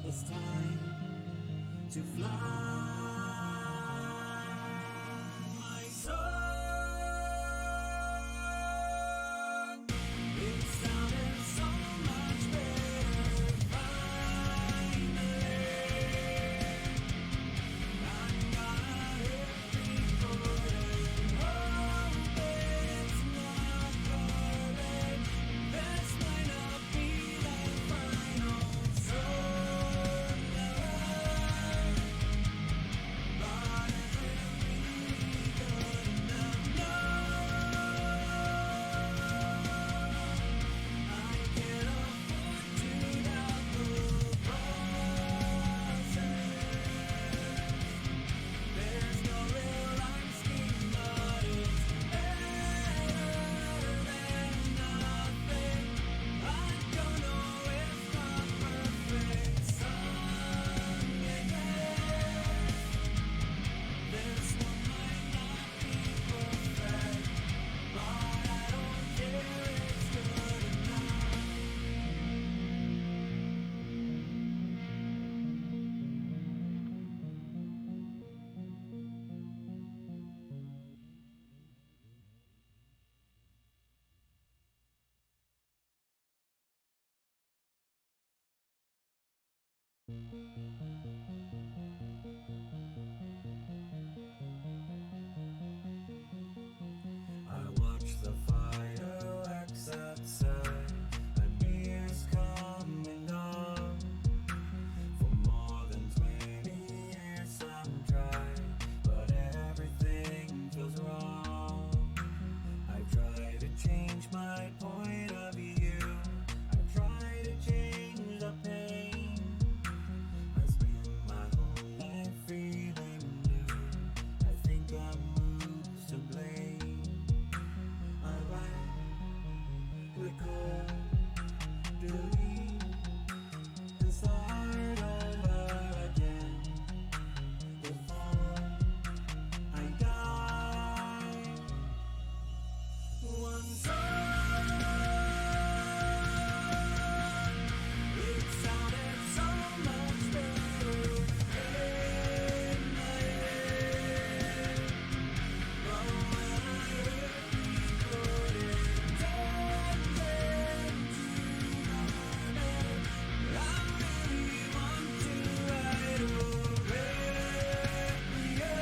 It's time to fly. My soul. It sounded so much better finally. I'm gonna hit record and hope it's not correct. This might not be the final song ever, but is it really good enough? No, I can't afford to doubt the process. There's no real rhyme scheme, but it's better than nothing. I don't know if the perfect song exists. This one might not be perfect, but I don't care, it's good enough. I watch the fireworks outside. A year's coming on. For more than 20 years I've tried, but everything feels wrong. I've tried to change my point of view. I've tried to change the pain. I spend my whole life feeling blue. I think I'm who's to blame. I write, record, delete, and start over again. Before I die, one song. It sounded so much better in my head. But when I hit record, it turned into nightmare. I really want to write a requiem,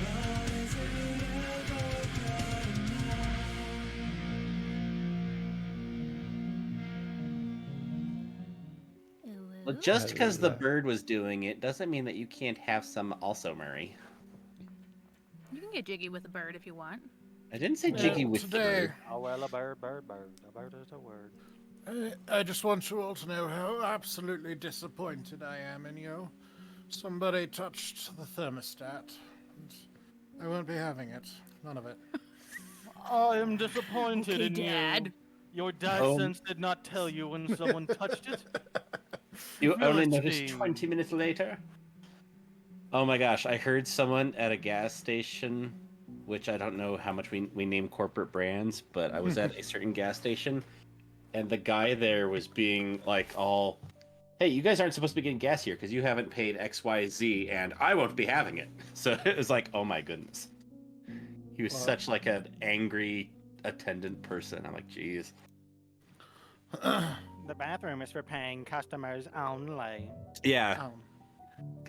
but is it ever good enough? Well, just because the Hello. bird was doing it doesn't mean that you can't have some also, Murray. You can get jiggy with a bird if you want. I didn't say Well, jiggy with the Today, bird. Oh, well, a bird, bird, bird. A bird is a word. I just want you all to know how absolutely disappointed I am in you. Somebody touched the thermostat, and I won't be having it. None of it. I am disappointed Okay, in Dad. you. Your dad Oh. sense did not tell you when someone touched it. You only noticed Humility. 20 minutes later? Oh my gosh, I heard someone at a gas station, which I don't know how much we name corporate brands, but I was at a certain gas station, and the guy there was being like all, hey, you guys aren't supposed to be getting gas here because you haven't paid XYZ, and I won't be having it. So it was like, oh my goodness. He was Well- such like an angry attendant person. I'm like, geez. The bathroom is for paying customers only. Yeah, Um,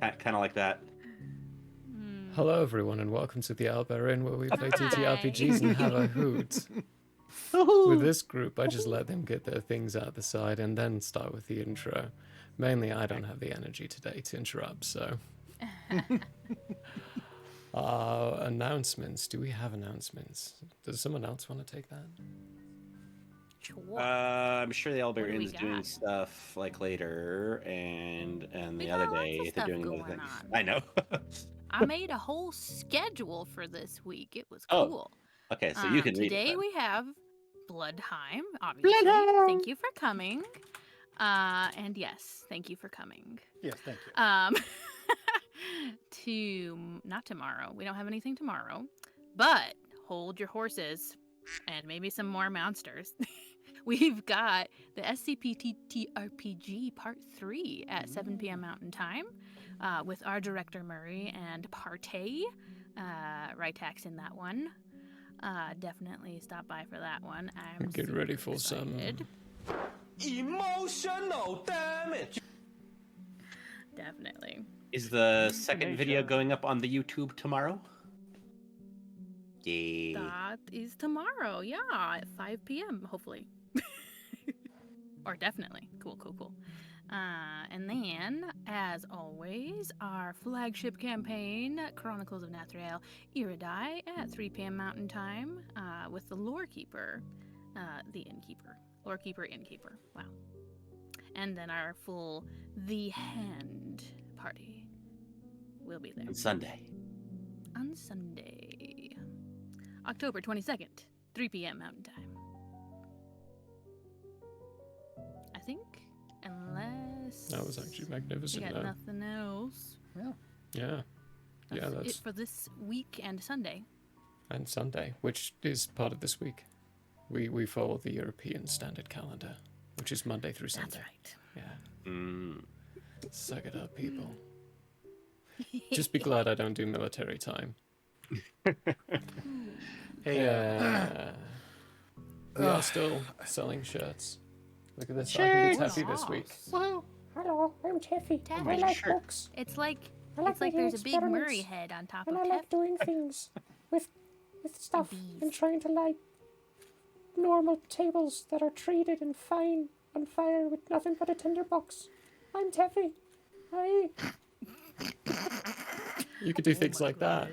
kind of like that. Hello, everyone, and welcome to the Albert Inn, where we play TTRPGs Hi. and have a hoot. With this group, I just let them get their things out the side and then start with the intro. Mainly, I don't have the energy today to interrupt, so. Announcements. Do we have announcements? Does someone else want to take that? Sure. I'm sure the What do we Albarian's doing got? stuff like later, and We the got other lots of day they're stuff doing other going things. on. I know. I made a whole schedule for this week. It was Oh, cool. okay, so you can read it. Today then. we have Blodheim, obviously. Blodheim! Thank you for coming. And yes, thank you for coming. yes, thank you. Not tomorrow. We don't have anything tomorrow. But hold your horses and maybe some more monsters. we've got the SCP-TTRPG Part 3 at 7 p.m. Mountain Time with our director Murray and Partey. Rytax in that one. Definitely stop by for that one. I'm Get super ready for some excited. Emotional damage. Definitely. Is the second video Nature. going up on the YouTube tomorrow? Yeah. That is tomorrow, yeah, at 5 p.m. hopefully. Or definitely. Cool. And then, as always, our flagship campaign, Chronicles of Nathrael Iridai, at 3 p.m. Mountain Time, with the Lore Keeper, the Innkeeper. Lore Keeper, Innkeeper. Wow. And then our full The Hand party will be there On Sunday. on Sunday, October 22nd, 3 p.m. Mountain Time. I think, unless That was actually we magnificent. got No. nothing else. Yeah. Yeah, That's that's it for this week and Sunday. and Sunday, which is part of this week. We follow the European Standard Calendar, which is Monday through Sunday. That's right. Yeah. Mm. Suck it up, people. Just be glad I don't do military time. Hey, Yeah. We are still selling shirts. Look at this. I can be taffy this week. Wow. Hello, I'm Taffy. Taffy. I like Sure. books. It's like I like it's like making there's a big Murray experiments, head on top and of I like Tef. doing things with stuff bees. and trying to light normal tables that are treated and fine on fire with nothing but a tinderbox. I'm Taffy. Hi. You could do things like that.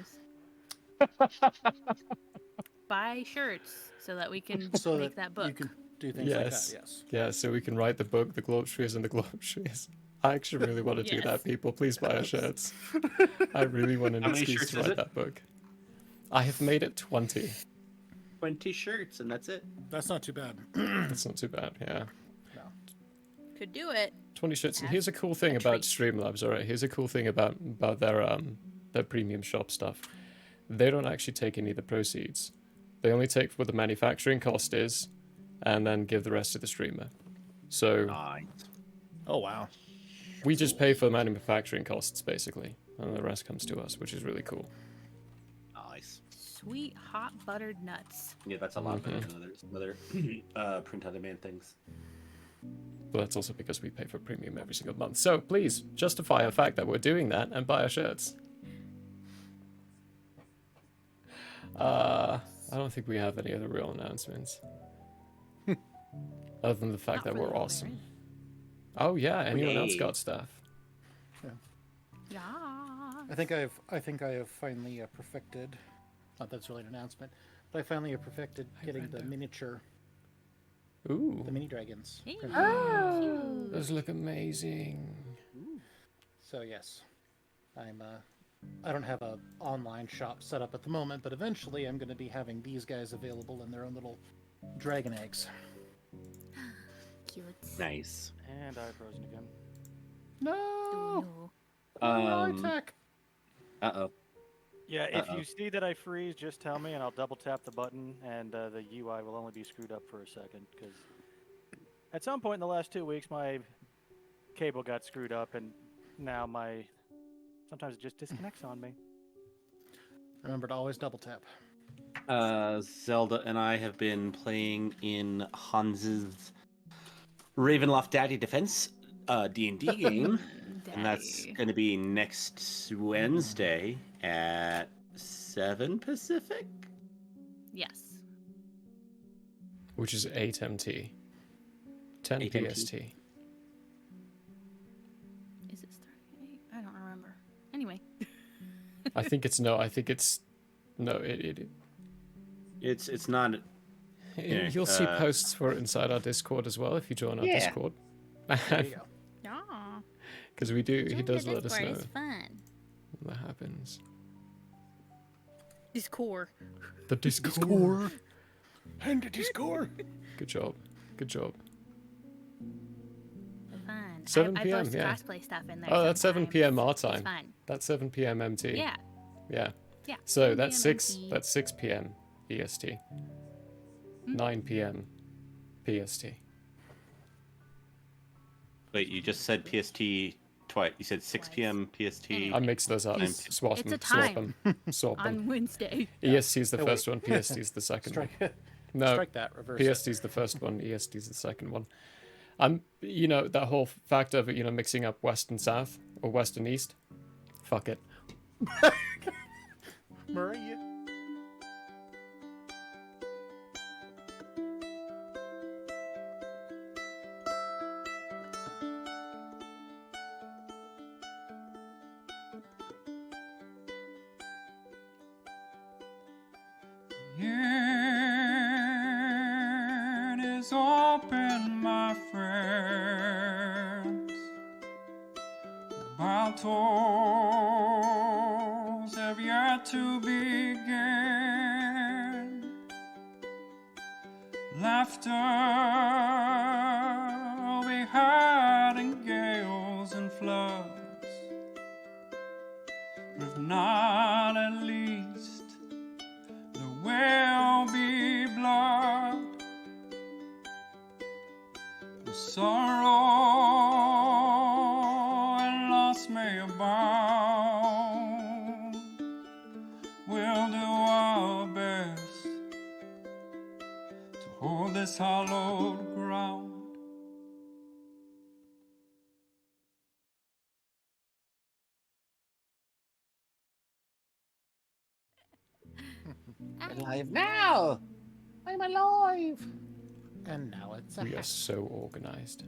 Buy shirts so that we can so make that book. you can do things Yes. like that. Yes. Yeah, so we can write the book, The Globestreers and the Globestreers. I actually really want to do Yes. that, people. Please buy our shirts. I really want an How many excuse shirts to is write it? that book. I have made it 20. 20 shirts, and that's it. That's not too bad. That's not too bad, yeah. Could do it. 20 shirts. And That's here's a cool thing a about treat. Streamlabs, alright? Here's a cool thing about their premium shop stuff. They don't actually take any of the proceeds. They only take what the manufacturing cost is, and then give the rest to the streamer. So Nice. Oh wow. we just pay for the manufacturing costs, basically, and the rest comes to us, which is really cool. Nice. Sweet hot buttered nuts. Yeah, that's a lot better than other print-on-demand things. But that's also because we pay for premium every single month. So please justify the fact that we're doing that and buy our shirts. I don't think we have any other real announcements. Other than the fact Not that for the we're whole awesome. area. Oh yeah, anyone else Yay. got stuff? Yeah. I think I have finally perfected. Not that it's really an announcement, but I finally have perfected getting the miniature, Ooh, the mini dragons. Hey. printed. Cute. those look amazing. So yes, I don't have a online shop set up at the moment, but eventually I'm going to be having these guys available in their own little dragon eggs. Cute. Nice. And I frozen again. No, Ooh. tech. Uh-oh. Yeah, if Uh-oh. you see that I freeze, just tell me and I'll double tap the button and the UI will only be screwed up for a second because at some point in the last 2 weeks my cable got screwed up and now sometimes it just disconnects on me. Remember to always double tap. Zelda and I have been playing in Hans's Ravenloft Daddy Defense D&D game, and that's Daddy. going to be next Wednesday at 7 Pacific. Yes. Which is 8 MT. 10 8 MT. PST. Is it starting at 8? I don't remember. Anyway. I think it's no. It's not. Yeah, You'll see posts for it inside our Discord as well if you join our Yeah. Discord. There you go. Yeah. Because we do, he does let us know It's fun. when that happens. Discord. The Discord. And the Discord. Good job. Good job. Fun. 7 I PM, post yeah. cosplay stuff in there. Oh, that's 7 sometimes. PM our It's time. fun. That's 7 PM MT. Yeah. Yeah. Yeah. So 7 that's PM 6. MT. That's 6 PM EST. Hmm? 9 PM PST. Wait, you just said PST twice. You said 6 p.m. PST. Anyway. I mixed those up. It's- Swap it's them. a time Swap them. on Wednesday. EST is the Oh, first wait. one. PST is the second one. Strike, No, strike that. Reverse it. PST is the first one. EST is the second one. That whole fact of mixing up West and South or West and East. Fuck it. Maria. It is open, my friends. Battles have yet to begin. Laughter will be heard in gales and floods. If not, at least there will be blood. The sorrow and loss may abound. We'll do our best to hold this hallowed ground. Alive now! I'm alive! And now it's a We are hat. so organized.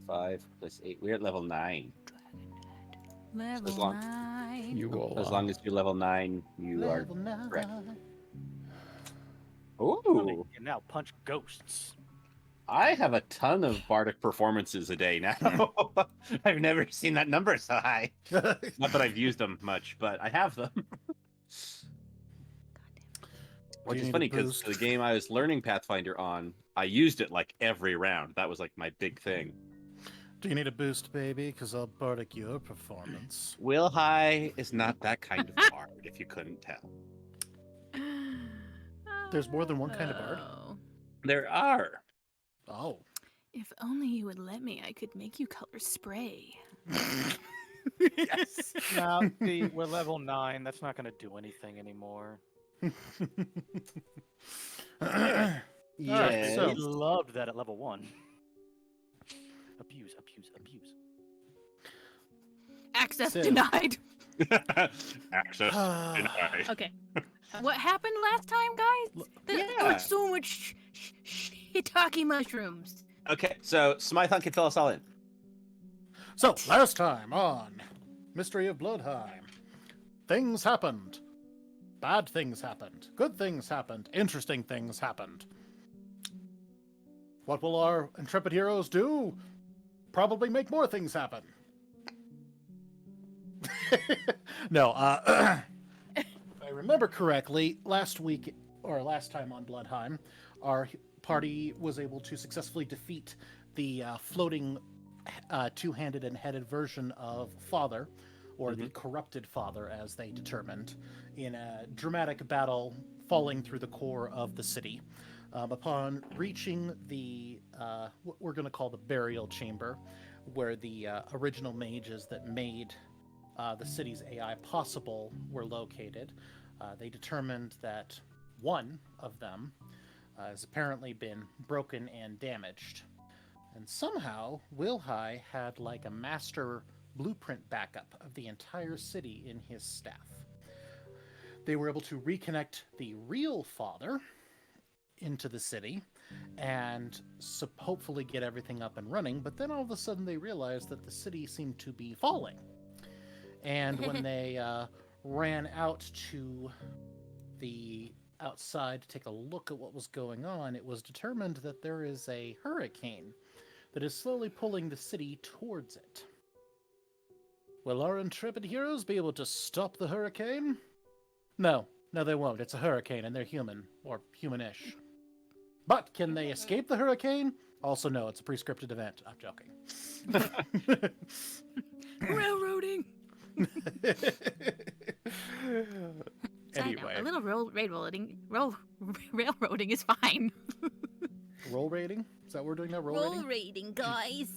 5 plus 8. We're at level 9. Level long- 9. You all As are. long as you're level 9, you are Level 9. correct. You Ooh! can now punch ghosts. I have a ton of bardic performances a day now. I've never seen that number so high. Not that I've used them much, but I have them. Which you is need a funny because boost? the game I was learning Pathfinder on, I used it like every round. That was like my big thing. Do you need a boost, baby? Because I'll bardic your performance. Will High is not that kind of bard, if you couldn't tell. There's more than one kind of bard? Oh. There are. Oh. If only you would let me, I could make you color spray. Yes. Now, see, we're level 9. That's not going to do anything anymore. Alright, Yeah. so We loved that at level 1. Abuse, abuse, abuse. Access So- denied. Access denied. Okay. What happened last time, guys? There yeah. were so much shiitake mushrooms. Okay, so Smython can fill us all in. So, last time on Mystery of Blodheim, things happened. Bad things happened. Good things happened. Interesting things happened. What will our intrepid heroes do? Probably make more things happen. No, if I remember correctly, last week, or last time on Blodheim, our party was able to successfully defeat the floating two-handed and headed version of Father, or the corrupted Father, as they determined, in a dramatic battle falling through the core of the city. Upon reaching the, what we're going to call the burial chamber, where the original mages that made the city's AI possible were located, they determined that one of them has apparently been broken and damaged. And somehow, Wilhai had like a master blueprint backup of the entire city in his staff. They were able to reconnect the real Father into the city and hopefully get everything up and running, but then all of a sudden they realized that the city seemed to be falling. And when they ran out to the outside to take a look at what was going on, it was determined that there is a hurricane that is slowly pulling the city towards it. Will our intrepid heroes be able to stop the hurricane? No, they won't. It's a hurricane and they're human, or humanish. But can they escape the hurricane? Also, no, it's a prescripted event. I'm joking. Railroading. Side note, Anyway. a little railroading is fine. Roll rating? Is that what we're doing now? Roll, Roll rating? rating, guys.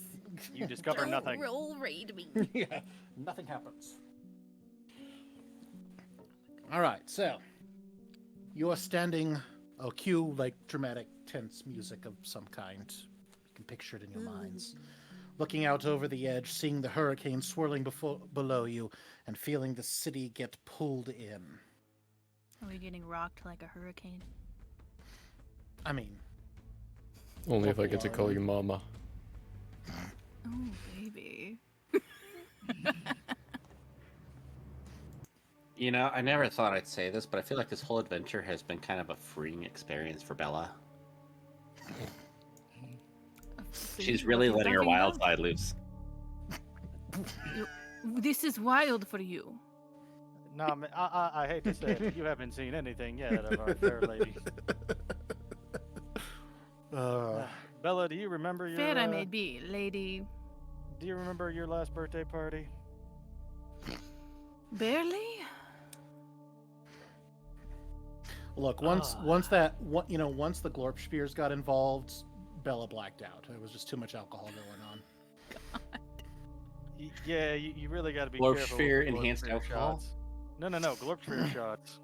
You discover Don't nothing. roll raid me. Yeah, nothing happens. All right, so you are standing. Oh, cue like dramatic, tense music of some kind. You can picture it in your minds. Looking out over the edge, seeing the hurricane swirling below you, and feeling the city get pulled in. Are we getting rocked like a hurricane? I mean, Only if I get to call you mama. Oh, baby. You know, I never thought I'd say this, but I feel like this whole adventure has been kind of a freeing experience for Bella. She's really letting her wild side loose. This is wild for you. No, man, I hate to say it, but you haven't seen anything yet of our fair lady. Bella, do you remember your... Fair I may be, lady. Do you remember your last birthday party? Barely? look, once the Glorpspears got involved, Bella blacked out. There was just too much alcohol going on. Yeah, you really got to be careful. Glorpsphere with the enhanced Glorpsphere alcohol? shots. No, Glorpsphere shots.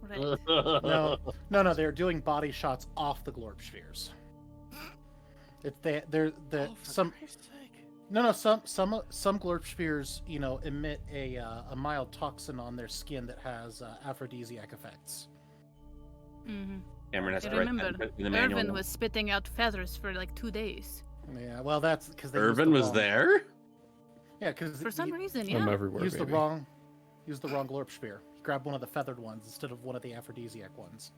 Right. No, they're doing body shots off the Glorpspheres. They're some Glorpspheres, emit a mild toxin on their skin that has aphrodisiac effects. Mm-hmm. Cameron has I to write remember that in the manual. Irvin was spitting out feathers for like 2 days. Yeah, well, that's because Irvin was there? Yeah, because For some reason, I'm yeah. everywhere, used the baby. wrong Glorpsphere. He grabbed one of the feathered ones instead of one of the aphrodisiac ones.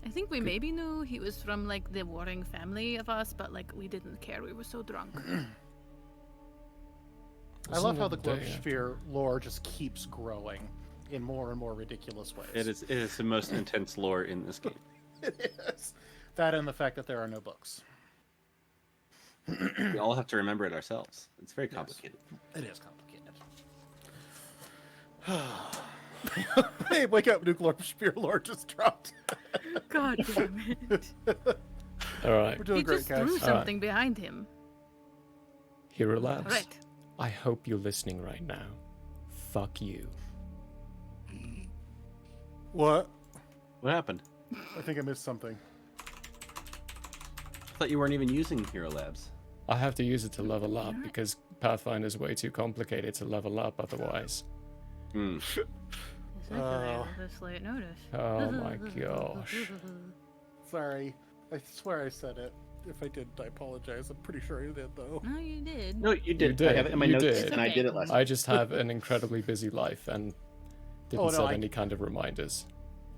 I think we maybe knew he was from like the warring family of us, but like we didn't care. We were so drunk. I love how the Wasn't it Glorpsphere lore just keeps growing in more and more ridiculous ways. It is the most intense lore in this game. It is. That and the fact that there are no books. We all have to remember it ourselves. It's very complicated. It is complicated. Hey, wake up, new Glorpsphere lore just dropped. God damn it. All right, We're doing He great, just guys. threw something behind him. Hero Labs. Right. I hope you're listening right now. Fuck you. What? What happened? I think I missed something. I thought you weren't even using Hero Labs. I have to use it to level up because Pathfinder's way too complicated to level up otherwise. Hmm. Exactly. This late notice. Oh my gosh. Sorry. I swear I said it. If I didn't, I apologize. I'm pretty sure I did, though. No, you did. No, you did. did. I have it in my You notes, did. and I did it last I just have an incredibly busy life and didn't Oh, no, set any kind of reminders.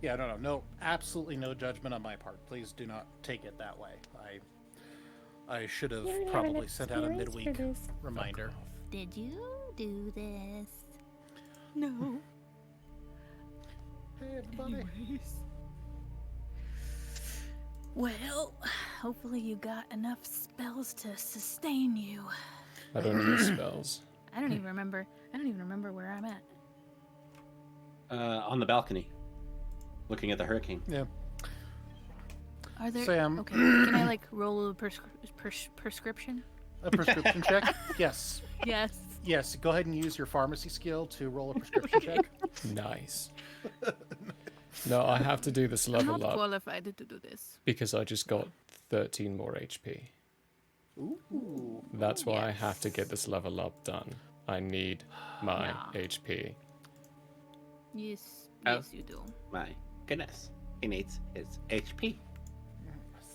Yeah, no, absolutely no judgment on my part. Please do not take it that way. I should have You don't have probably an sent out a experience midweek for this. reminder. Did you do this? No. Hey, everybody. Well, hopefully you got enough spells to sustain you. I don't use spells. I don't even remember. I don't even remember where I'm at. on the balcony, looking at the hurricane. Yeah. Are there? Sam. Okay. Can I like roll a prescription? A prescription check? Yes. Yes. Yes, go ahead and use your pharmacy skill to roll a prescription check. Nice. No, I have to do this I'm level not up qualified to do this. because I just got 13 more HP. Ooh. That's why I have to get this level up done. I need my Yeah. HP. Yes. Oh. Yes, you do. My goodness, he needs his HP.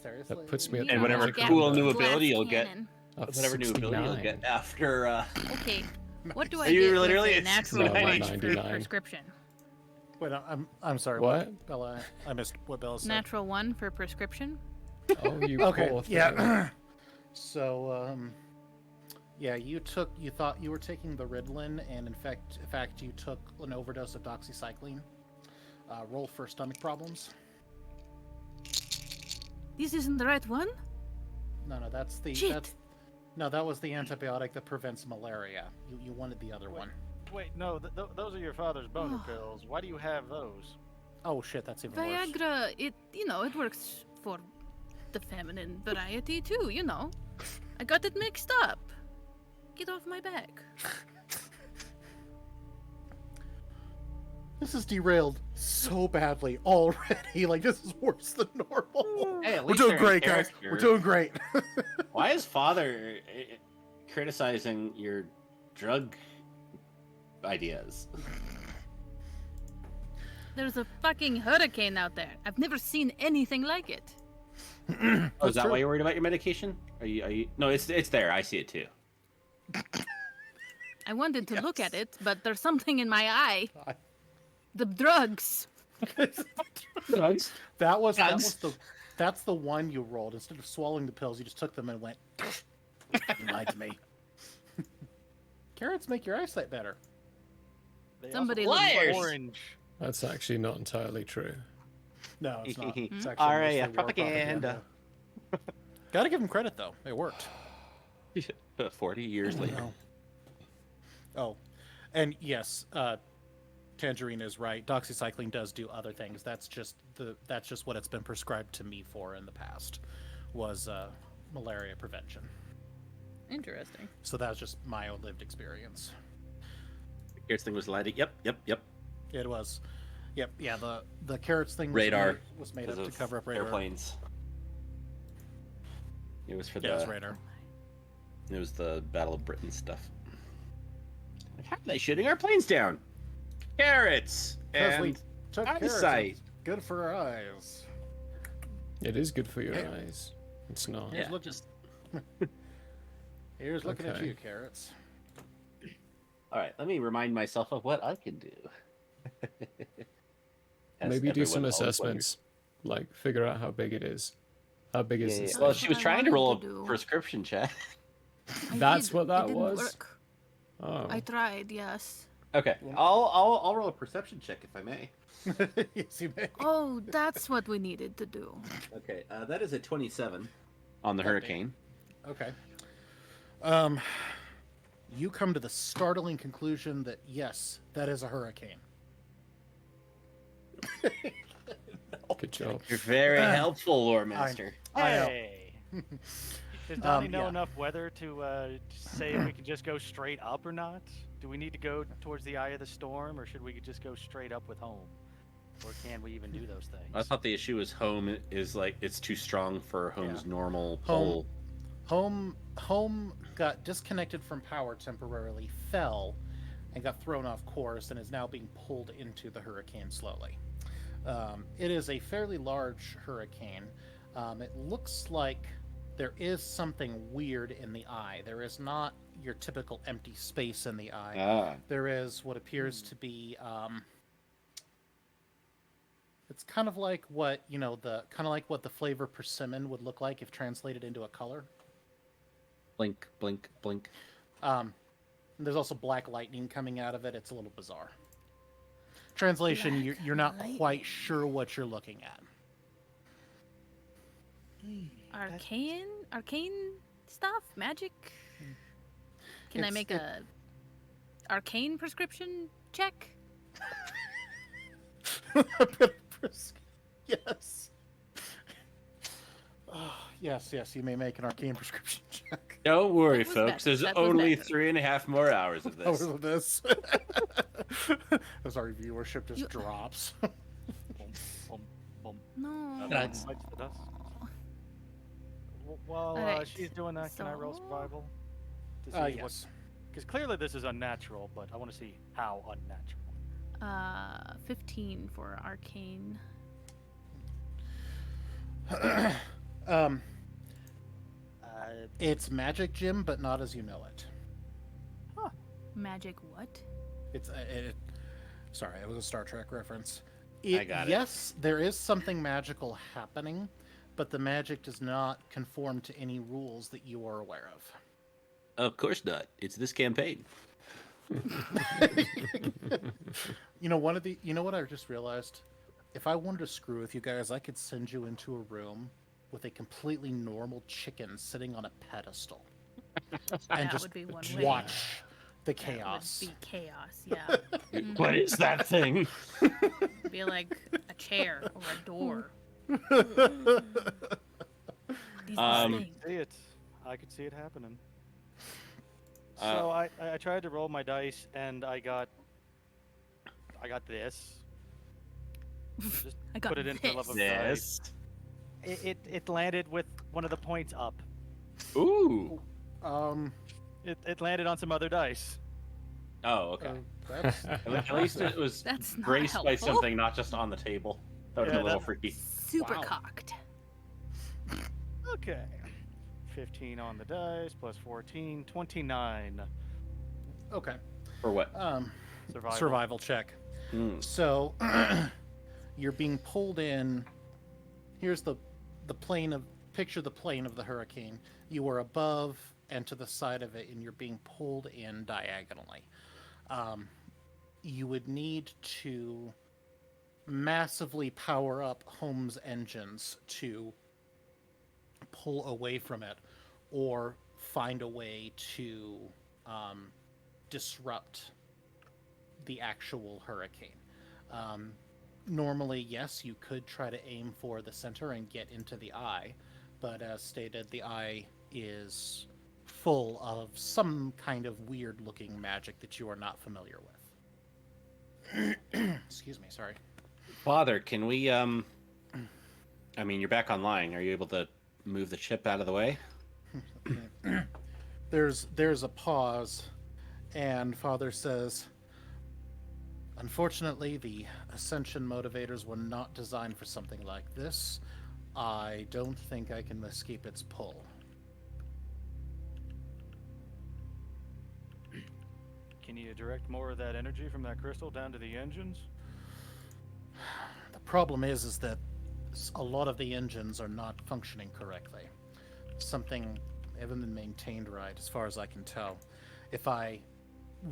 Seriously? That puts me at And the whatever magic cool number new Glass ability you'll get, cannon. of whatever new ability you'll 69. get after. Okay. What do I Are you get literally with a at natural 69? one for 99. prescription? Wait, I'm sorry. What? Bella? I missed what Bella said. Natural one for prescription? Oh, you Okay. poor thing. Yeah. So, yeah, you thought you were taking the Ritalin, and in fact, you took an overdose of doxycycline. Roll for stomach problems. This isn't the right one? No, that's the Shit. that was the antibiotic that prevents malaria. You wanted the other one. Wait, no, those are your father's boner pills. Why do you have those? Oh shit, that's even worse. Viagra, it works for the feminine variety too, you know. I got it mixed up. Get off my back. This is derailed so badly already. Like, this is worse than normal. Hey, at We're least doing they're in great, guys. We're character. doing great. Why is father criticizing your drug ideas? There's a fucking hurricane out there. I've never seen anything like it. Oh, is that why you're worried about your medication? Are you? No, it's there. I see it too. I wanted to look Yes. at it, but there's something in my eye. I- The drugs. Drugs. That's the one you rolled. Instead of swallowing the pills, you just took them and went. You lied to me. Carrots make your eyesight better. They Somebody also look Liars! orange. That's actually not entirely true. No, it's not. It's actually RAF mostly war propaganda. Gotta give him credit though. It worked. 40 years later. No. Oh, and yes, Tangerine is right. Doxycycline does do other things. That's just what it's been prescribed to me for in the past, was malaria prevention. Interesting. So that's just my own lived experience. Here's thing was lighting. Yep. It was, yep, yeah. The carrots thing Radar was made because up to of cover up radar. airplanes. It was for Yeah, it was the. radar. It was the Battle of Britain stuff. Like, how are they shooting our planes down? Carrots Because we and took carrots. eyesight. It's good for our eyes. It is good for your Yeah. eyes. It's not. Yeah, look- just Here's looking at Okay. you, carrots. all right. Let me remind myself of what I can do. As Maybe do some everyone always assessments, like figure out how big it is. How big is wonders. this? Yeah. Well, That's she what was I trying to wanted roll to a do. prescription check. I That's did. what that It didn't was? work. Oh, I tried, yes. Okay, I'll roll a perception check if I may. Yes, you may. Oh, that's what we needed to do. Okay, that is a 27 on the Okay. hurricane. Okay. You come to the startling conclusion that yes, that is a hurricane. good job. You're very helpful, Lore Master. I know. Hey. Does Donnie know yeah. enough weather to say if we can just go straight up or not? Do we need to go towards the eye of the storm, or should we just go straight up with home? Or can we even do those things? I thought the issue is home is like it's too strong for home's normal Home. pole. Home got disconnected from power temporarily, fell, and got thrown off course, and is now being pulled into the hurricane slowly. It is a fairly large hurricane. It looks like there is something weird in the eye. There is not your typical empty space in the eye. Ah, There is what appears to be. It's kind of like what the flavor persimmon would look like if translated into a color. blink, blink, blink. There's also black lightning coming out of it. It's a little bizarre. Translation: Black you're not lightning. quite sure what you're looking at. Arcane stuff? Magic? Can I It's- make a arcane prescription check? Yes. Oh, yes. You may make an arcane prescription check. Don't worry, That was folks. better. There's That was only better. 3.5 more hours of this. Over this. As our viewership just You- drops. Boom, boom, boom. No. That's- Bites the dust. While Alright, she's doing that, can I roll so- survival? To see what? Yes. Because clearly this is unnatural, but I want to see how unnatural. 15 for arcane. It's magic, Jim, but not as you know it. Magic what? It's sorry, it was a Star Trek reference. I got it. Yes, there is something magical happening, but the magic does not conform to any rules that you are aware of. Of course not. It's this campaign. You know what I just realized? If I wanted to screw with you guys, I could send you into a room with a completely normal chicken sitting on a pedestal. And That just would be one way. watch the That chaos. would be chaos, yeah. What is that thing? Be like a chair or a door. He's Um, listening. See it. I could see it happening. Uh, So I tried to roll my dice and I got this. Just I got put it into love of this. dice. this. It landed with one of the points up. Ooh. It landed on some other dice. Oh, okay. That's At least it was That's not graced by helpful. something, not just on the table. That would Yeah, be a little that- freaky. Super Wow. cocked. Okay. 15 on the dice plus 14, 29. okay. For what? Survival check. Mm. So you're being pulled in. Here's the plane of picture the plane of the hurricane. You are above and to the side of it, and you're being pulled in diagonally. You would need to massively power up Home's engines to pull away from it, or find a way to disrupt the actual hurricane. Normally, yes, you could try to aim for the center and get into the eye, but as stated, the eye is full of some kind of weird looking magic that you are not familiar with. Excuse me, sorry. Father, can we I mean, you're back online. Are you able to move the chip out of the way? There's a pause, and Father says, unfortunately, the Ascension motivators were not designed for something like this. I don't think I can escape its pull. Can you direct more of that energy from that crystal down to the engines? The problem is that a lot of the engines are not functioning correctly. Something haven't been maintained right, as far as I can tell. If I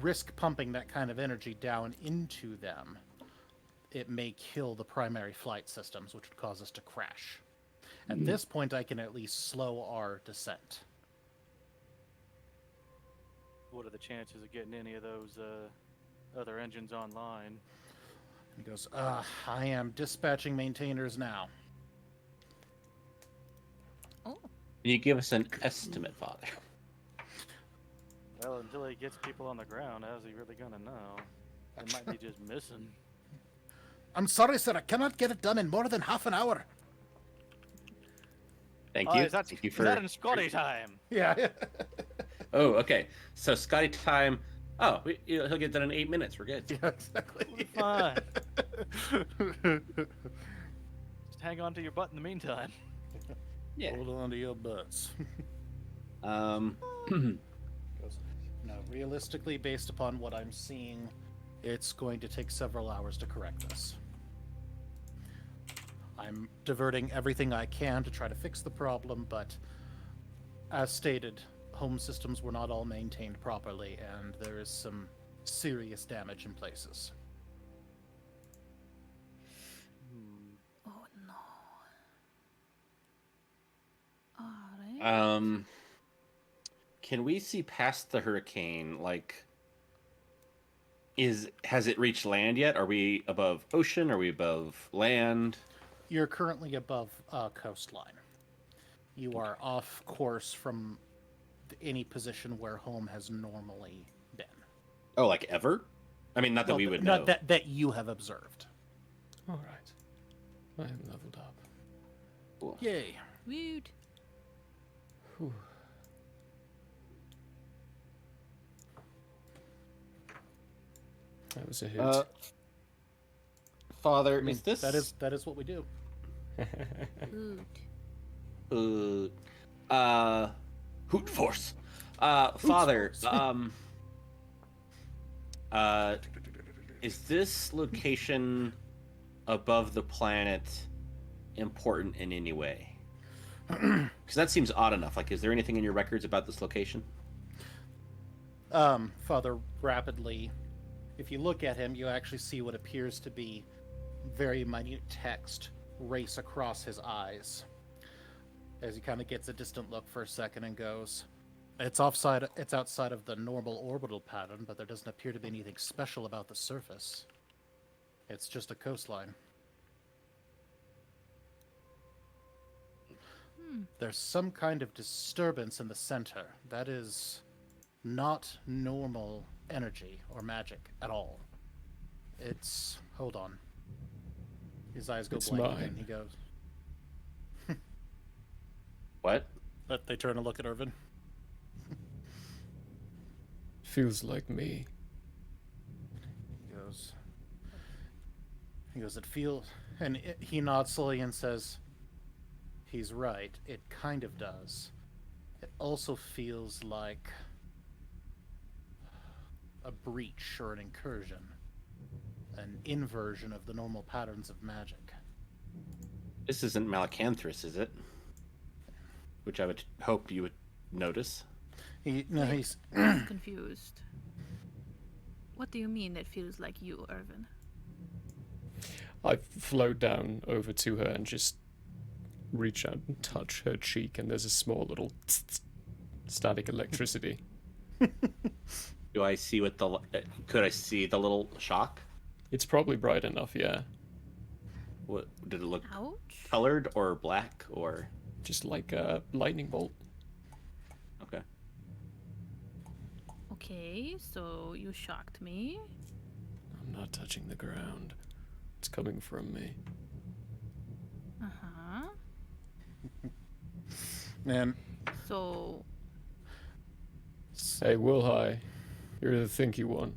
risk pumping that kind of energy down into them, it may kill the primary flight systems, which would cause us to crash. At this point, I can at least slow our descent. What are the chances of getting any of those other engines online? He goes, I am dispatching maintainers now. Oh, Can you give us an estimate, Father? Well, until he gets people on the ground, how's he really gonna know? They might be just missing. I'm sorry, sir, I cannot get it done in more than half an hour. Thank you. Is that, Thank you is for that in Scotty time? Yeah. Oh, okay. So Scotty time. Oh, he'll get done in 8 minutes. We're good. Yeah, exactly. Fine. Just hang on to your butt in the meantime. Yeah. Hold on to your butts. Um. Goes, no, realistically, based upon what I'm seeing, it's going to take several hours to correct this. I'm diverting everything I can to try to fix the problem, but as stated, home systems were not all maintained properly, and there is some serious damage in places. oh no. Alright. Can we see past the hurricane? Like, has it reached land yet? Are we above ocean? Are we above land? You're currently above coastline. You are off course from any position where home has normally been. Oh, like ever? I mean, not that Well, we would not know. that you have observed. All right. I am leveled up. Cool. Yay. Woot. Whew. That was a hoot. Father, I mean, is this that is what we do. Woot. Hoot Force? Father, Force. is this location above the planet important in any way? Because that seems odd enough. Like, is there anything in your records about this location? Father, rapidly, if you look at him, you actually see what appears to be very minute text race across his eyes as he kind of gets a distant look for a second and goes, it's outside of the normal orbital pattern, but there doesn't appear to be anything special about the surface. It's just a coastline. There's some kind of disturbance in the center. That is not normal energy or magic at all. It's... Hold on. His eyes go It's blank mine. and he goes... What? But they turn to look at Irvin. Feels like me. He goes, it feels... And he nods slowly and says, he's right, it kind of does. It also feels like a breach or an incursion. An inversion of the normal patterns of magic. This isn't Malacanthus, is it? Which I would hope you would notice. He's... I'm confused. What do you mean it feels like you, Irvin? I float down over to her and just reach out and touch her cheek, and there's a small little static electricity. Do I see what the... Could I see the little shock? It's probably bright enough, yeah. What did it look Ouch. colored or black or... Just like a lightning bolt. Okay. Okay, so you shocked me. I'm not touching the ground. It's coming from me. Uh-huh. Man, So, Hey, Wilhigh, you're the thinky one.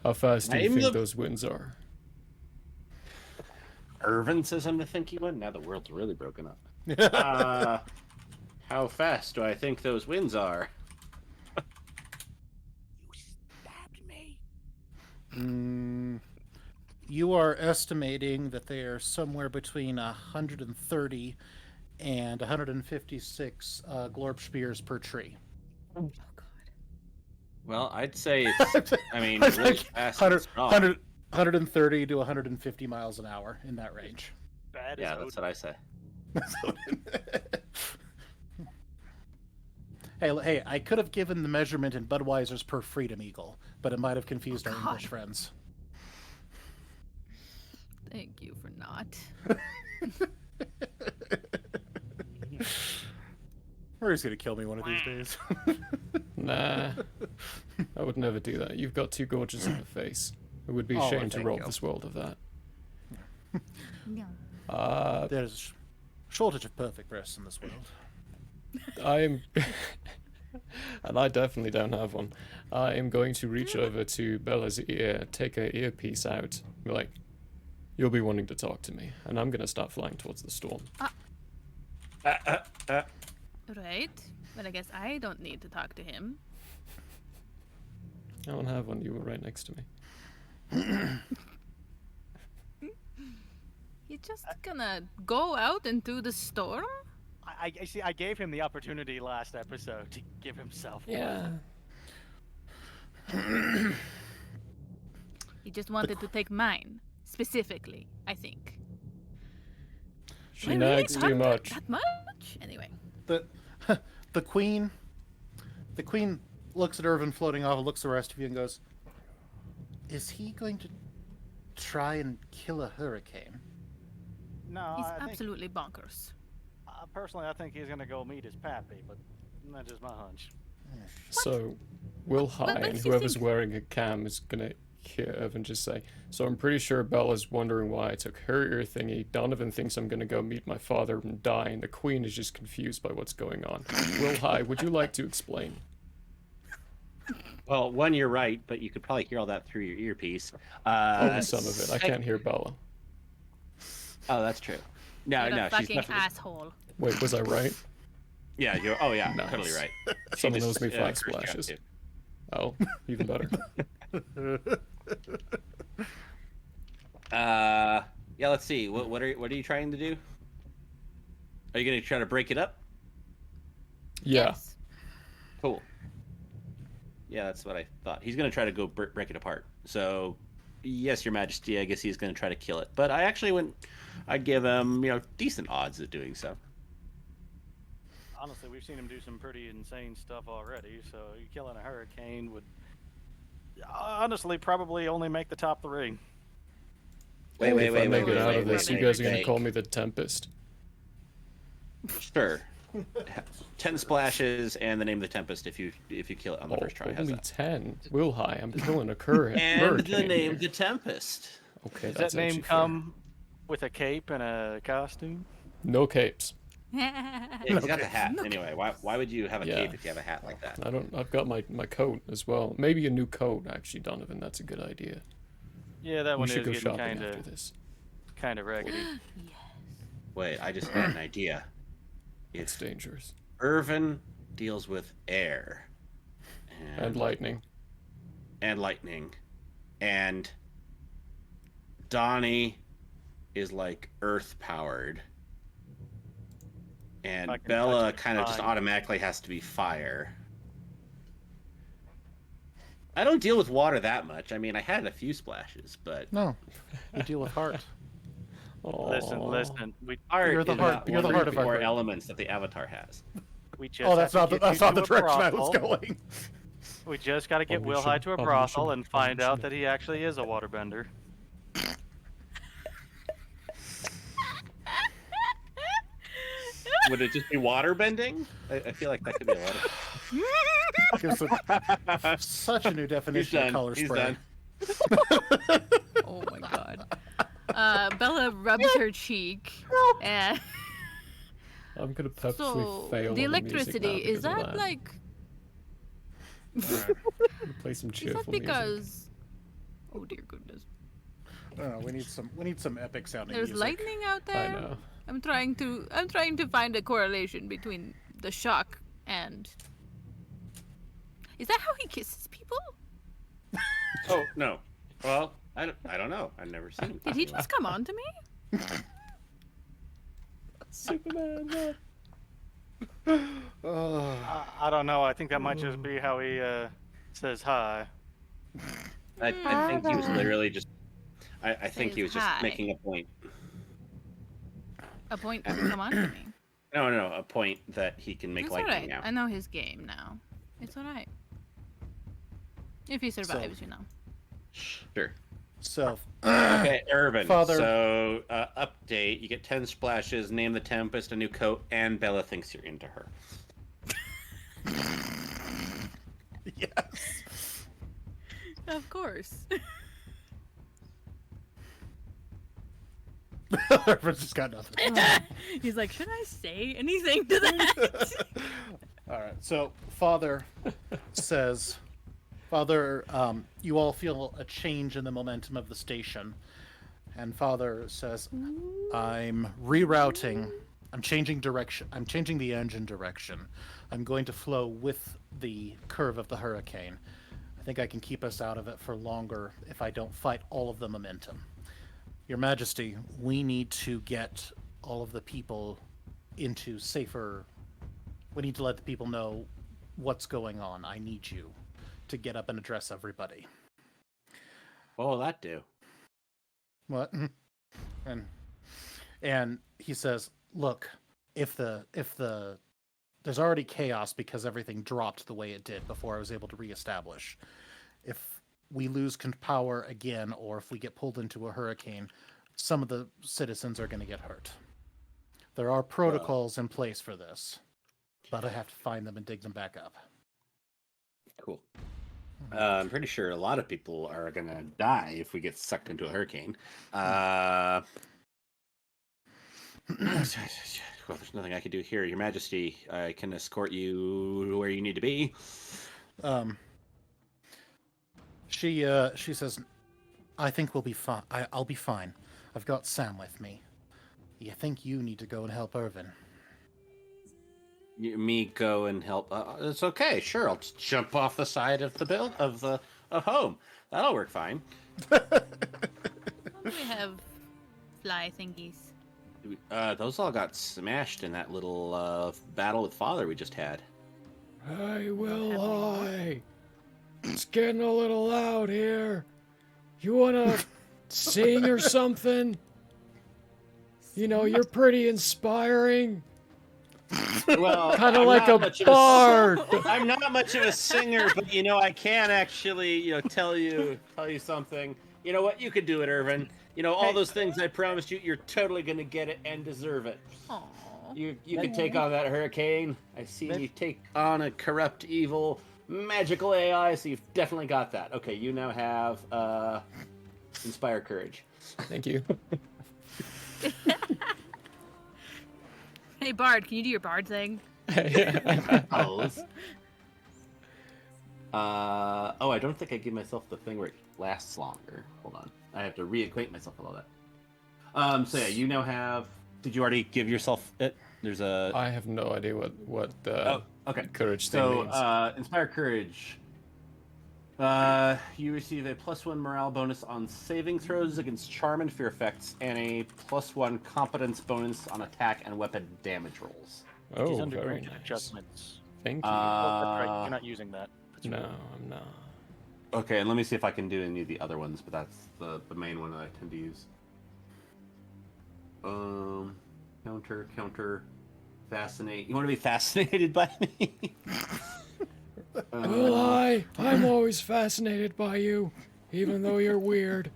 How fast do you I'm think the- those winds are? Irvin says I'm the thinky one? Now the world's really broken up. How fast do I think those winds are? You stabbed me. You are estimating that they are somewhere between 130 and 156 Glorp spears per tree. oh god. Well, I'd say it's... I mean, I really think fast 100, and strong. 130 to 150 miles an hour in that range. Bad Yeah, as that's what I say. Hey, I could have given the measurement in Budweiser's per Freedom Eagle, but it might have confused our God. English friends. Thank you for not. Murray's gonna kill me one of these days. Nah, I would never do that. You've got too gorgeous of a face. It would be a Oh, shame to thank rob you. this world of that. Yeah. There's a shortage of perfect breasts in this world. I'm... and I definitely don't have one. I am going to reach over to Bella's ear, take her earpiece out, be like, you'll be wanting to talk to me, and I'm going to start flying towards the storm. Right. But I guess I don't need to talk to him. I don't have one. You were right next to me. You're just gonna go out into the storm? I see. I gave him the opportunity last episode to give himself. Yeah. He just wanted to take mine, specifically, I think. She Am I really nags too talking much. That much? Anyway. The queen looks at Irvin floating off, looks at the rest of you, and goes, "Is he going to try and kill a hurricane?" No, He's I think, absolutely bonkers. personally, I think he's gonna go meet his pappy, but that's just my hunch. So, Will What High and makes you whoever's think- wearing a cam is gonna hear Irvin just say, so I'm pretty sure Bella's wondering why I took her ear thingy. Donovan thinks I'm gonna go meet my father and die, and the Queen is just confused by what's going on. Will High, would you like to explain? Well, one, you're right, but you could probably hear all that through your earpiece. Only some of it. I can't hear Bella. Oh, that's true. No, You're no, a she's fucking definitely... asshole. Wait, was I right? Yeah, you're... Oh, yeah, Nice. totally right. Someone just, owes me 5 cursed you out, splashes. too. Oh, even better. Yeah, let's see. What are you trying to do? Are you gonna try to break it up? Yeah. Yes. Cool. Yeah, that's what I thought. He's gonna try to go break it apart. So, yes, Your Majesty, I guess he's gonna try to kill it. But I actually wouldn't. I'd give him, decent odds of doing so. Honestly, we've seen him do some pretty insane stuff already. So killing a hurricane would, honestly, probably only make the top 3. Wait, If I make it out of wait, this, you wait, guys are gonna wait. call me the Tempest. Sure. 10 splashes and the name of the Tempest if you kill it on the Oh, first try. How's only that? 10. Will high. I'm killing a And hurricane. the name here. the Tempest. Okay, Does that's that name actually come with a cape and a costume? fair. No capes. Yeah, he's got the hat. Anyway, why would you have a Yeah. cape if you have a hat like that? I don't. I've got my coat as well. Maybe a new coat, actually, Donovan. That's a good idea. Yeah, that We one should is go getting shopping after this. kind of raggedy. Wait, I just had an idea. It's If dangerous. Irvin deals with air And lightning. and lightning, and Donnie is like earth powered, and I can Bella touch kind of just fire. automatically has to be fire. I don't deal with water that much. I mean, I had a few splashes, but No, you deal with heart. Listen, Aw. listen. art You're the is heart- not you're the one heart of of the our four group. elements that the Avatar has. We just Oh, that's have not to the, get that's you not the to a direction I was brothel. going. We just got to get Will Omniscient- High to a brothel and omniscient- find out omniscient. that he actually is a waterbender. Would it just be water bending? I feel like that could be a lot of. Gives it such a new He's definition of done. color He's spray. done. Oh my god. Bella rubs her cheek. And I'm gonna purposely so fail. the on music electricity now is because of that like? I'm gonna play some Is cheerful that music. because? Oh dear goodness. No, we need some epic sounding There's music. lightning out I there. know. I'm trying to find a correlation between the shock and. Is that how he kisses people? Oh no. Well, I don't know. I've never seen him. Did he just come on to me? Superman. No. I don't know. I think that might just be how he says hi. I think he was literally just. I think he was just Hi. making a point. A point to come on to me. No, a point that he can make It's lightning alright. out. I know his game now. It's alright. If he survives, you know. Sure. So, Okay, Irvin. Father- So, update. You get 10 splashes, name the Tempest, a new coat, and Bella thinks you're into her. yes. Of course. Irvin's just got nothing. He's like, should I say anything to that? All right. So, Father says, Father, you all feel a change in the momentum of the station. And Father says, I'm rerouting. I'm changing direction. I'm changing the engine direction. I'm going to flow with the curve of the hurricane. I think I can keep us out of it for longer if I don't fight all of the momentum. Your Majesty, we need to get all of the people into safer. We need to let the people know what's going on. I need you to get up and address everybody. What will that do? What? And he says, "Look, if the there's already chaos because everything dropped the way it did before I was able to reestablish. If we lose power again, or if we get pulled into a hurricane, some of the citizens are going to get hurt. There are protocols in place for this, but I have to find them and dig them back up." Cool. I'm pretty sure a lot of people are gonna die if we get sucked into a hurricane. Well, there's nothing I can do here, Your Majesty. I can escort you where you need to be. She says, "I think we'll be fine. I'll be fine. I've got Sam with me. You think you need to go and help Irvin?" Me go and help. It's okay. Sure, I'll just jump off the side of the home. That'll work fine. We have fly thingies. Those all got smashed in that little battle with Father we just had. Hey, Will I? It's getting a little loud here. You wanna sing or something? You know, you're pretty inspiring. Well, Kind of I'm like not a much of bard. I'm not much of a singer, but I can actually, tell you something. You know what? You could do it, Irvin. All those things I promised you, you're totally gonna get it and deserve it. Aww. You can take on that hurricane. I see you take on a corrupt, evil, magical AI, so you've definitely got that. Okay, you now have Inspire Courage. Thank you. Hey, Bard, can you do your Bard thing? Oh, I don't think I give myself the thing where it lasts longer. Hold on. I have to reacquaint myself with all that. So yeah, you now have... Did you already give yourself it? There's a... I have no idea what the okay. courage thing means. Inspire Courage. You receive a +1 morale bonus on saving throws against charm and fear effects, and a +1 competence bonus on attack and weapon damage rolls. These Oh, under very granted nice. adjustments. Thank you. Oh, that's right. You're not using that. That's No, right. I'm not. Okay, and let me see if I can do any of the other ones, but that's the main one that I tend to use. Counter, fascinate. You want to be fascinated by me? Well, I'm always fascinated by you, even though you're weird.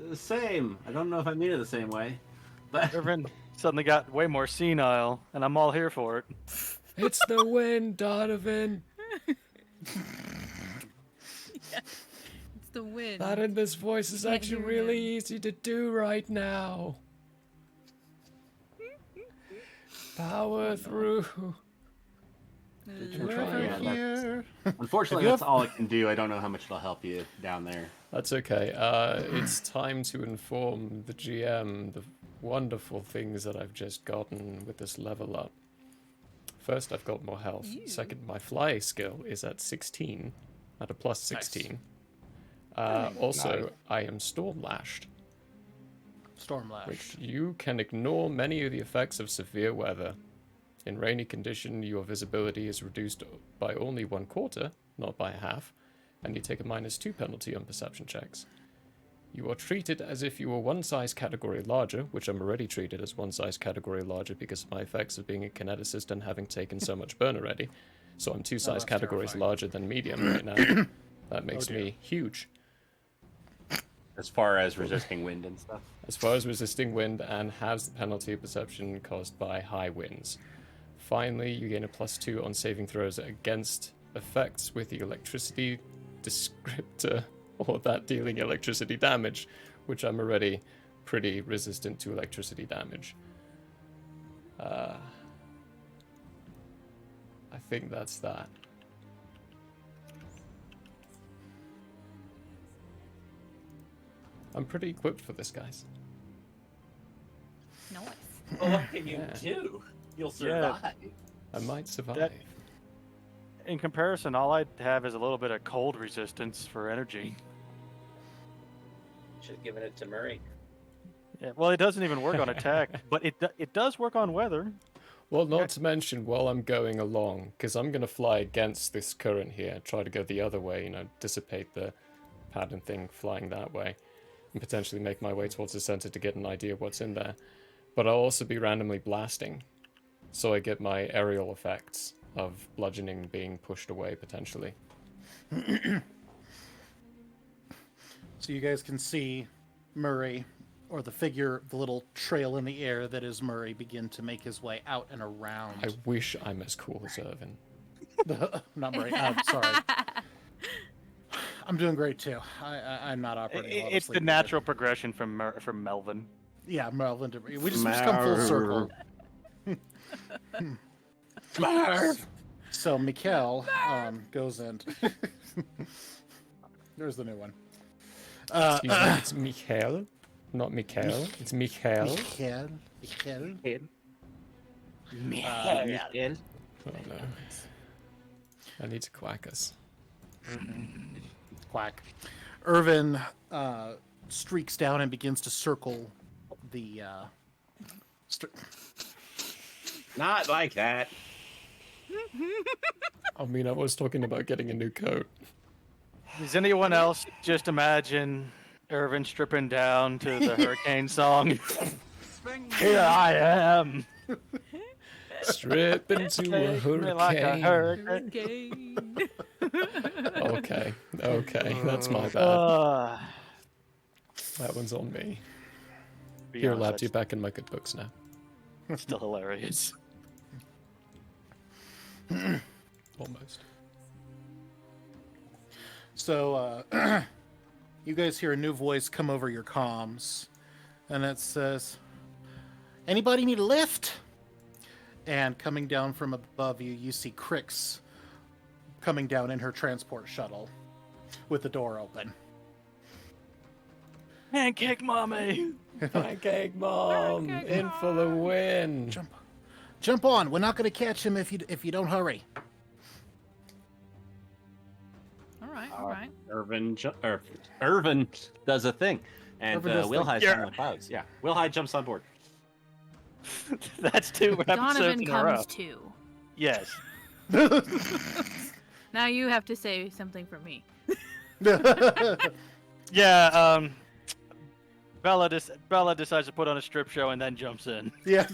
The same. I don't know if I mean it the same way, but Irvin suddenly got way more senile, and I'm all here for it. It's the wind, Donovan. It's the wind. That in this voice is can't actually hear really him. easy to do right now. Power through. Yeah, Here. unfortunately, Have you that's all I can do. I don't know how much it'll help you down there. That's okay. It's time to inform the GM the wonderful things that I've just gotten with this level up. First, I've got more health. Ew. Second, my fly skill is at 16, at a plus 16. Also, Nice. I am storm lashed, Stormlash. which you can ignore many of the effects of severe weather. In rainy condition, your visibility is reduced by only 1/4, not by half, and you take a -2 penalty on perception checks. You are treated as if you were one size category larger, which I'm already treated as one size category larger because of my effects of being a kineticist and having taken so much burn already. So I'm 2 size that's categories terrifying. larger than medium right now. That makes dear. me huge. As far as resisting wind and stuff. As far as resisting wind, and halves the penalty of perception caused by high winds. Finally, you gain a +2 on saving throws against effects with the electricity descriptor, or that dealing electricity damage, which I'm already pretty resistant to electricity damage. I think that's that. I'm pretty equipped for this, guys. Nice. Well, what can you Yeah. do? You'll Yeah. survive. I might survive. That- In comparison, all I have is a little bit of cold resistance for energy. Should have given it to Murray. Yeah, well, it doesn't even work on attack, but it does work on weather. Well, not to mention while I'm going along, because I'm going to fly against this current here, try to go the other way, dissipate the pattern thing flying that way, and potentially make my way towards the center to get an idea of what's in there. But I'll also be randomly blasting, so I get my aerial effects of bludgeoning being pushed away, potentially. So you guys can see Murray, or the figure, the little trail in the air that is Murray, begin to make his way out and around. I wish I'm as cool as Irvin. Not Murray. I'm sorry. I'm doing great too. I'm not operating. a lot of It's the sleep natural progression from Melvin. Yeah, Melvin. We just come full circle. Marv! So Mikkel goes in. There's the new one. Excuse me, it's Mikhail, not Mikhail. It's Mikhail. Mikkel. Oh no. I need to quack us. Quack. Irvin streaks down and begins to circle the. Not like that. I mean, I was talking about getting a new coat. Does anyone else just imagine Irvin stripping down to the hurricane song? Here I am. Strip into a Take me like a hurricane. hurricane. Okay, that's my bad. That one's on me. Be Here, honest, lad, you're back in my good books now. Still hilarious. Almost. So, you guys hear a new voice come over your comms, and it says, "Anybody need a lift?" And coming down from above you, you see Crix coming down in her transport shuttle with the door open. Pancake mommy! Pancake Mom! Pancake In for the Mom. win! Jump on. We're not going to catch him if you don't hurry. All right, all right. Irvin does a thing, and Irvin does Will the- High's on the clouds. Yeah, Will High jumps on board. That's 2 episodes Donovan in a row. comes too. Yes. Now you have to say something for me. Yeah, Bella decides to put on a strip show and then jumps in. Yeah.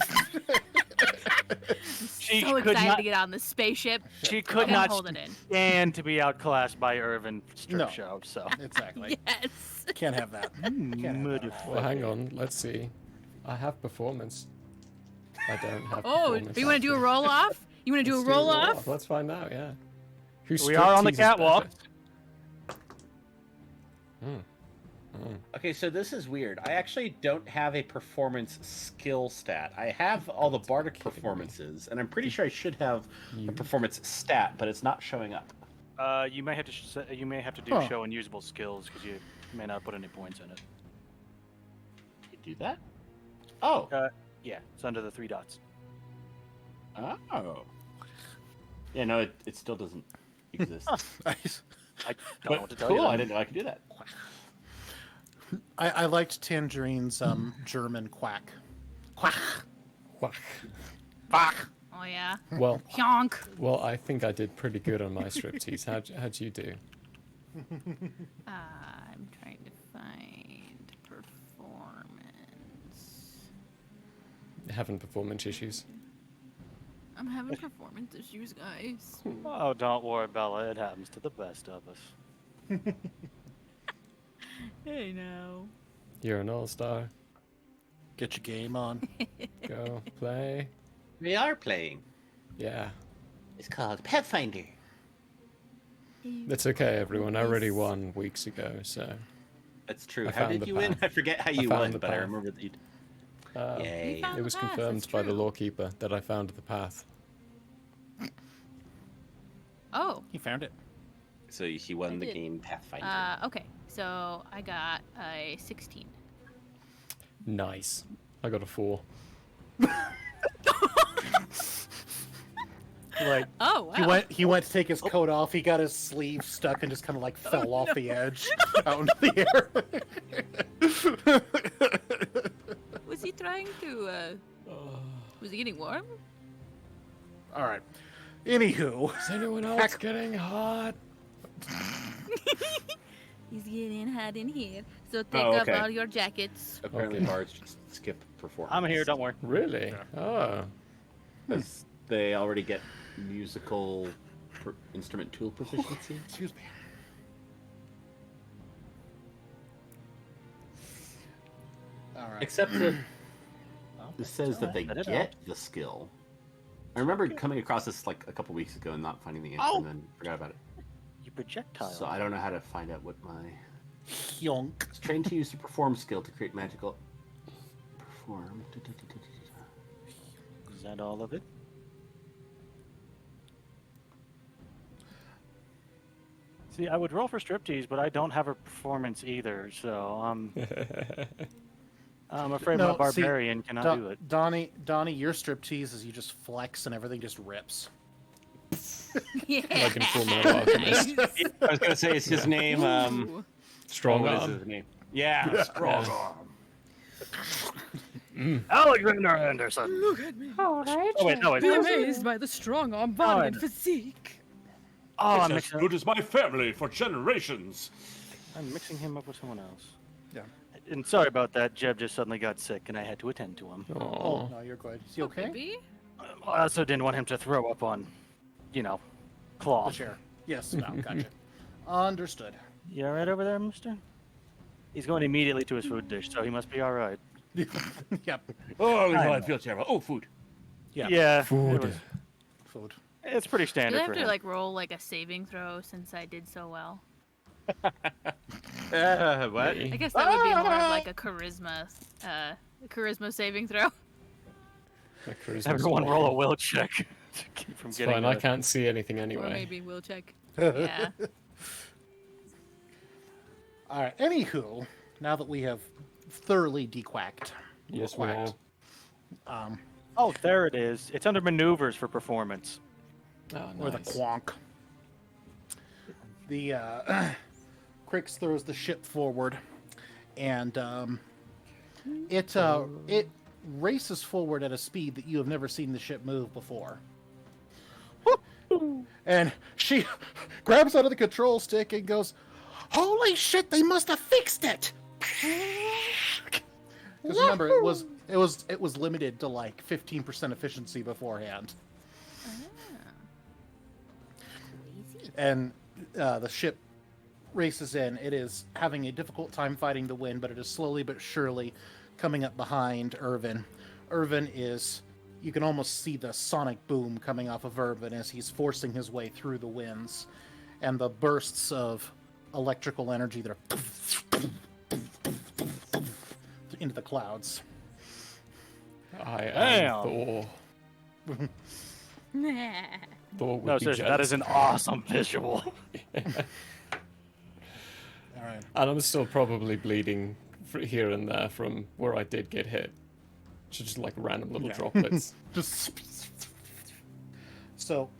She So could excited not- to get on the spaceship. She could Couldn't not hold it in. stand to be outclassed by Irvin strip No. show, so. Exactly. Yes. Can't have that. Can't have that. Well, hang on. Let's see. I have performance. I don't have Oh, performance. you want to do a actually. roll off? You want to do a Let's roll off? Let's find out, yeah. Who We are on the stripteases catwalk. better? Okay, so this is weird. I actually don't have a performance skill stat. I have all the bardic performances, and I'm pretty sure I should have a performance stat, but it's not showing up. You may have to do Huh. show unusable skills because you may not put any points in it. You do that? Oh. Yeah, it's under the 3 dots. Oh. Yeah, no, it still doesn't exist. Nice. I don't know what to tell Cool, you. I then. didn't know I could do that. I liked Tangerine's German quack. Quack. Quack. Fuck. Oh yeah. Well, Honk. I think I did pretty good on my striptease. How'd you do? I'm trying to find performance. Having performance issues. I'm having performance issues, guys. Oh, don't worry, Bella. It happens to the best of us. Hey now. You're an all-star. Get your game on. Go play. We are playing. Yeah. It's called Pathfinder. It's okay, everyone. I already won weeks ago, so. That's true. I How found did the you win? path. I forget how I you found won, the but I path. remember that you. Yay! found It was the path, confirmed that's by the true. lawkeeper that I found the path. Oh. He found it. So he won I the did. game Pathfinder. Okay. So I got a 16. Nice. I got a 4. Like Oh wow. he went to take his coat off. He got his sleeve stuck and just kind of like fell off the edge out into the air. Was he trying to? Was he getting warm? All right. Anywho, Is anyone else getting hot? He's getting hot in here. So take Oh, off okay. all your jackets. Apparently, okay. bards just skip performance. I'm here, don't worry. Really? Oh. 'Cause they already get musical instrument tool proficiency. excuse me. All right. Except that this says that they Let it get the skill. I remember coming across this like a couple weeks ago and not finding the answer, Oh! and then forgot about it. You projectile. So I don't know how to find out what my Hyonk. it's trained to use the perform skill to create magical perform. Is that all of it? See, I would roll for striptease, but I don't have a performance either, so I'm afraid No, my see, barbarian cannot do it. Donnie, your striptease is you just flex and everything just rips. Yeah. Like in Fullmetal Alchemist. I was gonna say it's his name. Ooh. Strong what is arm. his name? Yeah, strong arm. Alexander Anderson. Look at me. All right. Oh wait, no, it's Be amazed by the strong arm body and Oh, physique. Oh, I'm It's as mixing, good as my family for generations. I'm mixing him up with someone else. Yeah. And sorry about that. Jeb just suddenly got sick, and I had to attend to him. Oh, Aw. no, you're good. Is he okay? Maybe? I also didn't want him to throw up on, The cloth. chair. Yes, no, gotcha. Understood. You all right over there, mister? He's going immediately to his food dish, so he must be all right. Yep. Oh, I I know. feel terrible. Oh, food. Yeah. Yeah. Food. Food. It's pretty Do standard I for have to him. like roll like a saving throw since I did so well? What? I guess that would be more of like a charisma saving throw. My charisma's Everyone awful. roll a will check to keep from It's getting. fine. I can't see anything Or anyway. maybe we'll check. Yeah. All right. Anywho, now that we have thoroughly dequacked, Yes, we quacked, have. Oh, there it is. It's under maneuvers for performance. Oh, or the nice. quonk. The Crix throws the ship forward, and it races forward at a speed that you have never seen the ship move before. And she grabs onto the control stick and goes, "Holy shit! They must have fixed it." Because remember, it was limited to like 15% efficiency beforehand. And the ship races in. It is having a difficult time fighting the wind, but it is slowly but surely coming up behind Irvin. Irvin is... You can almost see the sonic boom coming off of Irvin as he's forcing his way through the winds. And the bursts of electrical energy that are... into the clouds. I am Damn. Thor. Thor would No, be seriously, that jealous. is an awesome visual. All right. And I'm still probably bleeding here and there from where I did get hit. Just like random little Yeah. droplets Just... So,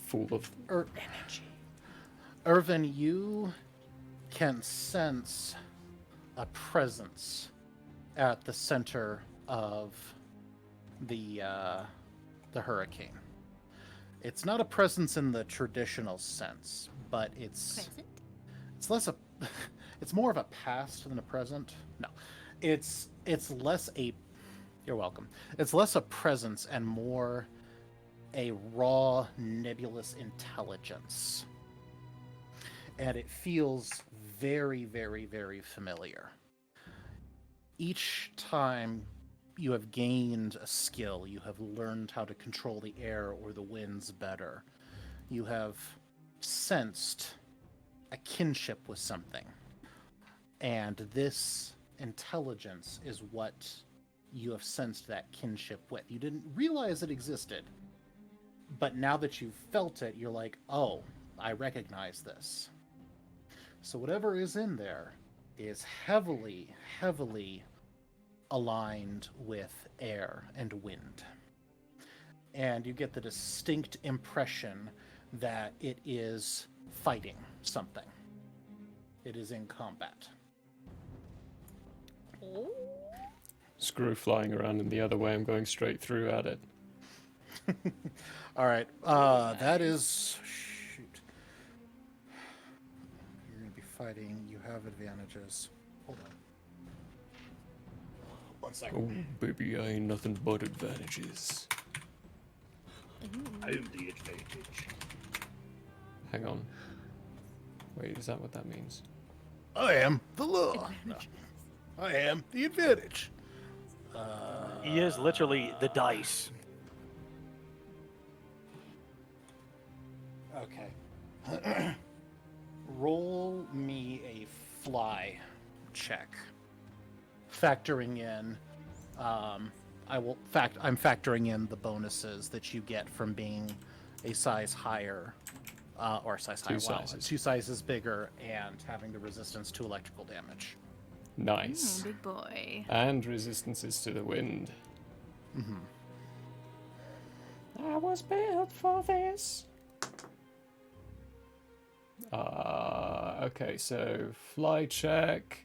full of energy. Irvin, you can sense a presence at the center of the hurricane. It's not a presence in the traditional sense, but it's less a it's more of a past than a present. No. It's less a You're welcome. It's less a presence and more a raw nebulous intelligence. And it feels very, very, very familiar. Each time you have gained a skill, you have learned how to control the air or the winds better, you have sensed a kinship with something. And this intelligence is what you have sensed that kinship with. You didn't realize it existed, but now that you've felt it, you're like, oh, I recognize this. So whatever is in there is heavily, heavily aligned with air and wind. And you get the distinct impression that it is fighting something. It is in combat. screw flying around in the other way. I'm going straight through at it. All right. That is... Shoot. You're going to be fighting. You have advantages. Hold on. 1 second. Oh, baby, I ain't nothing but advantages. I am the advantage. Hang on. Wait, is that what that means? I am the law. No. I am the advantage. He is literally the dice. Okay. Roll me a fly check. Factoring in, I'm factoring in the bonuses that you get from being a size higher, or a size higher, well, 2 sizes bigger, and having the resistance to electrical damage. Nice. Big boy. And resistances to the wind. Mm-hmm. I was built for this. Okay, so fly check.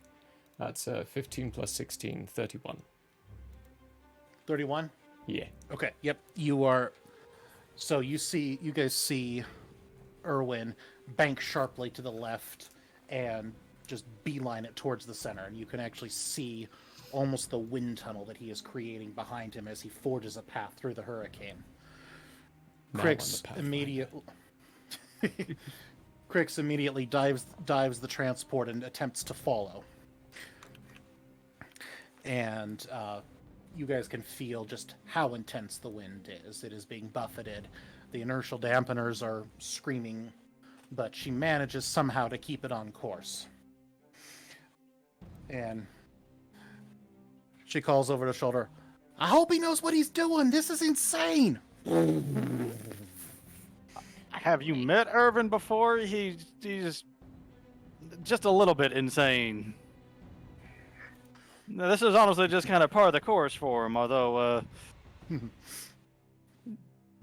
That's 15 plus 16, 31. 31? Yeah. Okay, yep. You are... So you guys see Irwin bank sharply to the left and just beeline it towards the center, and you can actually see almost the wind tunnel that he is creating behind him as he forges a path through the hurricane. Crix immediately dives the transport and attempts to follow. and you guys can feel just how intense the wind is. It is being buffeted. The inertial dampeners are screaming, but she manages somehow to keep it on course. And she calls over the shoulder, I hope he knows what he's doing. This is insane. Have you met Irvin before? He's just a little bit insane. Now, this is honestly just kind of part of the course for him, although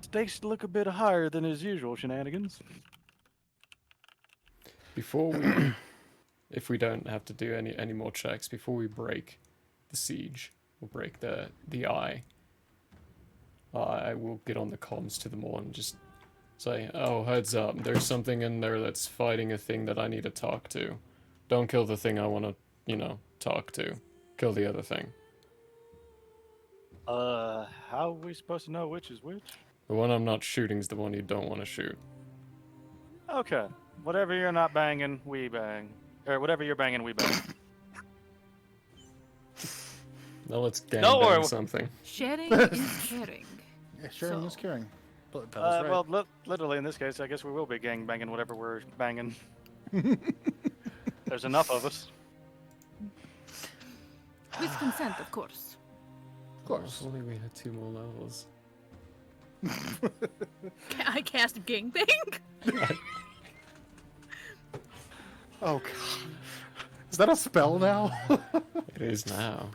stakes look a bit higher than his usual shenanigans. Before we, if we don't have to do any more checks, before we break the siege or break the eye, I will get on the comms to them all and just say, oh, heads up, there's something in there that's fighting a thing that I need to talk to. Don't kill the thing I want to, talk to. Kill the other thing. How are we supposed to know which is which? The one I'm not shooting is the one you don't want to shoot. Okay. Whatever you're not banging, we bang. Or whatever you're banging, we bang. Now let's Don't worry. gangbang something. Sharing is caring. Yeah, sharing So- is caring. But that was right. Well, literally in this case, I guess we will be gang banging whatever we're banging. There's enough of us. With consent, of course. Of course. If only we had 2 more levels. I cast gangbang? Oh, God. Is that a spell now? It is now.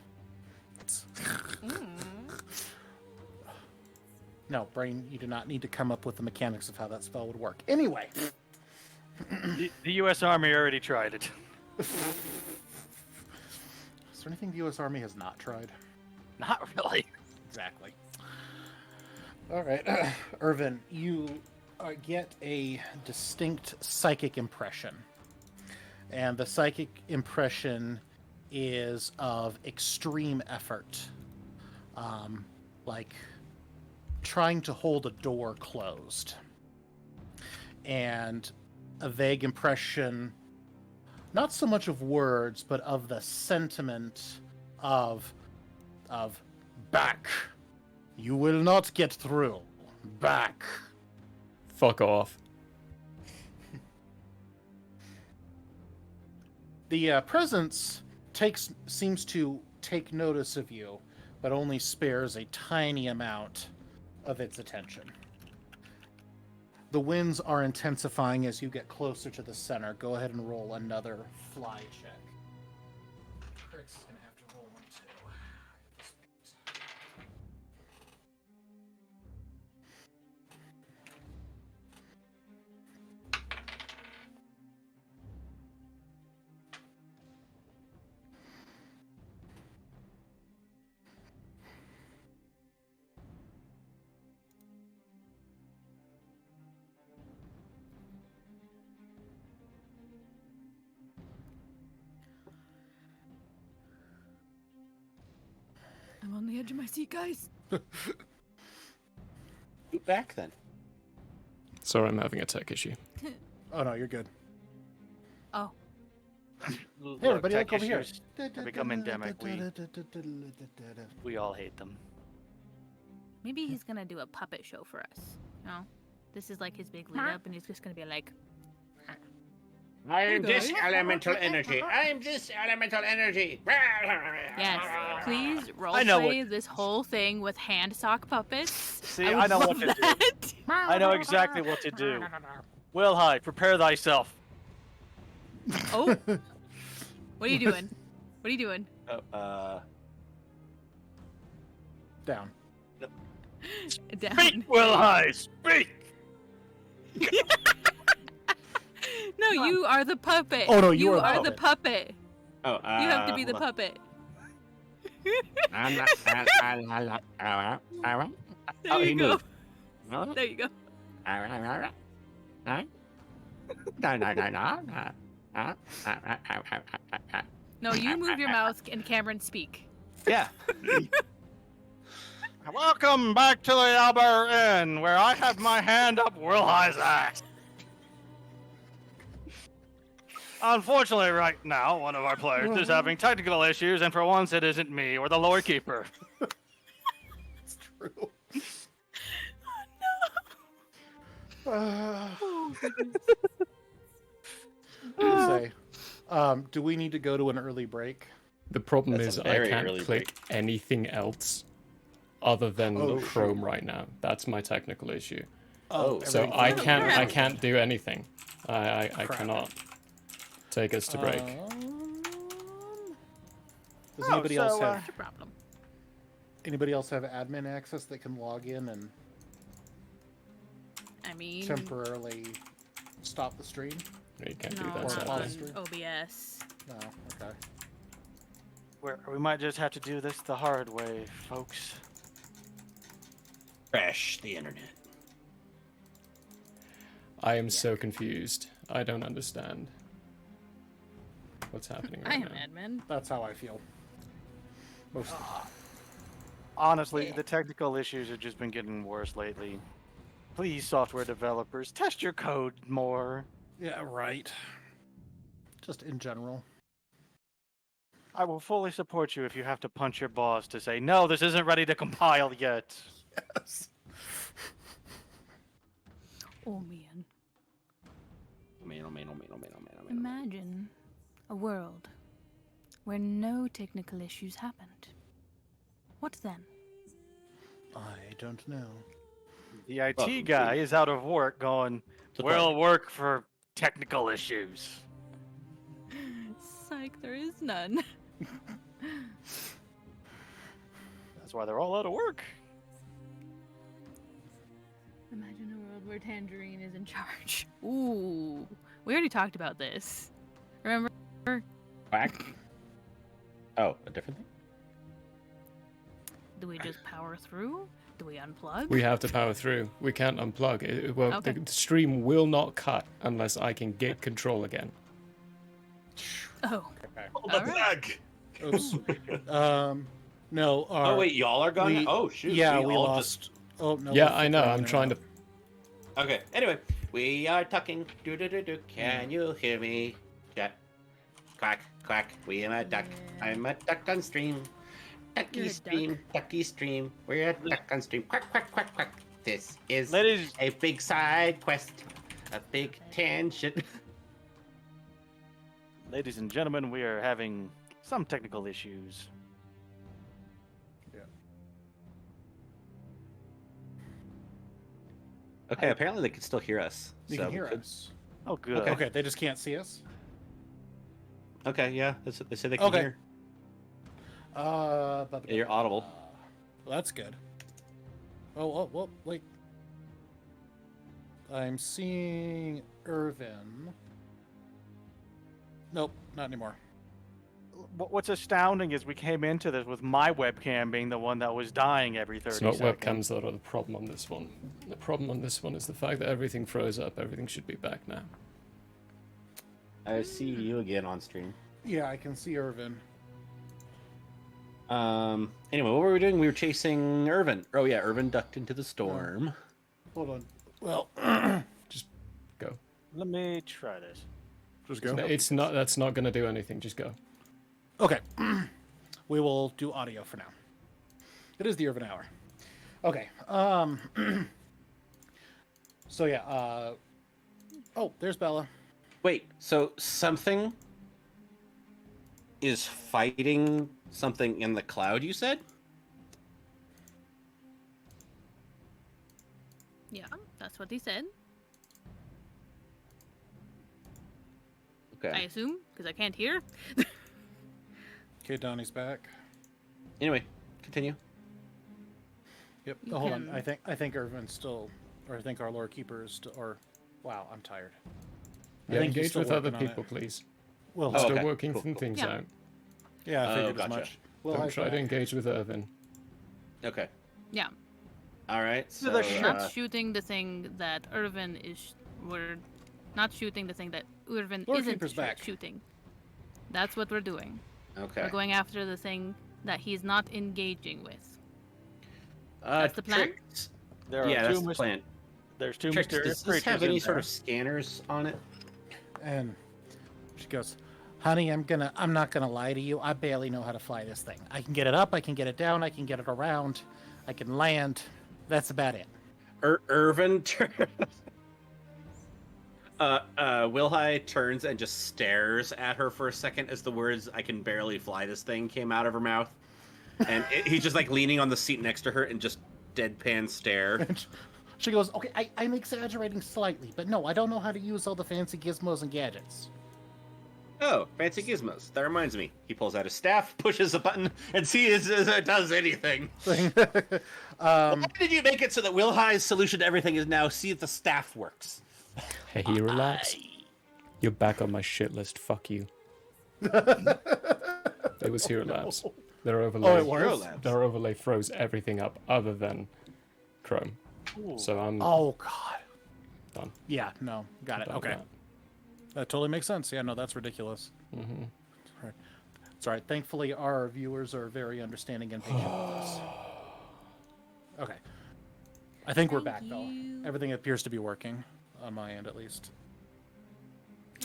No, Brain, you do not need to come up with the mechanics of how that spell would work. Anyway. The U.S. Army already tried it. Is there anything the U.S. Army has not tried? Not really. Exactly. All right. Irvin, you get a distinct psychic impression. And the psychic impression is of extreme effort. Like trying to hold a door closed. And a vague impression, not so much of words, but of the sentiment of back. You will not get through. Back. Fuck off. The presence seems to take notice of you, but only spares a tiny amount of its attention. The winds are intensifying as you get closer to the center. Go ahead and roll another fly check. Chris is going to have to roll one too. I'm on the edge of my seat, guys. Get back then. Sorry, I'm having a tech issue. Oh no, you're good. Oh, Hey, everybody, tech look over here. issues have become endemic. We all hate them. maybe he's gonna do a puppet show for us. You know, this is like his big lead up, and he's just gonna be like, I am guys. this elemental energy. I am this elemental energy. yes, please I know roleplay this whole thing with hand sock puppets. See, would I know what love to do. that. I know exactly what to do. Will High, prepare thyself. Oh, what are you doing? What are you doing? Down. Down. Speak, Will High, speak! No, you are the puppet. Oh, no, you are the are the puppet. Oh, You have to be the hold on. puppet. I'm not. There Oh, you he go. moved. There you go. No, you move your mouth and Cameron speak. Yeah. Welcome back to the Albert Inn, where I have my hand up Will High's ass. Unfortunately, right now, one of our players is having technical issues, and for once, it isn't me or the lore keeper. It's true. Oh, goodness. Say, do we need to go to an early break? The problem That's is a I very can't early click anything else other than Oh, Chrome right now. That's my technical issue. Oh, So everything- I Oh, can't crap. I can't do anything. I Crap. cannot take us to break. Does anybody else have What's your problem? anybody else have admin access that can log in and I mean, temporarily stop the stream? You can't do no, that. Or not on Sadly. OBS. No. Okay. We might just have to do this the hard way, folks. crash the internet. I am so confused. I don't understand what's happening I right am now. admin. That's how I feel. Most of the time. Honestly, the technical issues have just been getting worse lately. Please, software developers, test your code more. Yeah, right. Just in general. I will fully support you if you have to punch your boss to say, no, this isn't ready to compile yet. Yes. Oh, man. Man. Imagine a world where no technical issues happened. What then? I don't know. The IT Welcome, guy Steve. is out of work going, To we'll Twilight. work for technical issues. Psych, there is none. That's why they're all out of work. Imagine a world where Tangerine is in charge. Ooh, we already talked about this. Remember? Quack. Oh, a different thing? Do we just power through? Do we unplug? We have to power through. We can't unplug. Okay. The stream will not cut unless I can get control again. Oh, Okay. alright. Oops. No. Oh, wait, y'all are gone? we- Oh, shoot. Yeah, we all lost. Oh no. Yeah, we're I know. flickering I'm in and trying out. to. Okay, anyway, we are talking. Do. Can you hear me? Chat. Quack, quack. We am a duck. Yeah. I'm a duck on stream. Ducky You're a stream, ducky stream. We're a duck on stream. Quack, quack, quack, quack. This is Ladies, a big side quest. A big tangent. ladies and gentlemen, we are having some technical issues. Okay, apparently they can still hear us. You so can we hear could- us. Oh, good. Okay. Okay, they just can't see us. Okay, yeah, that's what they say they can Okay. hear. Yeah, you're audible. Well, that's good. Oh, wait. I'm seeing Irvin. Nope, not anymore. What's astounding is we came into this with my webcam being the one that was dying every 30 It's not seconds. webcams that are the problem on this one. The problem on this one is the fact that everything froze up. Everything should be back now. I see you again on stream. Yeah, I can see Irvin. Anyway, what were we doing? We were chasing Irvin. Oh yeah, Irvin ducked into the storm. Hold on. Well, Just go. Let me try this. just No, it's not. That's not going to do anything. Just go. Okay. We will do audio for now. It is the Irvin Hour. Okay. So yeah, oh, there's Bella. Wait, so something is fighting something in the cloud, you said? Yeah, that's what he said. I Okay. assume, because I can't hear. Okay, Donnie's back. Anyway, continue. Yep. You Oh, hold on. can- I think Irvin's still, or I think our lore keeper is still, or wow, I'm tired. I Yeah, think he's engage still with other working on it. people, please. Well, Oh, Still okay. working Cool, some cool. things Yeah. out. yeah, I Oh, figured gotcha. as much. Well, Don't I try to engage with Irvin. Okay. Yeah. All right. So, the ship. Not shooting the thing that Irvin is. We're not shooting the thing that Irvin Lord isn't Keeper's back. shooting. That's what we're doing. okay. We're going after the thing that he's not engaging with. Uh, That's the plan? Trix. There are Yeah, two that's the plan. There's two Trix, mysterious does this have creatures any in sort there. of scanners on it? And She goes, honey, I'm not gonna lie to you. I barely know how to fly this thing. I can get it up, I can get it down, I can get it around, I can land. That's about it. Irvin Wilhai turns and just stares at her for a second as the words "I can barely fly this thing" came out of her mouth, and he's just like leaning on the seat next to her and just deadpan stare. She goes, okay, I'm exaggerating slightly, but no, I don't know how to use all the fancy gizmos and gadgets. Oh, fancy gizmos. That reminds me. He pulls out his staff, pushes a button, and sees if it does anything. Why did you make it so that Wilhai's solution to everything is now see if the staff works? Hey, relax. You're back on my shit list. Fuck you. It was Hero Labs. Their overlay. Oh, it was? Their overlay froze everything up other than Chrome. Ooh. So I'm Oh, God. done. Yeah, no, got it. Done with Okay. That totally makes sense. Yeah, no, that's ridiculous. Mm-hmm. Right. It's all right. Thankfully, our viewers are very understanding and patient with us. Okay. I think we're back, Thank though. you. Everything appears to be working, on my end at least.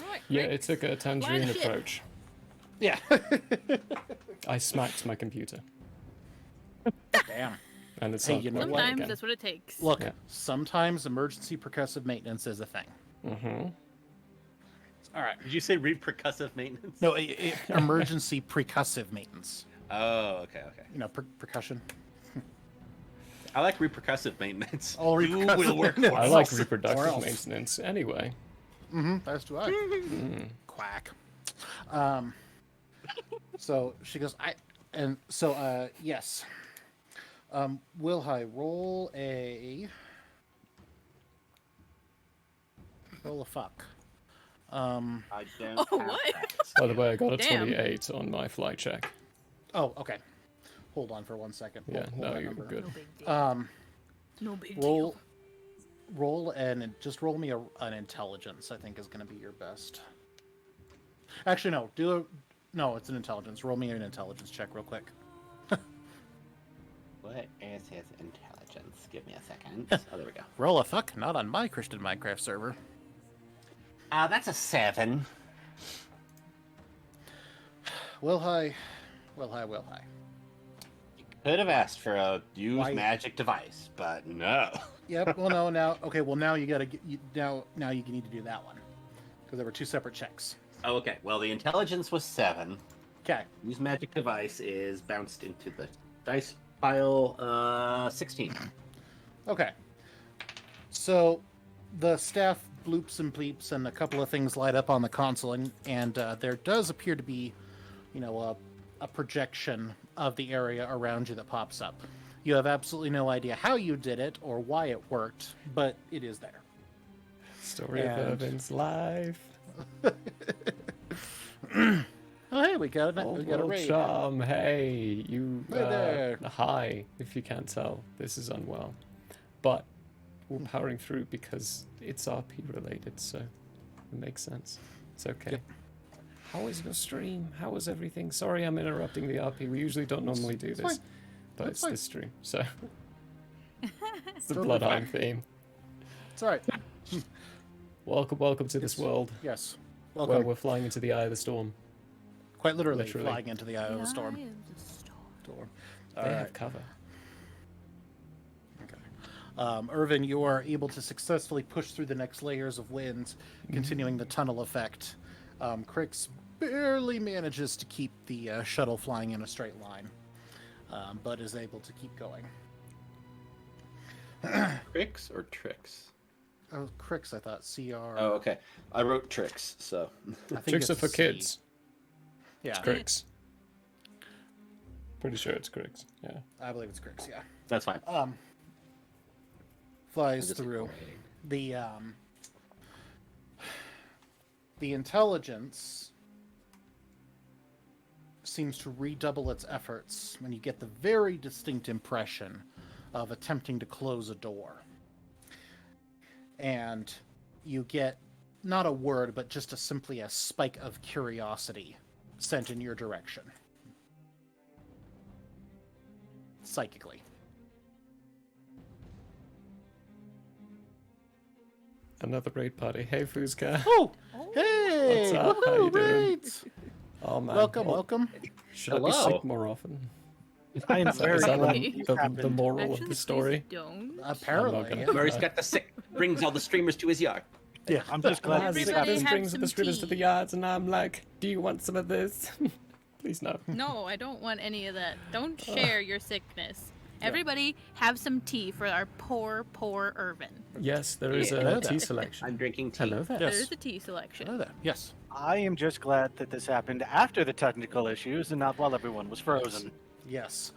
Alright, Yeah, great. it took a tangerine ship. approach. Yeah. I smacked my computer, Damn. and it's Hey, not you know working what? Sometimes again. that's what it takes. Look, Yeah. sometimes emergency percussive maintenance is a thing. Mm-hmm. All right. Did you say repercussive maintenance? No, emergency percussive maintenance. Oh, okay. You know, percussion. I like repercussive maintenance. Oh, You repercussive will work maintenance. for I us. like Or reproductive else. maintenance anyway. Mm-hmm. That's do I. Quack. So she goes, yes. Wilhai, roll a fuck. I don't Oh, have what? that. By the way, I got a Damn. 28 on my fly check. Oh, okay. Hold on for 1 second. Yeah, Hold no, that you're number. good. No big deal. No big Roll and just roll me an intelligence. I think is going to be your best. Actually, no. No, it's an intelligence. Roll me an intelligence check real quick. What is his intelligence? Give me a second. Oh, there we go. Roll a fuck. Not on my Christian Minecraft server. That's a 7. Wilhai. Could have asked for a use Why- magic device, but no. Yep. Well, no. Now, okay. Well, now you gotta get. Now you need to do that one because there were 2 separate checks. Oh, okay. Well, the intelligence was 7. Okay. Use magic device is bounced into the dice pile. 16. Okay. So the staff bloops and bleeps and a couple of things light up on the console, and there does appear to be, a projection of the area around you that pops up. You have absolutely no idea how you did it or why it worked, but it is there. Story And- of Irvin's life. Oh, hey, we got a Old raid. world charm. Hey, you. Hey there. Hi, if you can't tell, this is unwell. But we're powering through because it's RP related, so it makes sense. It's okay. Yep. How is your stream? How is everything? Sorry, I'm interrupting the RP. We usually don't normally do this, fine. but That's it's fine. this stream, so it's the Totally Blodheim theme. It's all right. Welcome to this world Yes. where Welcome. we're flying into the eye of the storm. Quite literally, literally. flying into the eye of the storm. Eye of the storm. They All have right. cover. Irvin, you are able to successfully push through the next layers of wind, continuing the tunnel effect. Crix barely manages to keep the shuttle flying in a straight line, but is able to keep going. Tricks or tricks? Oh, Crix, I thought CR. Oh, okay. I wrote tricks, so. I think Tricks it's are for C. kids. Yeah, Cricks. Pretty sure it's Cricks. Yeah. I believe it's Crix. Yeah. That's fine. Flies Just through. ignoring. The intelligence seems to redouble its efforts when you get the very distinct impression of attempting to close a door. And you get not a word, but just simply a spike of curiosity sent in your direction. Psychically. Another raid party. Hey, Fuzka. Oh! Hey! Hey, up? How you woohoo, doing? right. Oh man. Welcome, Well, welcome. should I be Hello. sick more often? I am Is that, very is that glad the, this the happened. moral Actually, of the story? please don't. Apparently, gonna- yeah. Murray's got the sick. Brings all the streamers to his yard. Yeah. I'm just glad Lads, this it Everybody just happened. brings have the some streamers to the tea. yards, and I'm like, do you want some of this? Please no. No, I don't want any of that. Don't share your sickness. Everybody have some tea for our poor, poor Irvin. Yes, there is Yeah. a tea selection. I'm drinking tea. Hello there. Yes. There's a tea selection. Hello there. Yes. I am just glad that this happened after the technical issues and not while everyone was frozen. Yes.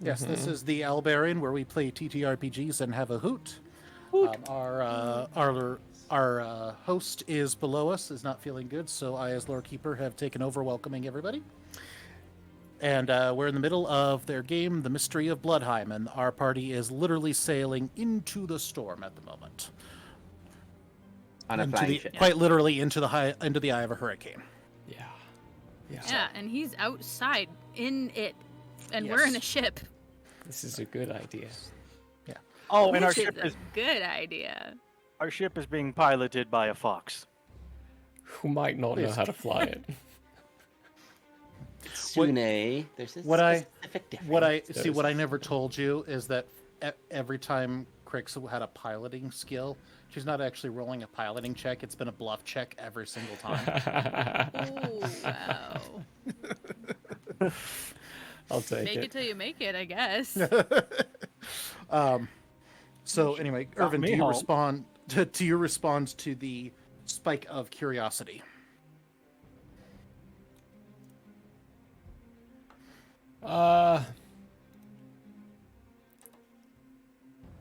Yes, this is the Albarian where we play TTRPGs and have a hoot. Our host is below us, is not feeling good, so I, as Lord Keeper, have taken over welcoming everybody. And we're in the middle of their game, The Mystery of Blodheim, and our party is literally sailing into the storm at the moment. On a Into flying the, ship. quite literally into the eye of a hurricane. Yeah. Yeah. Yeah, and he's outside in it, and we're in a Yes. ship. This is a good idea. Oh, and our Which ship is is a good idea. being piloted by a fox. Who might not know how to fly it? Sune. There's a What I- specific difference. What I never told you is that every time Crix had a piloting skill, she's not actually rolling a piloting check. It's been a bluff check every single time. Oh, wow. I'll take Make it till you make it, I guess. So anyway, Irvin, me do you home. respond to the spike of curiosity?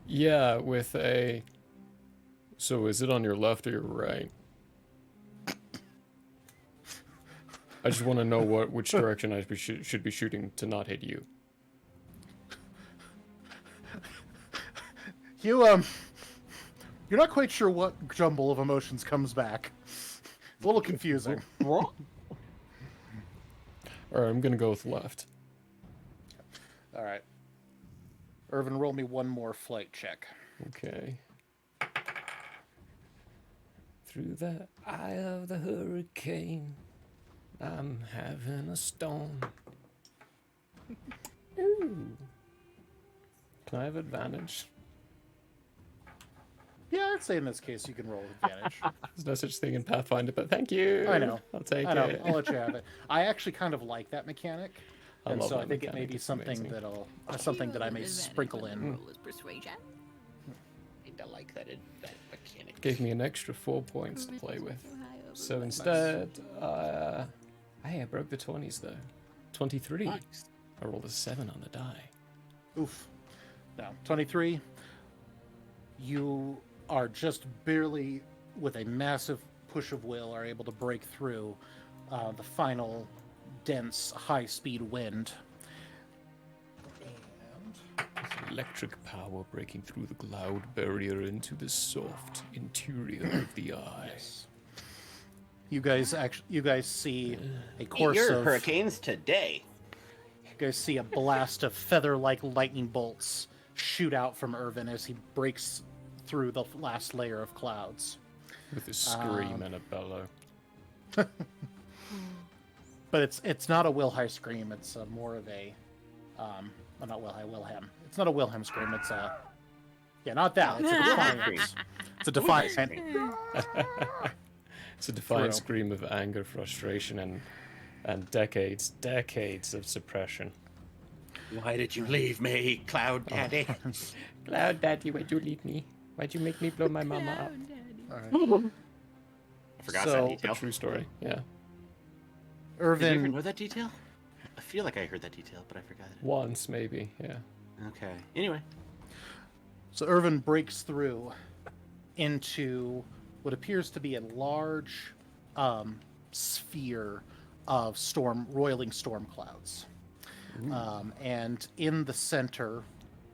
Yeah, with a. So is it on your left or your right? I just want to know which direction I should be shooting to not hit you. You're not quite sure what jumble of emotions comes back. It's a little confusing. Or I'm gonna go with left. All right. Irvin, roll me one more flight check. Okay. Through the eye of the hurricane, I'm having a storm. Ooh. Can I have advantage? Yeah, I'd say in this case you can roll advantage. There's no such thing in Pathfinder, but thank you. I know. I'll take I know. it. I'll let you have it. I actually kind of like that mechanic, I and love so I that think it may mechanic, be it's something amazing. something that I may sprinkle in. Roll is persuasion. I like that mechanic. Gave me an extra 4 points to play with. So instead, hey, I broke the 20s though. 23. Nice. I rolled a 7 on the die. Oof. Now, 23. You are just barely, with a massive push of will, are able to break through the final dense, high-speed wind. Electric power breaking through the cloud barrier into the soft interior of the eye. You guys see a Eat course your of hurricanes today. You guys see a blast of feather-like lightning bolts shoot out from Irvin as he breaks through the last layer of clouds. With a scream and a bellow. But it's not a Wilhelm scream. It's more of a, not Wilhelm. It's not a Wilhelm scream. It's a, yeah, not that. It's a defiant. It's a defiant. It's a defiant Thrill. scream of anger, frustration, and decades of suppression. Why did you leave me, Cloud Daddy? Cloud Daddy, why'd you leave me? Why'd you make me blow my mama up? All right. I forgot So- that A detail. true story, yeah. Did you ever Irvin, know that detail? I feel like I heard that detail, but I forgot it. Once, maybe, yeah. Okay. Anyway. so Irvin breaks through into what appears to be a large sphere of roiling storm clouds. And in the center,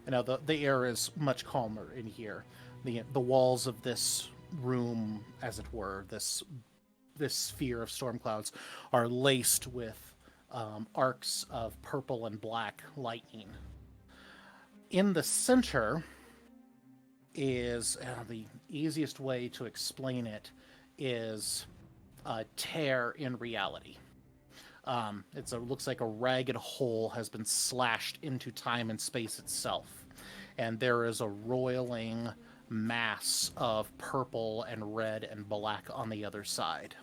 the air is much calmer in here. The walls of this room, as it were, this sphere of storm clouds, are laced with arcs of purple and black lightning. In the center is the easiest way to explain it is tear in reality. Looks like a ragged hole has been slashed into time and space itself, and there is a roiling mass of purple and red and black on the other side.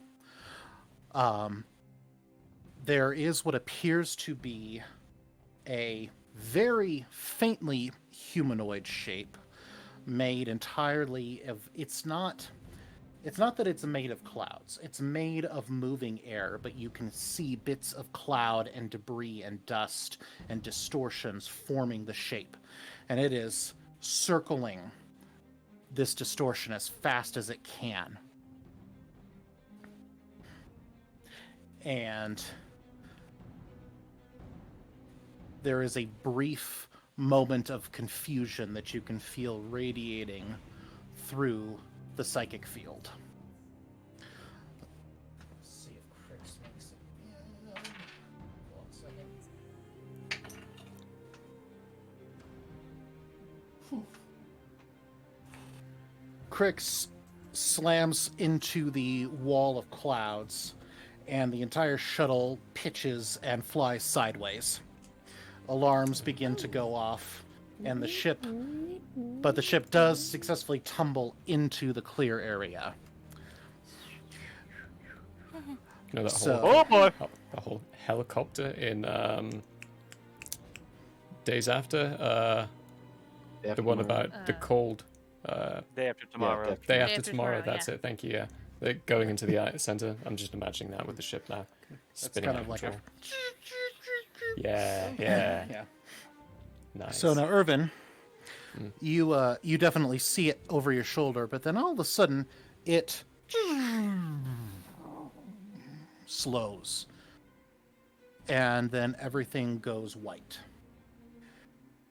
There is what appears to be a very faintly humanoid shape made entirely of... It's not that it's made of clouds. It's made of moving air, but you can see bits of cloud and debris and dust and distortions forming the shape. And it is circling this distortion as fast as it can. And there is a brief moment of confusion that you can feel radiating through the psychic field. Let's see if Crix makes it. 1 second. Whew. Crix slams into the wall of clouds, and the entire shuttle pitches and flies sideways. Alarms begin to go off, and the ship does successfully tumble into the clear area. You know that So- whole, Oh boy! the whole helicopter in Days After, the one about the cold. Day after tomorrow. Day after tomorrow. That's yeah. it. Thank you. Yeah, they're going into the center. I'm just imagining that with the ship now, That's spinning kind out of like control. a... Yeah. Yeah. Nice. So now, Irvin, you definitely see it over your shoulder, but then all of a sudden, it slows, and then everything goes white.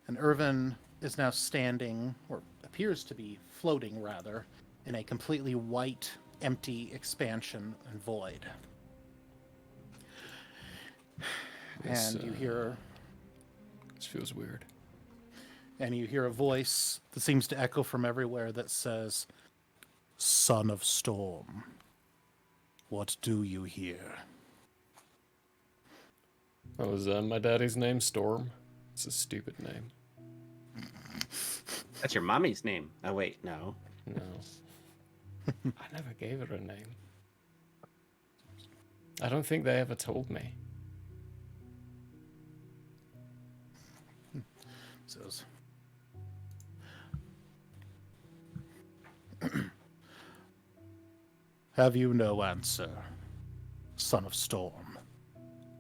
And Irvin is now standing, or appears to be floating, rather, in a completely white, empty expansion and void. This, And you hear... This feels weird. And you hear a voice that seems to echo from everywhere that says, "Son of Storm, what do you here?" That was my daddy's name, Storm. It's a stupid name. That's your mommy's name. Oh, wait, no. No. I never gave her a name. I don't think they ever told me. Says, "Have you no answer, Son of Storm?"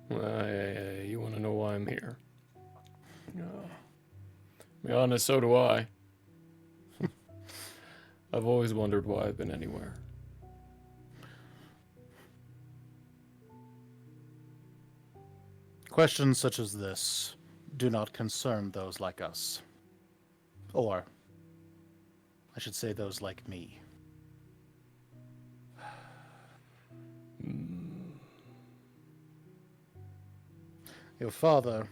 You want to know why I'm here? Be honest, so do I. I've always wondered why I've been anywhere. Questions such as this do not concern those like us. Or, I should say, those like me. Your father...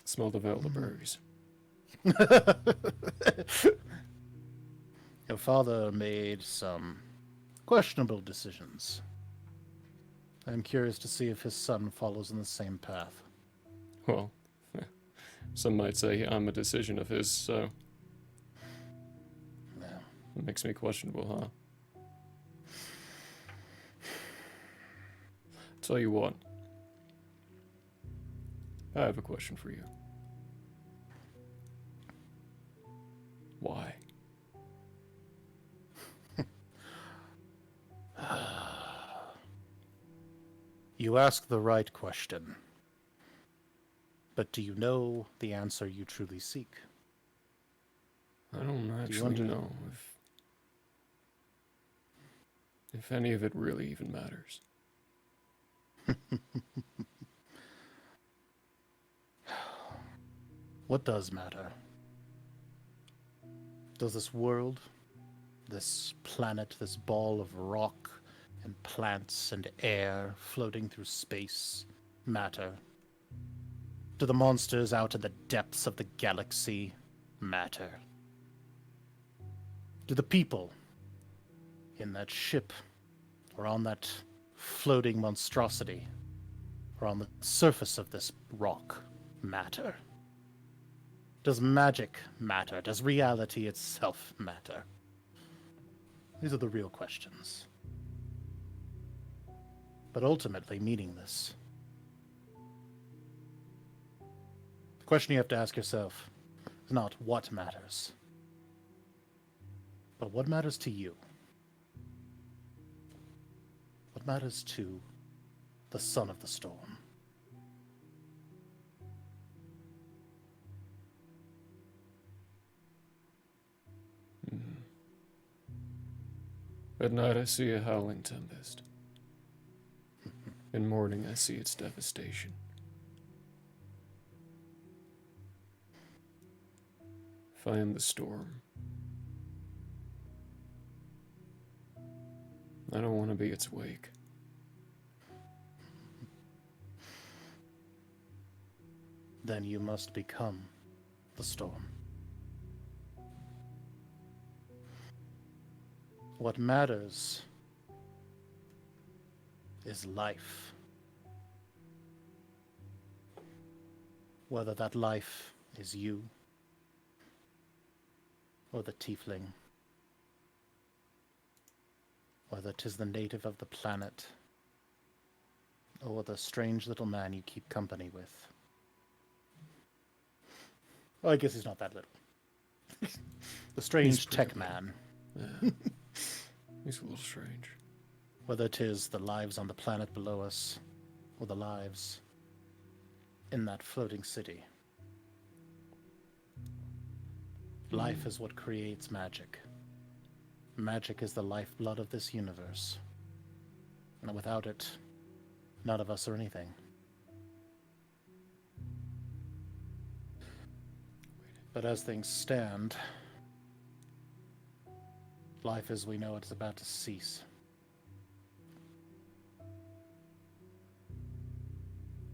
Smell the elderberries. Your father made some questionable decisions. I'm curious to see if his son follows in the same path. Well, some might say I'm a decision of his, so Yeah. it makes me questionable, huh? Tell you what, I have a question for you. Why? You ask the right question. But do you know the answer you truly seek? I don't actually want to- know if any of it really even matters. What does matter? Does this world, this planet, this ball of rock and plants and air floating through space matter? Do the monsters out in the depths of the galaxy matter? Do the people in that ship or on that floating monstrosity, or on the surface of this rock matter? Does magic matter? Does reality itself matter? These are the real questions. But ultimately meaningless. The question you have to ask yourself is not what matters, but what matters to you? What matters to the son of the storm? At night I see a howling tempest. In morning I see its devastation. If I am the storm, I don't want to be its wake. Then you must become the storm. What matters is life. Whether that life is you, or the tiefling, whether 'tis the native of the planet, or the strange little man you keep company with. Well, I guess he's not that little. The strange tech pretty man. Yeah. He's a little strange. Whether 'tis the lives on the planet below us, or the lives in that floating city. Life is what creates magic. Magic is the lifeblood of this universe. And without it, none of us are anything. But as things stand, life as we know it is about to cease.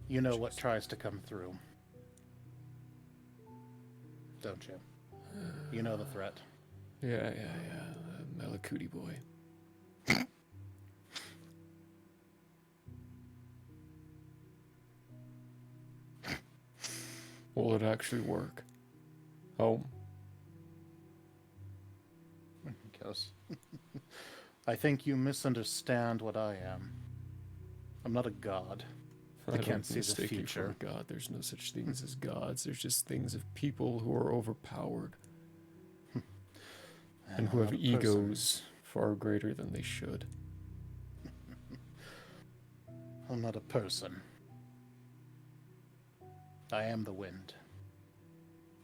You know what tries to come through, don't you? You know the threat. Yeah. Malakudi boy. Will it actually work? Home? He goes, I think you misunderstand what I am. I'm not a god. I can't don't see the mistake you for future. a god. There's no such things as gods. There's just things of people who are overpowered and who I'm have not a person. egos far greater than they should. I'm not a person. I am the wind.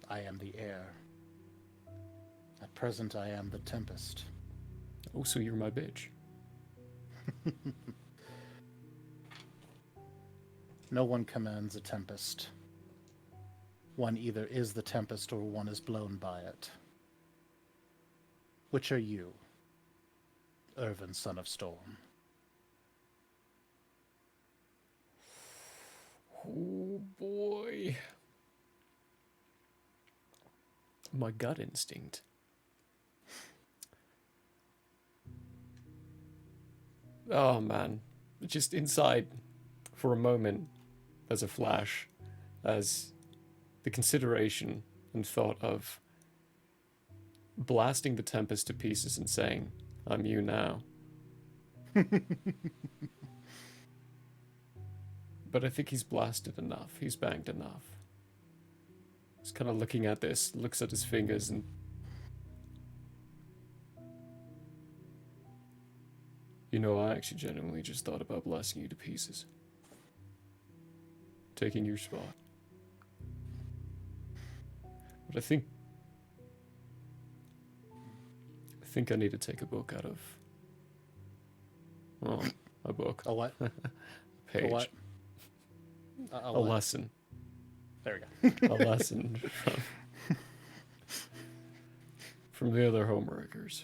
I am the air. At present, I am the tempest. Oh, so you're my bitch. No one commands a tempest. One either is the tempest or one is blown by it. Which are you, Irvin, son of storm? Oh boy. My gut instinct. Oh man. Just inside, for a moment, there's a flash as the consideration and thought of blasting the Tempest to pieces and saying, I'm you now. But I think he's blasted enough. He's banged enough. He's kind of looking at this, looks at his fingers, and you know, I actually genuinely just thought about blasting you to pieces. Taking your spot. But I think I need to take a book out of... Well, a book. A what? Page. A what? A lesson. There we go. A lesson from the other homeworkers.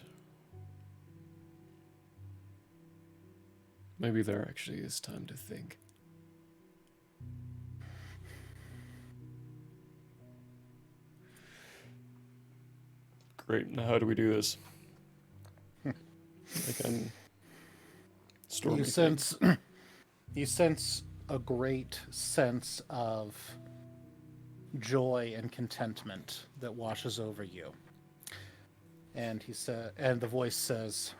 Maybe there actually is time to think. Great, now how do we do this? I can Stormy You thing. sense you sense a great sense of joy and contentment that washes over you. And and the voice says,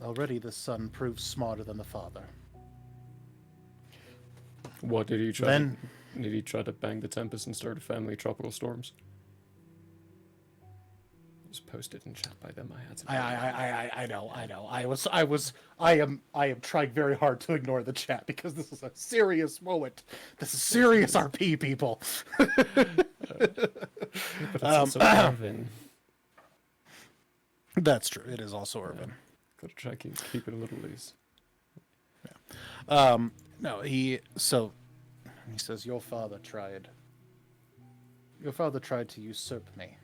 "Already the son proves smarter than the father." What did he try? Then Did he try to bang the Tempest and start a family of tropical storms? It was posted in chat by them. I had to. I know. I am trying very hard to ignore the chat because this is a serious moment. This is serious RP, people. But it's also Irvin. That's true. It is also Irvin. Gotta try keep it a little loose. No, he says your father tried to usurp me.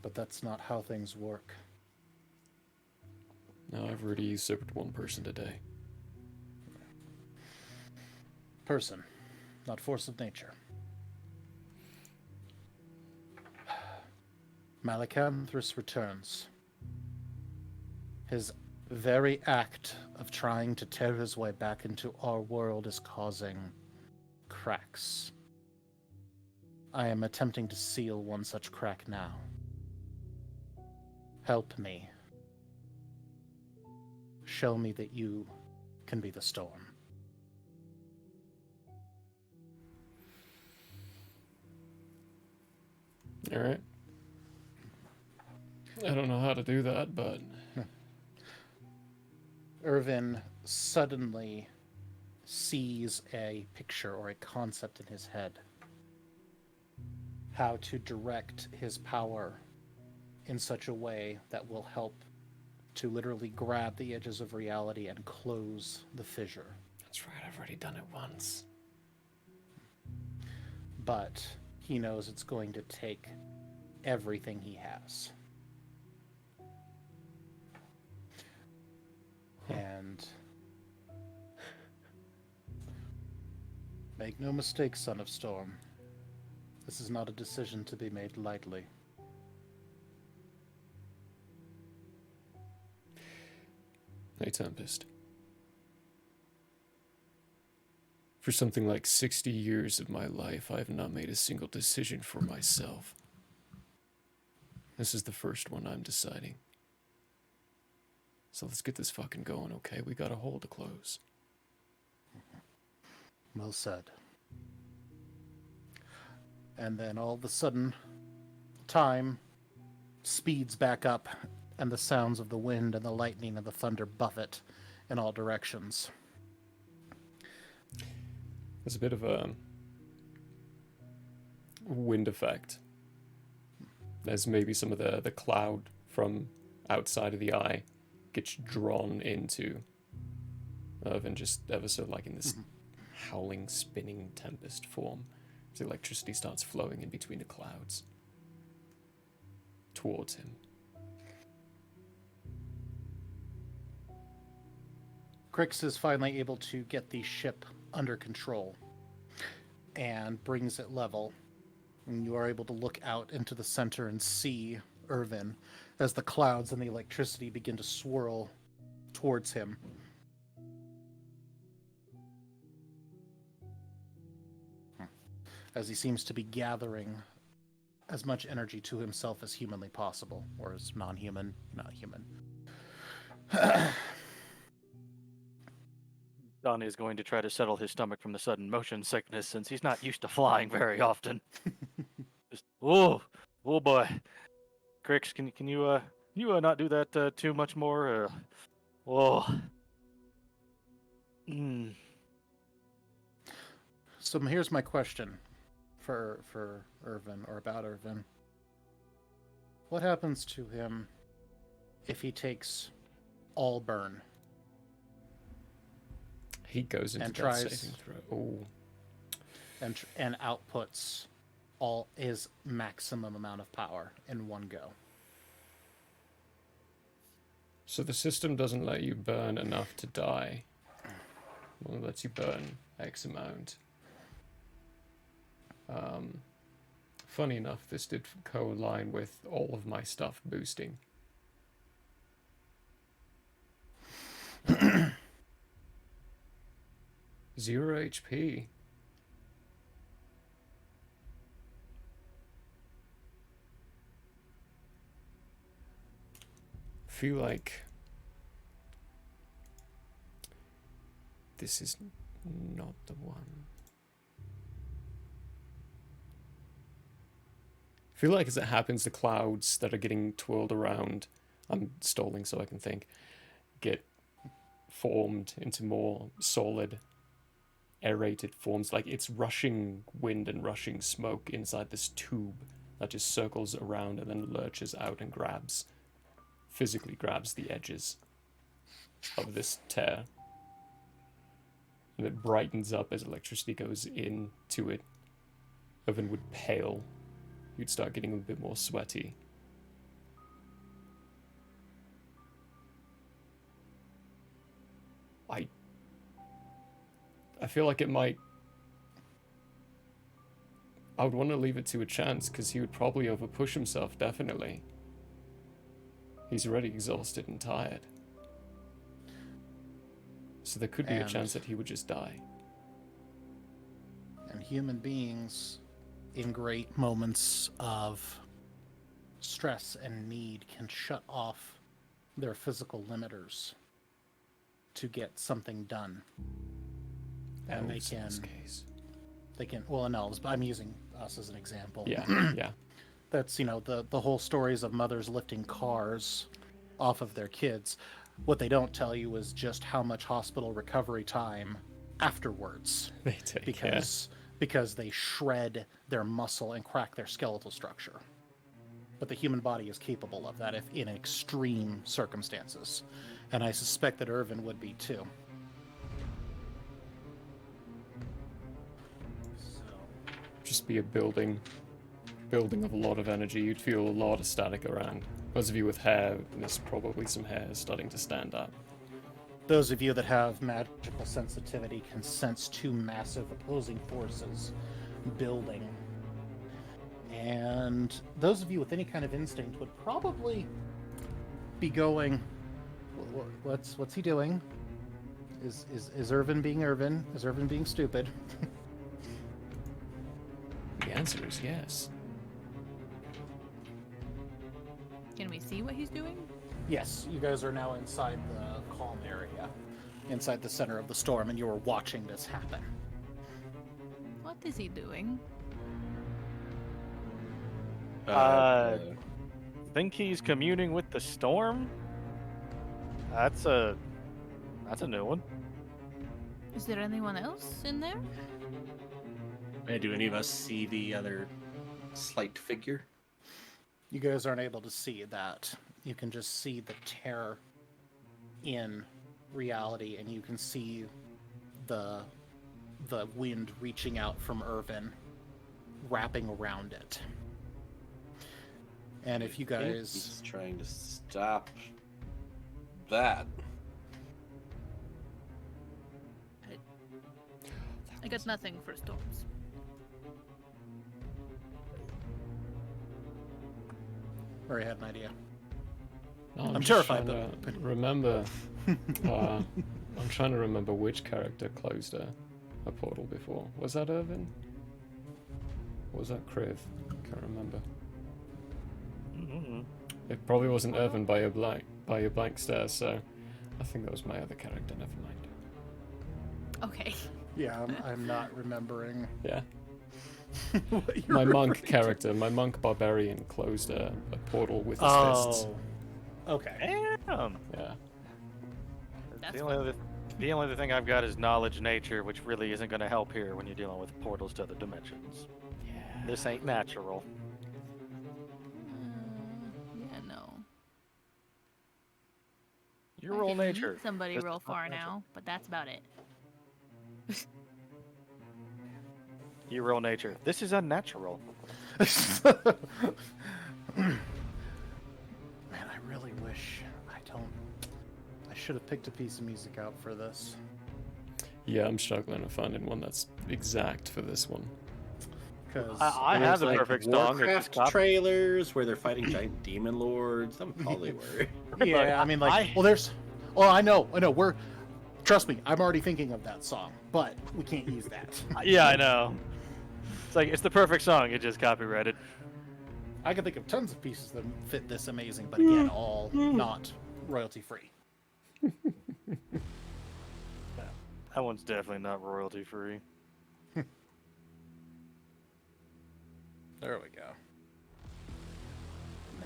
But that's not how things work. No, I've already usurped one person today. Person, not force of nature. Malacanthus returns. His very act of trying to tear his way back into our world is causing cracks. I am attempting to seal one such crack now. Help me. Show me that you can be the storm. Alright. I don't know how to do that, but... Irvin suddenly sees a picture or a concept in his head. How to direct his power in such a way that will help to literally grab the edges of reality and close the fissure. That's right, I've already done it once. But he knows it's going to take everything he has. And make no mistake, Son of Storm. This is not a decision to be made lightly. Hey, Tempest. For something like 60 years of my life, I have not made a single decision for myself. This is the first one I'm deciding. So let's get this fucking going, okay? We got a hole to close. Well said. And then all of a sudden, time speeds back up, and the sounds of the wind and the lightning and the thunder buffet in all directions. There's a bit of a wind effect. There's maybe some of the cloud from outside of the eye gets drawn into Irvin just ever so like in this howling, spinning tempest form. As the electricity starts flowing in between the clouds towards him. Crix is finally able to get the ship under control and brings it level. And you are able to look out into the center and see Irvin as the clouds and the electricity begin to swirl towards him. As he seems to be gathering as much energy to himself as humanly possible, or as non-human, not human. Donnie is going to try to settle his stomach from the sudden motion sickness since he's not used to flying very often. Just, oh boy. Crix, can you not do that too much more? Whoa. So here's my question for Irvin, or about Irvin. What happens to him if he takes all burn? He goes into And that tries- saving throw. Ooh. and outputs all his maximum amount of power in one go. So the system doesn't let you burn enough to die. Well, it lets you burn X amount. Funny enough, this did co-align with all of my stuff boosting. Zero HP. Feel like this is not the one. Feel like as it happens, the clouds that are getting twirled around, I'm stalling so I can think, get formed into more solid, aerated forms. Like it's rushing wind and rushing smoke inside this tube that just circles around and then lurches out and physically grabs the edges of this tear. And it brightens up as electricity goes into it. Irvin would pale. You'd start getting a bit more sweaty. I feel like it might... I would want to leave it to a chance, because he would probably overpush himself, definitely. He's already exhausted and tired. So there could be a chance that he would just die. And human beings, in great moments of stress and need, can shut off their physical limiters to get something done. And Elves in this case. they can, well, in elves, but I'm using us as an example. Yeah, yeah. That's, the whole stories of mothers lifting cars off of their kids. What they don't tell you is just how much hospital recovery time afterwards. They take, because they shred their muscle and crack their skeletal structure. But the human body is capable of that if in extreme circumstances. And I suspect that Irvin would be too. Just be a building of a lot of energy. You'd feel a lot of static around. Those of you with hair, there's probably some hair starting to stand up. Those of you that have magical sensitivity can sense two massive opposing forces building. And those of you with any kind of instinct would probably be going, what's he doing? Is Irvin being Irvin? Is Irvin being stupid? The answer is yes. Can we see what he's doing? Yes, you guys are now inside the calm area, inside the center of the storm, and you are watching this happen. What is he doing? Think he's communing with the storm? That's a new one. Is there anyone else in there? Do any of us see the other slight figure? You guys aren't able to see that. You can just see the terror in reality, and you can see the wind reaching out from Irvin, wrapping around it. And if you guys... He's trying to stop that. I got nothing for storms. Or I had an idea. No, I'm just terrified, trying but... to remember. I'm trying to remember which character closed a portal before. Was that Irvin? Or was that Kriv? Can't remember. Mm-hmm. It probably wasn't Irvin by your blank stare, so I think that was my other character. Never mind. Okay. Yeah, I'm not remembering. Yeah. what you're My monk referring to. character, my monk barbarian, closed a portal with his fists. Oh, okay. Damn. Yeah. That's The only other thing I've got is knowledge nature, which really isn't going to help here when you're dealing with portals to other dimensions. Yeah. This ain't natural. Yeah, no. You I roll can nature. meet somebody Just real not far natural. now, but that's about it. You roll nature. This is unnatural. Man, I really wish I should have picked a piece of music out for this. Yeah, I'm struggling with finding one that's exact for this one. Because I have the There's, perfect song. It's Warcraft just trailers where they're fighting giant demon lords. That would probably work. yeah, I mean, like, well, there's Oh, I know. Trust me, I'm already thinking of that song, but we can't use that. Yeah, I know. It's like it's the perfect song. It just copyrighted. I can think of tons of pieces that fit this amazing, but again, all not royalty free. That one's definitely not royalty free. There we go. Now.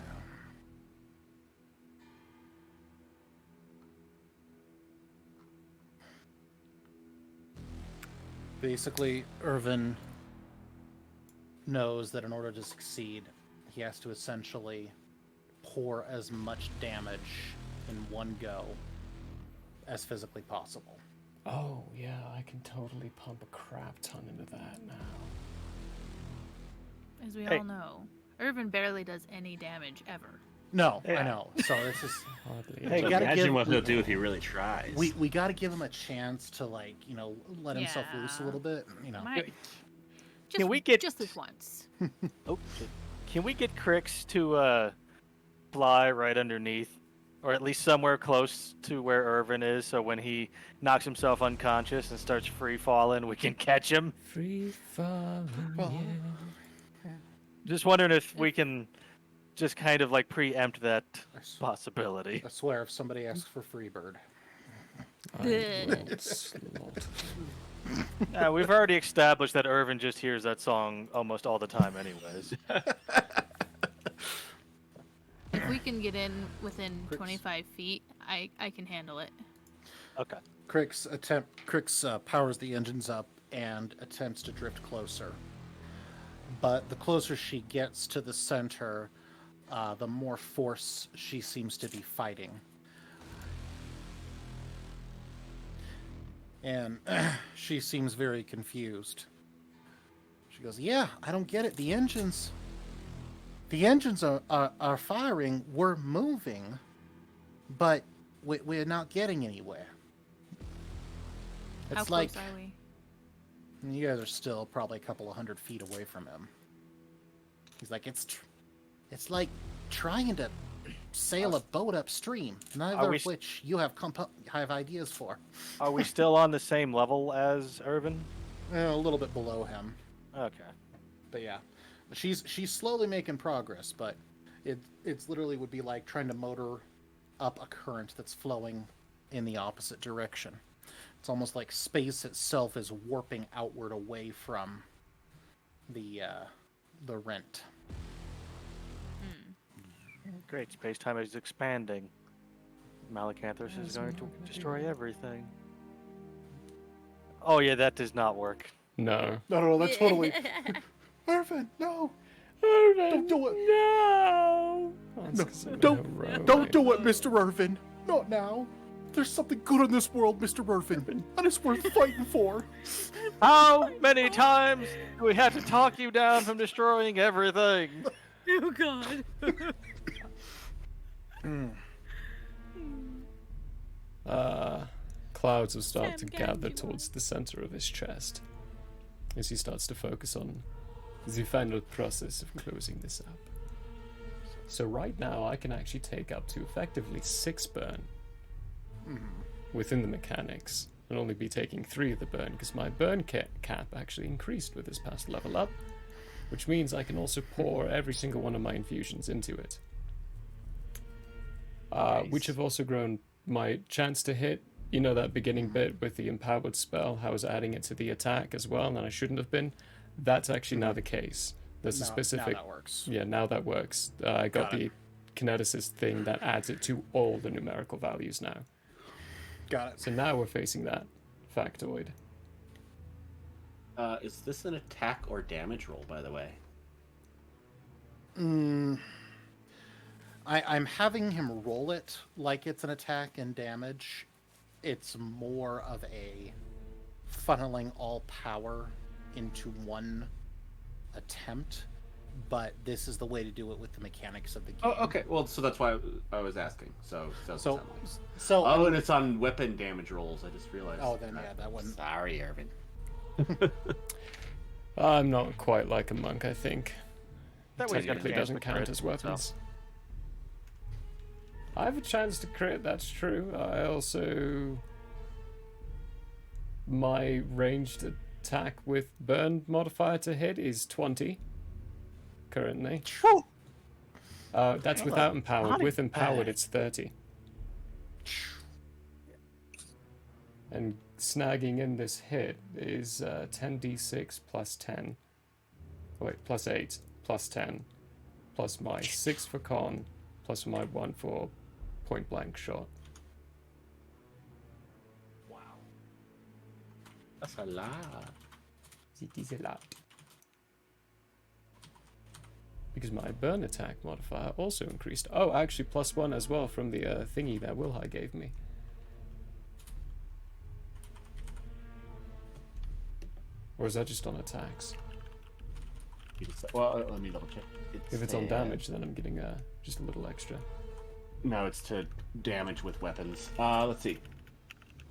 Basically, Irvin knows that in order to succeed, he has to essentially pour as much damage in one go as physically possible. Oh, yeah, I can totally pump a crap ton into that now. As we Hey. all know, Irvin barely does any damage ever. No, Yeah. I know. So this is Hardly. Hey, So gotta imagine give- what he'll do if he really tries. we got to give him a chance to let himself loose a Yeah. little bit. Can we get- just this once? Oh, shit. Can we get Crix to fly right underneath, or at least somewhere close to where Irvin is, so when he knocks himself unconscious and starts free falling, we can catch him? Free falling, yeah. Just wondering if we can just kind of like preempt that possibility. I swear, if somebody asks for Freebird, I will slaughter. We've already established that Irvin just hears that song almost all the time, anyways. If we can get in within Crix. 25 feet, I can handle it. Okay. Crix powers the engines up and attempts to drift closer. But the closer she gets to the center, the more force she seems to be fighting. And she seems very confused. She goes, "Yeah, I don't get it. The engines are firing. We're moving, but we're not getting anywhere. How It's like close are we? you guys are still probably a couple of 100 feet away from him." He's like, "It's like trying to sail a boat upstream, neither we of which you have ideas for." Are we still on the same level as Irvin? A little bit below him, Okay. but yeah, she's slowly making progress. But it's literally would be like trying to motor up a current that's flowing in the opposite direction. It's almost like space itself is warping outward away from the rent. Great. Space-time is expanding. Malacanthus is going to destroy everything. Oh yeah, that does not work. No. No, that's totally. Irvin, no! Irvin, Don't do it! No! Don't do it, Mr. Irvin! Not now! There's something good in this world, Mr. Irvin, and it's worth fighting for. How many times do we have to talk you down from destroying everything? Oh God. Clouds have started to Sam gather Gandhi. towards the center of his chest as he starts to focus on the final process of closing this up. So right now I can actually take up to effectively 6 burn within the mechanics and only be taking 3 of the burn because my burn cap actually increased with this past level up, which means I can also pour every single one of my infusions into it. Which have also grown my chance to hit. You know that beginning bit with the empowered spell, how I was adding it to the attack as well, and I shouldn't have been. That's actually now the case. There's a specific. Now that works. Yeah, now that works. I got Got the kineticist thing that adds it to all the numerical values now. Got it. So now we're facing that factoid. Is this an attack or damage roll, by the way? I'm having him roll it like it's an attack and damage. It's more of a funneling all power into one attempt, but this is the way to do it with the mechanics of the game. Oh, okay. Well, so that's why I was asking. So So and it's on weapon damage rolls. I just realized. Oh, then yeah, that one. Sorry, Irvin. I'm not quite like a monk, I think. That way he's got a Technically chance doesn't to count crit, as so. weapons. I have a chance to crit, that's true. I also... My ranged attack with burn modifier to hit is 20. Currently. True. That's without empowered. Not With bad. empowered, it's 30. And snagging in this hit is 10d6 plus 10. Oh, wait, plus 8, plus 10, plus my 6 for con, plus my 1 for point blank shot. Wow. That's a lot. It is a lot. Because my burn attack modifier also increased. Oh, actually, plus 1 as well from the thingy that Wilhai gave me. Or is that just on attacks? Well, let me double check. If it's on damage, then I'm getting just a little extra. No, it's to damage with weapons. Let's see.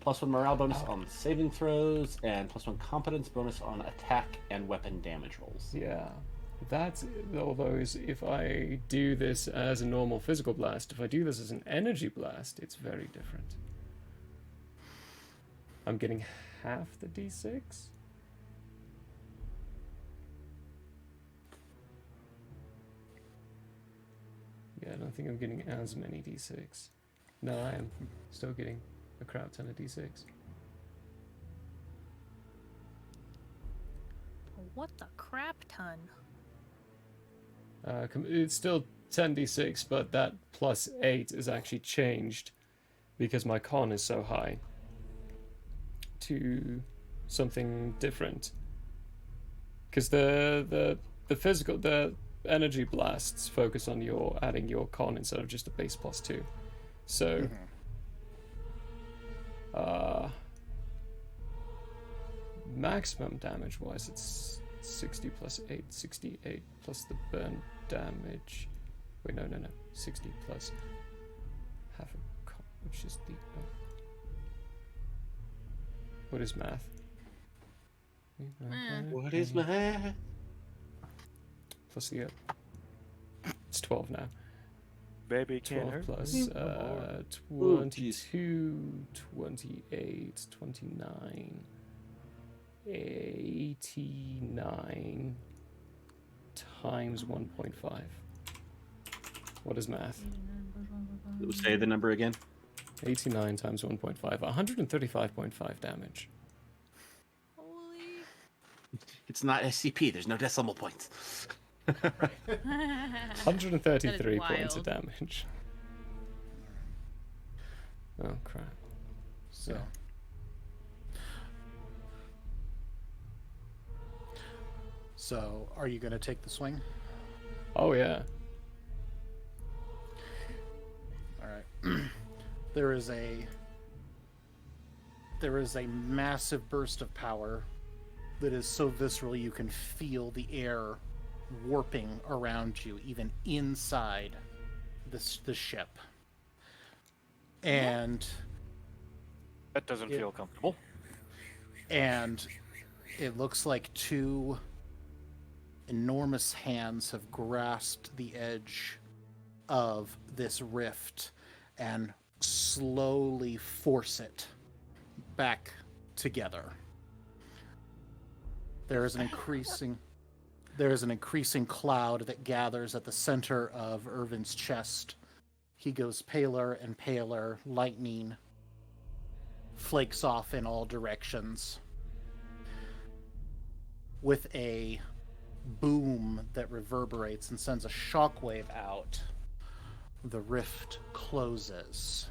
+1 morale bonus on saving throws, and +1 competence bonus on attack and weapon damage rolls. Yeah. That's all those. If I do this as a normal physical blast, if I do this as an energy blast, it's very different. I'm getting half the d6. Yeah, I don't think I'm getting as many d6. No, I am still getting a crap ton of d6. What the crap ton? It's still 10d6, but that plus 8 is actually changed because my con is so high to something different. Because the physical, the energy blasts focus on your adding your con instead of just a base +2. So, maximum damage wise, it's 60 plus 8, 68 plus the burn damage. Wait, no. 60 plus half a con, which is the. What is math? What is math? Plus the. It's 12 now. Baby can't 12 hurt plus me no more. 22, 28, 29, 89 times 1.5. What is math? Say the number again. 89 times 1.5. 135.5 damage. Holy. It's not SCP. There's no decimal points. 133 points of wild. damage. Oh, crap. So. Yeah. So, are you going to take the swing? Oh, yeah. All right. There is a massive burst of power that is so visceral you can feel the air warping around you, even inside the ship. And That doesn't feel comfortable. and it looks like two enormous hands have grasped the edge of this rift and slowly force it back together. There is an increasing cloud that gathers at the center of Irvin's chest. He goes paler and paler, lightning flakes off in all directions. With a boom that reverberates and sends a shockwave out, the rift closes.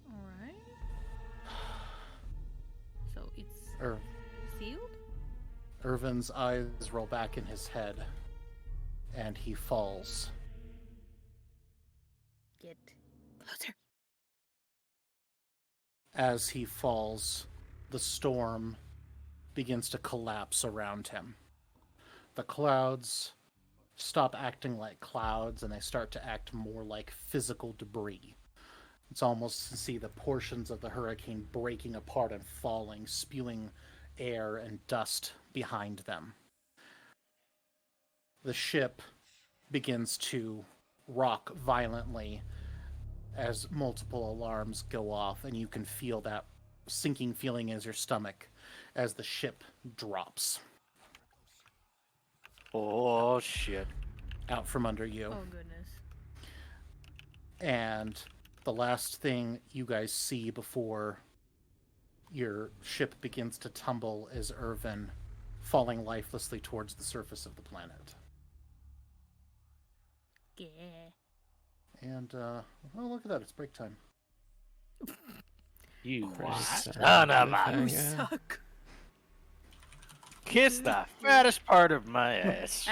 Alright. So it's And sealed? Irvin's eyes roll back in his head, and he falls. Get closer. As he falls, the storm begins to collapse around him. The clouds stop acting like clouds and they start to act more like physical debris. It's almost to see the portions of the hurricane breaking apart and falling, spewing air and dust behind them. The ship begins to rock violently as multiple alarms go off, and you can feel that sinking feeling in your stomach as the ship drops Oh shit! out from under you. Oh goodness. And the last thing you guys see before your ship begins to tumble is Irvin falling lifelessly towards the surface of the planet. Yeah. And, oh, look at that, it's break time. You Son of a- You Cliffhanger. suck. Kiss the fattest part of my ass.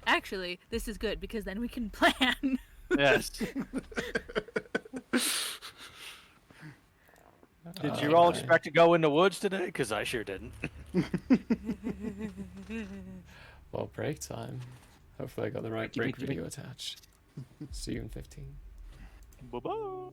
Actually, this is good because then we can plan. Yes. Did you all Okay. expect to go in the woods today? Because I sure didn't. Well, break time. Hopefully I got the right break video attached. See you in 15. Bye-bye.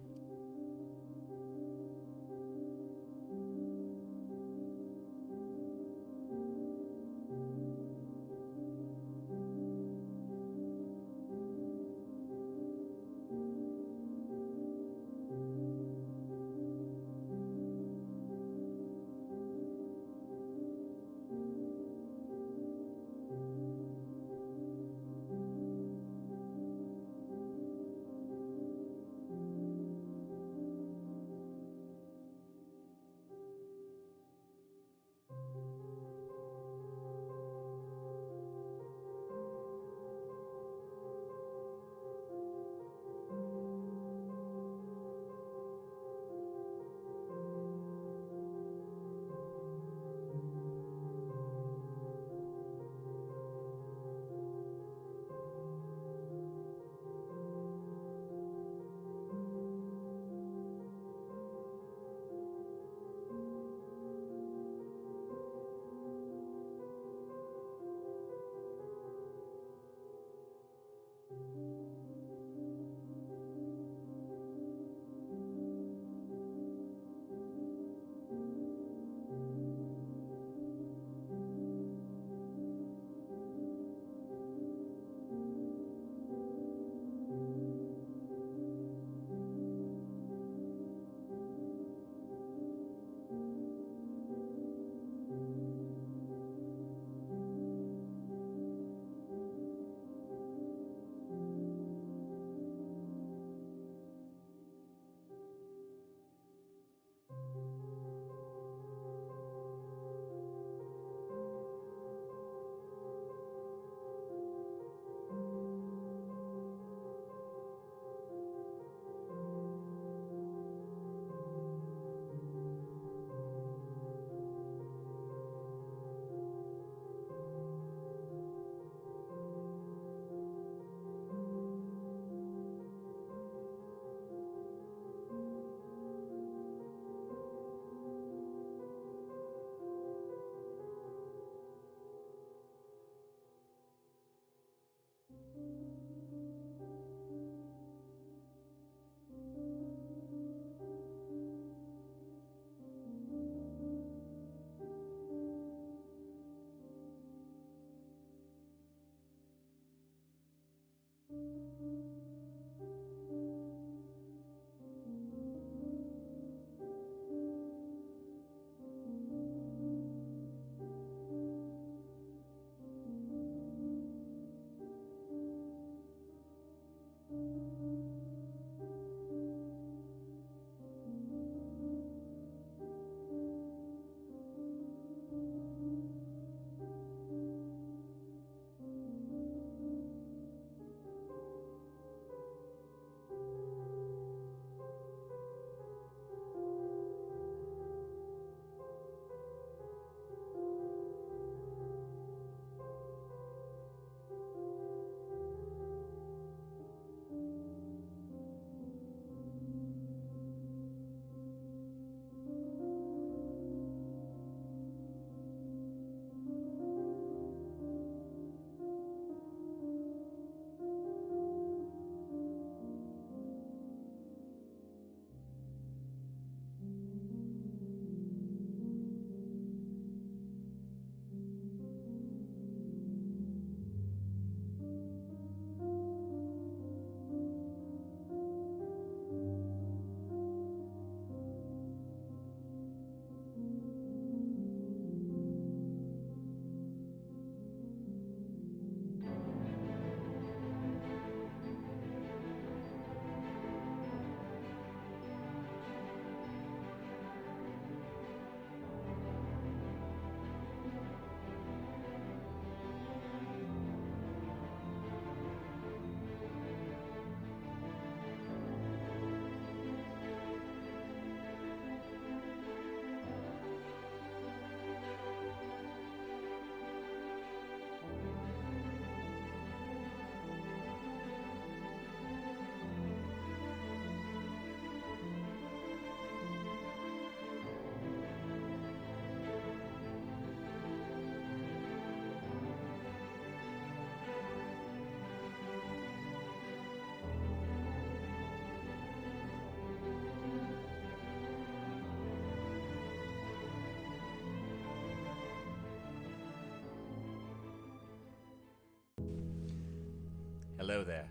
Hello there.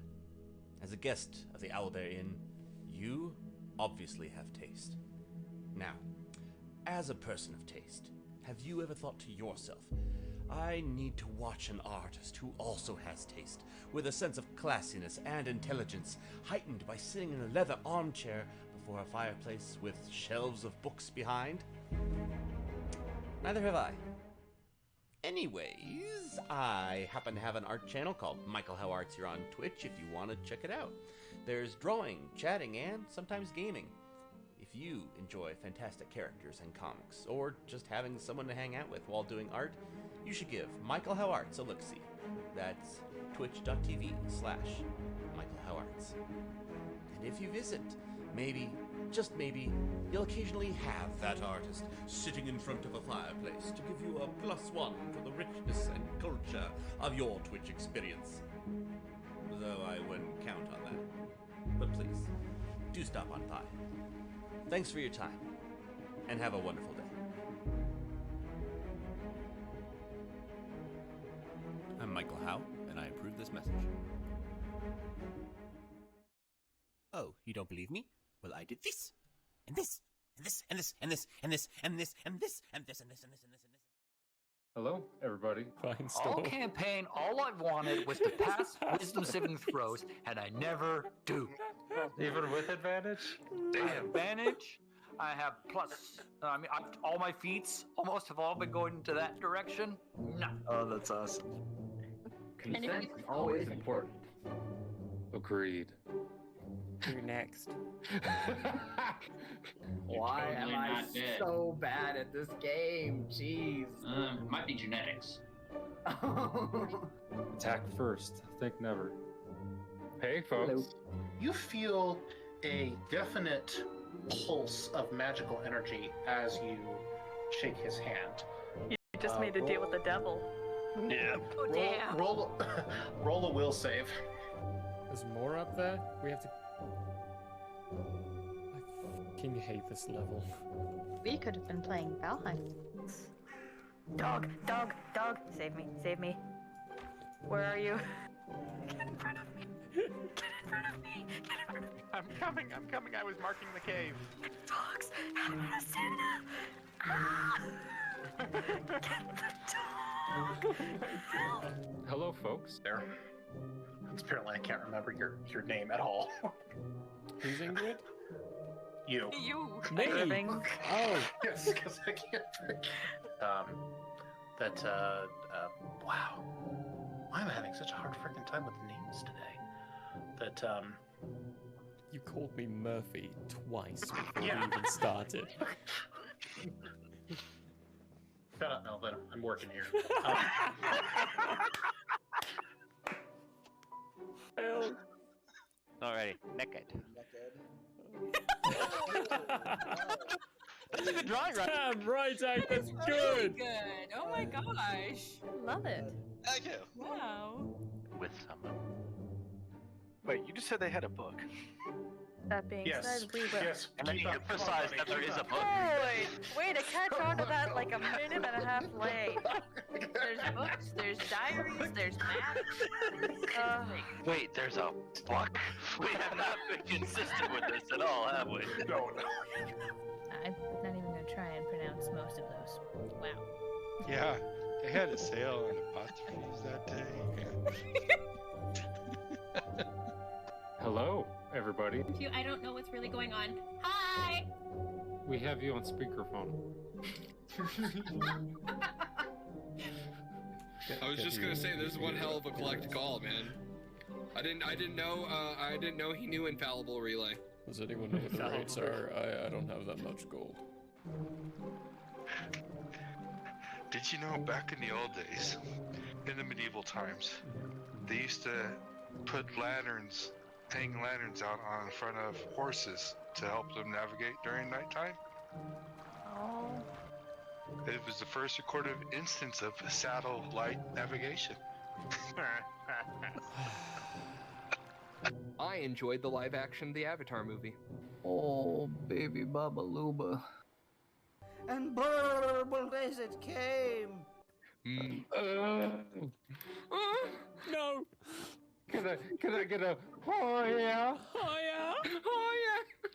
As a guest of the Owlbear Inn, you obviously have taste. Now, as a person of taste, have you ever thought to yourself, I need to watch an artist who also has taste, with a sense of classiness and intelligence, heightened by sitting in a leather armchair before a fireplace with shelves of books behind? Neither have I. Anyways, I happen to have an art channel called Michael How Arts here on Twitch if you want to check it out. There's drawing, chatting, and sometimes gaming. If you enjoy fantastic characters and comics, or just having someone to hang out with while doing art, you should give Michael How Arts a look-see. That's twitch.tv/Michael How Arts. And if you visit, maybe, just maybe, you'll occasionally have that artist sitting in front of a fireplace to give you a +1 for the richness and culture of your Twitch experience. Though I wouldn't count on that. But please, do stop on by. Thanks for your time, and have a wonderful day. I'm Michael Howe, and I approve this message. Oh, you don't believe me? Well, I did this, and this, and this, and this, and this, and this, and this, and this, and this, and this, and this, and this, and this. Hello, everybody. Fine All store. campaign, all I wanted was to pass wisdom saving throws, and I never do. Even with advantage? I have advantage. I have plus. All my feats almost have all been going into that direction. No. Oh, that's awesome. Consent is always important. Agreed. You're next. Why am totally I not dead. so bad at this game? Jeez. Might be genetics. Attack first. Think never. Hey, folks. You feel a definite pulse of magical energy as you shake his hand. You just made a deal with the devil. Yeah. Oh, damn. Roll a will save. There's more up there? We have to... I fucking hate this level. We could have been playing Valheim. Dog, dog, dog. Save me, save me. Where are you? Get in front of me. Get in front of me. Get in front of me. I'm coming. I was marking the cave. Dogs. Santa. Ah! Get the dog. Help. Hello, folks. There. Apparently, I can't remember your name at all. Who's Ingrid? You. You. Me? Irvin. Oh. Yes, because I can't forget. Wow. Why am I having such a hard freaking time with names today? You called me Murphy twice before Yeah. we even started. Shut up, Melvin. I'm working here. Alrighty, naked. That's a good drawing, right? Damn right, Hank, that's good. Good. Oh my gosh. Love it. Thank you. Wow. With someone. Wait, you just said they had a book. That being said, we will. Yes. And then you emphasize that there is a book. Holy! Way to catch on to that like a minute and a half late. There's books, there's diaries, there's maps. Wait, there's a book? We have not been consistent with this at all, have we? No. I'm not even gonna try and pronounce most of those. Wow. Yeah, they had a sale on apostrophes that day. Hello, everybody. I don't know what's really going on. Hi! We have you on speakerphone. I was just gonna say, this is one hell of a collect call, man. I didn't know he knew infallible relay. Does anyone know what the rates are? I don't have that much gold. Did you know back in the old days, in the medieval times, they used to hang lanterns out on front of horses to help them navigate during nighttime? Oh. It was the first recorded instance of satellite navigation. I enjoyed the live action The Avatar movie. Oh, baby Baba Luba. And burble as it came. No! Can I get a oh yeah? Oh yeah? Oh yeah.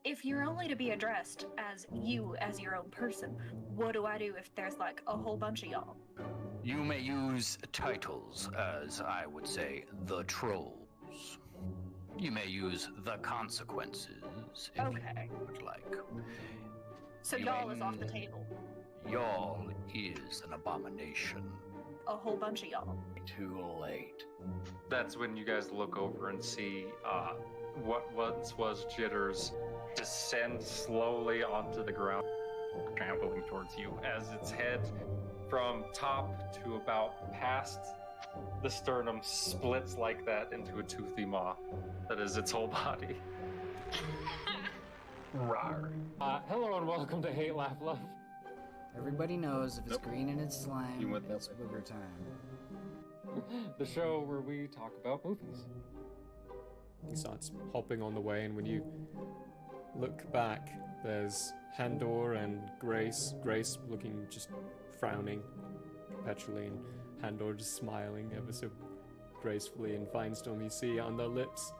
If you're only to be addressed as you as your own person, what do I do if there's like a whole bunch of y'all? You may use titles as, I would say, the trolls. You may use the consequences if Okay. you would like. So You y'all may- is off the table. Y'all is an abomination. A whole bunch of y'all. Too late. That's when you guys look over and see what once was Jitters descend slowly onto the ground, trampling towards you as its head from top to about past the sternum splits like that into a toothy maw that is its whole body. Rawr. Hello and welcome to Hate, Laugh, Love. Everybody knows if it's green and it's You slime, went that it's booger time. The show where we talk about movies. He starts hopping on the way, and when you look back, there's Handor and Grace. Grace looking just frowning perpetually, and Handor just smiling ever so gracefully. And Finestorm, you see on their lips,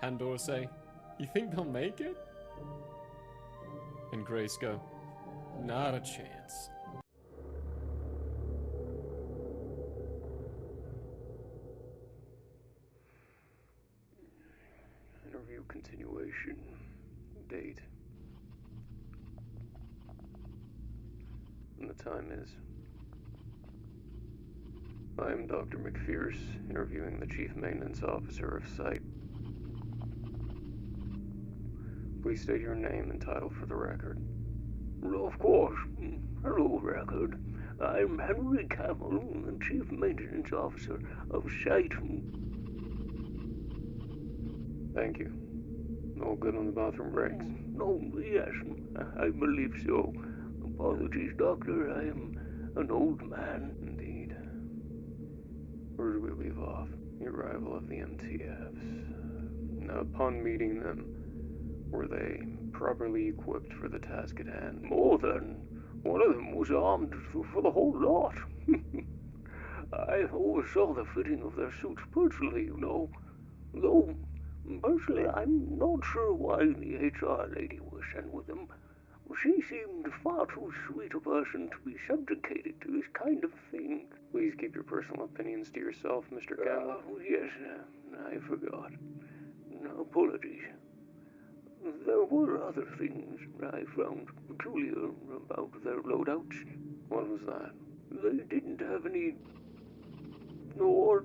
Handor say, "You think they'll make it?" And Grace go, "Not a chance." Interview continuation. Date. And the time is. I am Dr. McPherce, interviewing the Chief Maintenance Officer of Site. Please state your name and title for the record. Of course. Hello, record. I'm Henry Camel, the Chief Maintenance Officer of Site. Thank you. All good on the bathroom breaks? Oh, yes, I believe so. Apologies, Doctor. I am an old man. Indeed. Where did we leave off? The arrival of the MTFs. Now, upon meeting them, were they properly equipped for the task at hand? More than. One of them was armed for the whole lot. I oversaw the fitting of their suits personally, you know. Though, personally, I'm not sure why the HR lady was sent with them. She seemed far too sweet a person to be subjugated to this kind of thing. Please keep your personal opinions to yourself, Mr. Campbell. Yes, I forgot. Apologies. There were other things I found peculiar about their loadouts. What was that? They didn't have any... Or...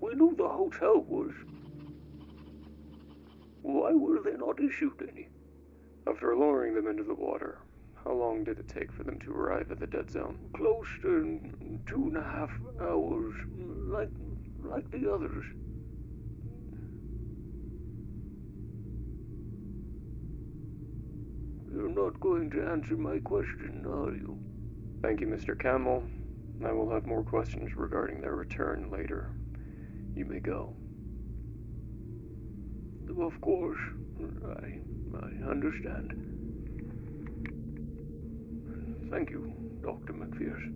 We knew the hotel was... Why were they not issued any? After lowering them into the water, how long did it take for them to arrive at the dead zone? Close to 2.5 hours, like the others. You're not going to answer my question, are you? Thank you, Mr. Camel. I will have more questions regarding their return later. You may go. Of course. I understand. Thank you, Dr. McPherce.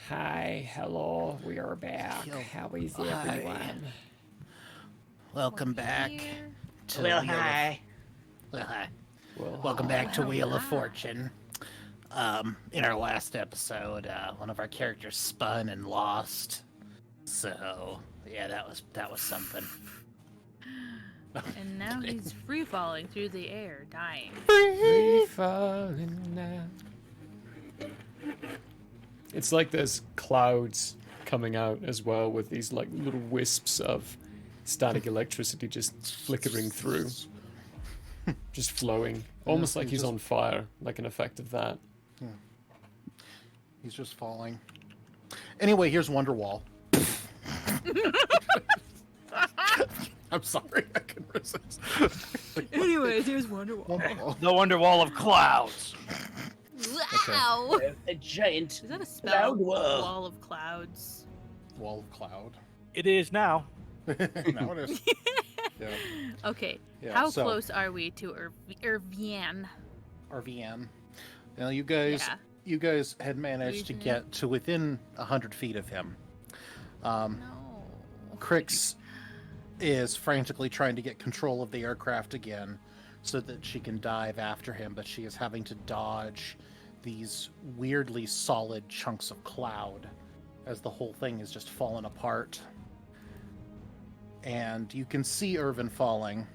Hi, hello, we are back. How is everyone? Welcome back to Well, Wheel of- hi. Well, hi. Well, Welcome back to Well, Wheel of hi. Fortune. In our last episode, one of our characters spun and lost. So yeah, that was something. And now he's free falling through the air, dying. Free falling now. It's like there's clouds coming out as well with these like little wisps of static electricity just flickering through. Just flowing. Almost like he's on fire, like an effect of that. Yeah. He's just falling. Anyway, here's Wonderwall. I'm sorry, I couldn't resist. Anyways, here's Wonderwall. The Wonderwall of clouds. Wow! A giant Is that a spell? cloud wall. Wall of clouds. Wall of cloud. It is now. Now it is. Yeah. Okay, Yeah, how so- close are we to Irvin? RVN. Now you guys, Yeah. you guys had managed to get to within 100 feet of him. No. Crix is frantically trying to get control of the aircraft again so that she can dive after him, but she is having to dodge these weirdly solid chunks of cloud as the whole thing is just falling apart. And you can see Irvin falling,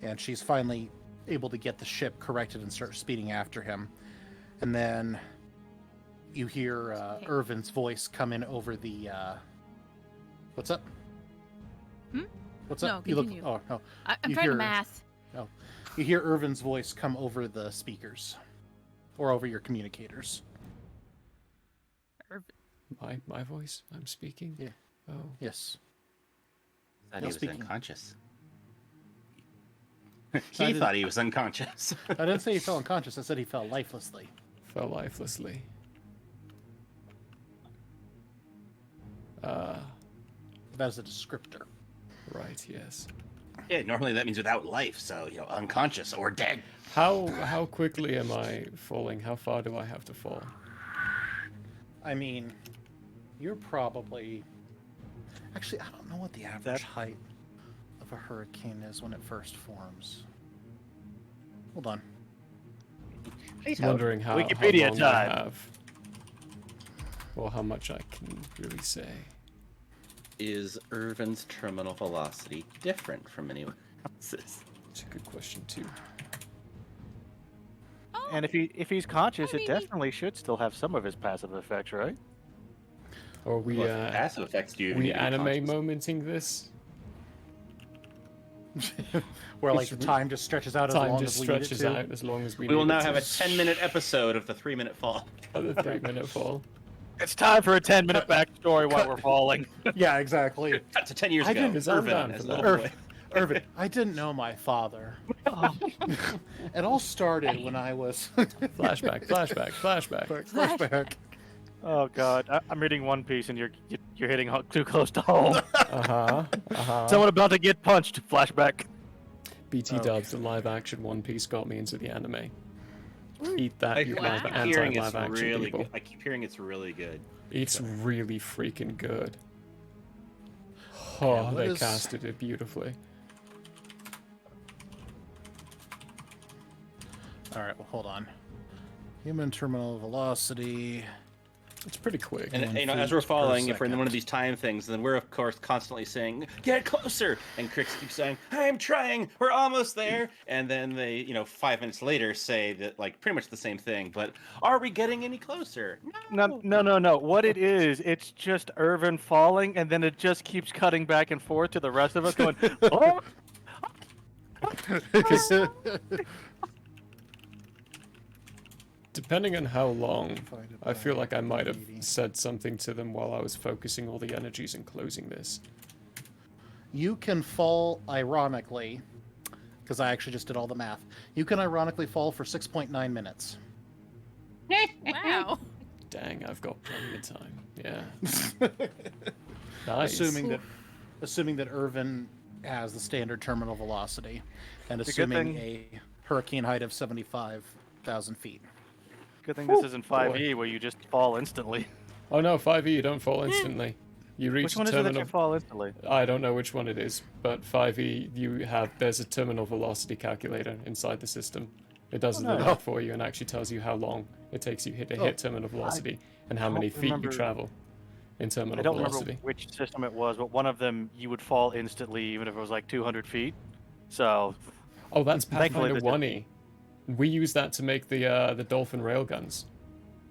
and she's finally able to get the ship corrected and start speeding after him. And then you hear Irvin's voice come in over the... What's up? What's No, up? You look. continue. Oh no. I'm You trying to hear- math. Oh, you hear Irvin's voice come over the speakers, or over your communicators. My voice? I'm speaking? Yeah. Oh. Yes. Thought No, he was speaking. unconscious. I He didn't- thought he was unconscious. I didn't say he fell unconscious. I said he fell lifelessly. Fell lifelessly. That is a descriptor. Right, yes. Yeah, normally that means without life, so unconscious or dead. How quickly am I falling? How far do I have to fall? I mean, you're probably. Actually, I don't know what the average height of a hurricane is when it first forms. Hold on. Wondering how Wikipedia long I time. have. Or how much I can really say. Is Irvin's terminal velocity different from anyone else's? It's a good question too. And if he's conscious, it definitely should still have some of his passive effects, right? Or we What passive effects do you we need to be anime conscious? momenting this? Where like the time just stretches out as Time long just as we need it stretches to. out as long as we We will need now it have to. a 10-minute episode of the 3-minute fall. The 3-minute fall. It's time for a 10-minute backstory while we're falling. Yeah, exactly. Cut to 10 years I ago. didn't- Irvin down as for a that. little boy. Irvin, I didn't know my father. It all started when I was Flashback, flashback, flashback. flashback. Oh God, I'm reading One Piece and you're hitting too close to home. Someone about to get punched. Flashback. BT dubs, the live action One Piece got me into the anime. Eat that, I you keep live hearing it's anti-live action really people. good. I keep hearing it's really good. It's really freaking good. Oh, what they is- casted it beautifully. All right, well, hold on. Human terminal velocity. It's pretty quick. And as we're falling, if we're in one of these time things, then we're of course constantly saying, "Get closer!" And Crix keeps saying, "I'm trying. We're almost there." And then they, 5 minutes later, say that like pretty much the same thing. But are we getting any closer? No. What it is, it's just Irvin falling, and then it just keeps cutting back and forth to the rest of us going, "Oh." Depending on how long, I feel like I might have said something to them while I was focusing all the energies and closing this. You can fall ironically, because I actually just did all the math. You can ironically fall for 6.9 minutes. Wow. Dang, I've got plenty of time. Yeah. Nice. Assuming that Irvin has the standard terminal velocity, and It's a good assuming thing- a hurricane height of 75,000 feet. Good thing this isn't 5e where you just fall instantly. Oh no, 5e, you don't fall instantly. You reach Which one the is it that terminal. you fall instantly? I don't know which one it is, but 5e, there's a terminal velocity calculator inside the system. It does the nice. math for you and actually tells you how long it takes you to hit terminal velocity and how many feet you travel in terminal I don't velocity. remember which system it was, but one of them you would fall instantly even if it was like 200 feet. So. Oh, that's thankfully Pathfinder this 1e. We use that to make the dolphin railguns.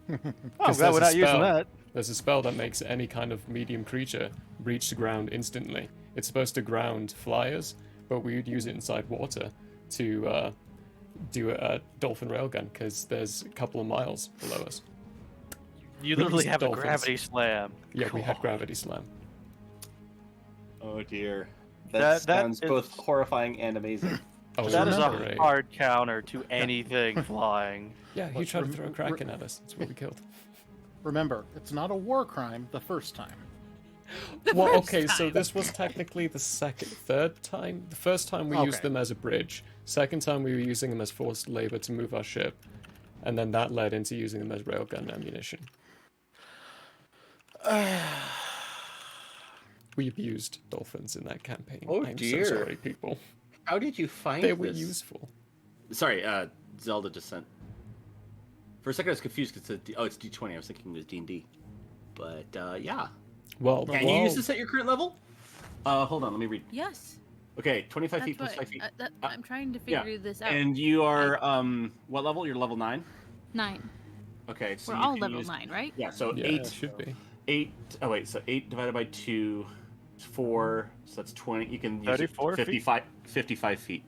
Oh, I'm glad we're not using that. There's a spell that makes any kind of medium creature reach the ground instantly. It's supposed to ground flyers, but we would use it inside water to do a dolphin railgun because there's a couple of miles below us. You We literally used have a dolphins. gravity slam. Yeah, we had gravity slam. Oh dear. That That sounds is- both horrifying and amazing. Oh, That is remember, a eh? hard counter to anything flying. Yeah, he tried to throw a kraken at us. That's what we killed. Remember, it's not a war crime the first time. Well, okay, so this was technically the third time. The first time we used Okay. them as a bridge. Second time we were using them as forced labor to move our ship. And then that led into using them as railgun ammunition. We abused dolphins in that campaign. Oh, I'm dear. so sorry, people. How did you find They were this? useful. Sorry, Zelda Descent. For a second, I was confused because it's D20. I was thinking it was D&D. But yeah. Well, can you use this at your current level? Hold on, let me read. Yes. Okay, 25 That's feet plus what- 5 feet. I'm trying to Yeah. figure this out. And you are what level? You're level 9. 9. Okay, so We're you all can level use- 9, right? Yeah, so Yeah, 8 it should be. 8. Oh wait, so 8 divided by 2 is 4. So that's 20. You can use 34 feet? 55 feet.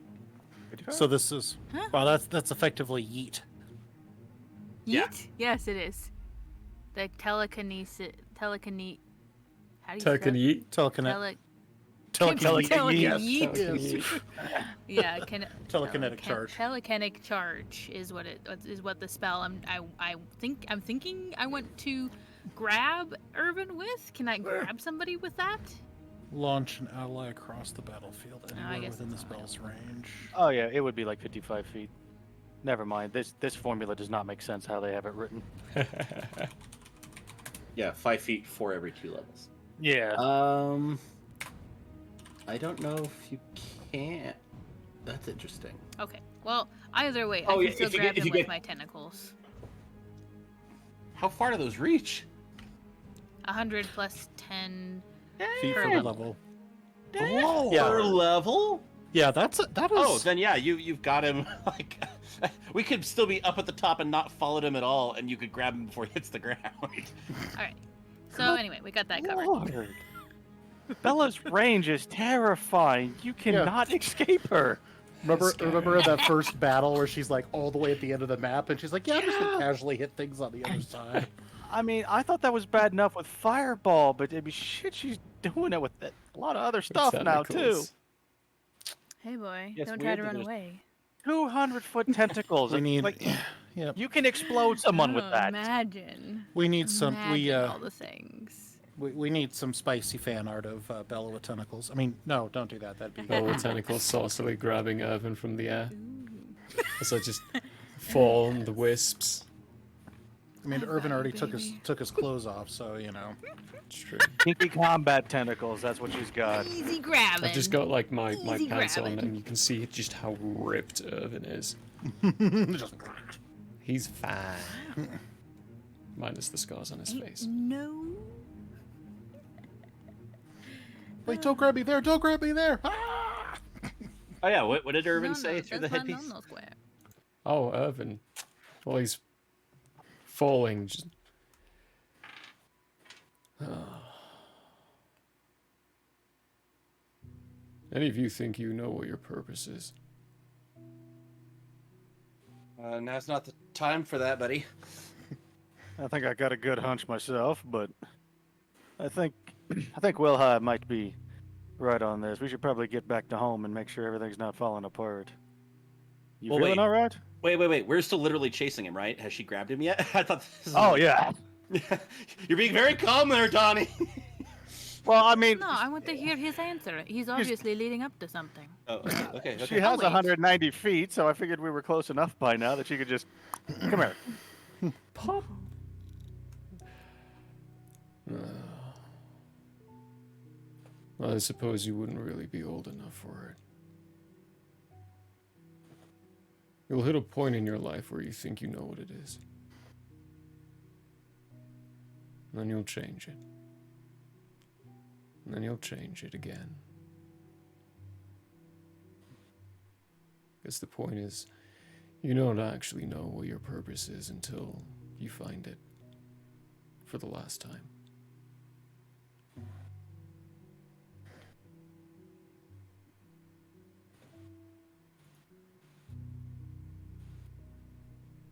So this is well, that's effectively yeet. Yeah. Yeet? Yes, it is. The telekinesis. How do you Telekinesis. Telekinetic. Telekinesis. Yeah, telekinetic charge. Telekinetic charge is what the spell. I'm thinking I want to grab Irvin with. Can I grab somebody with that? Launch an ally across the battlefield I anywhere guess within the spell's range. Oh yeah, it would be like 55 feet. Never mind. This formula does not make sense how they have it written. Yeah, 5 feet for every 2 levels. Yeah. I don't know if you can't. That's interesting. Okay. Well, either way, Oh, I yeah, can still if you grab get- if him you with get- my tentacles. How far do those reach? 100 plus 10 Feet per for the level. level. Oh, Yeah. per level? Yeah, that is. Oh, then yeah, you've got him. Like, we could still be up at the top and not followed him at all, and you could grab him before he hits the ground. All right. So anyway, we got that covered. Lord. Bella's range is terrifying. You cannot escape her. Remember that first battle where she's like all the way at the end of the map, and she's like, "Yeah, I'm just gonna casually hit things on the other side." I mean, I thought that was bad enough with Fireball, but I mean, shit, she's doing it with a lot of other stuff now too. Tentacles. Hey boy, Yes, don't we try had to to run just- away. 200-foot tentacles. We need. like, Yeah, you can explode someone with Oh, that. Imagine. we need some. Imagine all the things. We need some spicy fan art of Bella with tentacles. I mean, no, don't do that. That'd be. Bella tentacles saucily grabbing Irvin from the air. As I just fall on the wisps. I mean, Irvin already took his clothes off, so you know. It's true. Kinky combat tentacles. That's what she's got. Easy grabbing. I've just got like my Easy pants on, grabbing. and you can see just how ripped Irvin is. He's fine. Minus the scars on his face. No. Wait! Don't grab me there! Don't grab me there! Ah! Oh yeah, what did Irvin No, say no, through the that's my headpiece? no-no square. Oh, Irvin. Well, he's falling. Just... Any of you think you know what your purpose is? Now's not the time for that, buddy. I think I got a good hunch myself, but I think Wilhelm might be right on this. We should probably get back to home and make sure everything's not falling apart. You Well, feeling wait. all right? Wait. We're still literally chasing him, right? Has she grabbed him yet? I thought. This was Oh yeah. You're being very calm there, Donnie. Well, I mean, No, I want to hear his answer. He's obviously leading up to something. Oh, okay. she has wait. 190 feet, so I figured we were close enough by now that she could just come here. Pop. I suppose you wouldn't really be old enough for it. You'll hit a point in your life where you think you know what it is. And then you'll change it. And then you'll change it again. Guess the point is, you don't actually know what your purpose is until you find it for the last time.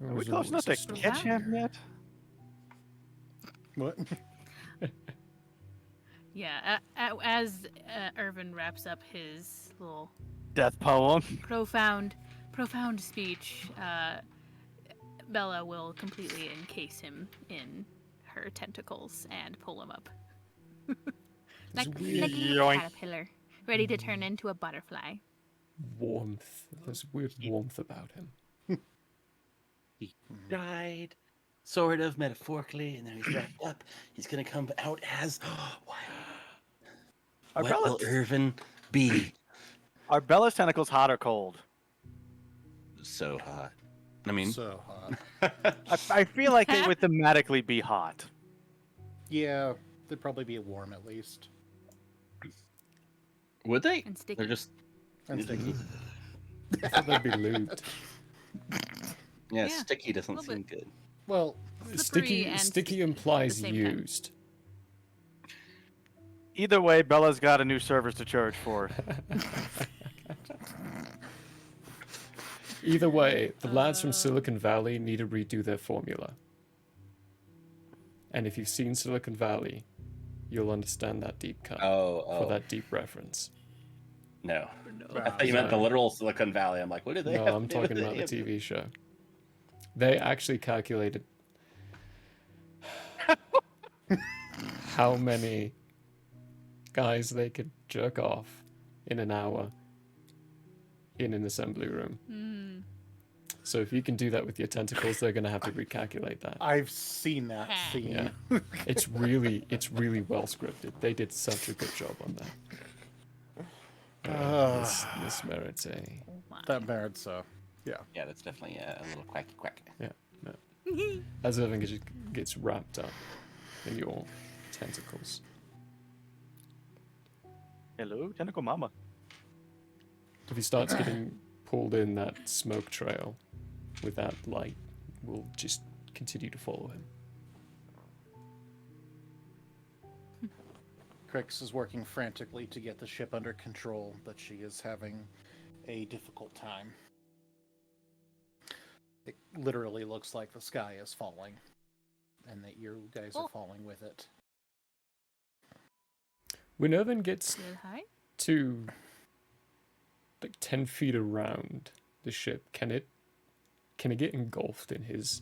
Are we close enough to catch him yet? What? Yeah, as Irvin wraps up his little Death poem. profound speech, Bella will completely encase him in her tentacles and pull him up. like a Yoink. caterpillar, ready to turn into a butterfly. Warmth. There's weird warmth about him. He died, sort of metaphorically, and then he's wrapped up. He's gonna come out as what will Irvin be? Are Bella's tentacles hot or cold? So hot. I mean, so hot. I feel like they would thematically be hot. Yeah, they'd probably be warm at least. Would they? And sticky. They're just And sticky. I thought they'd be lubed. Yeah, Yeah, sticky doesn't little seem good. Well, Slippery and sticky at implies the same time. used. Either way, Bella's got a new service to charge for. Either way, the lads from Silicon Valley need to redo their formula. And if you've seen Silicon Valley, you'll understand that deep cut for that deep reference. No. I thought you meant the literal Silicon Valley. I'm like, what do they No, have I'm to do with talking about the it? TV show. They actually calculated how many guys they could jerk off in an hour in an assembly room. So if you can do that with your tentacles, they're going to have to recalculate that. I've seen that scene. Yeah. It's really well scripted. They did such a good job on that. This merits a... That merits a... Yeah. Yeah, that's definitely a little quacky quack. Yeah, no. As everything just gets wrapped up in your tentacles. Hello, tentacle mama. If he starts getting pulled in that smoke trail with that light, we'll just continue to follow him. Crix is working frantically to get the ship under control, but she is having a difficult time. It literally looks like the sky is falling, and that you guys are falling with it. When Irvin gets Good height. to like 10 feet around the ship, can it get engulfed in his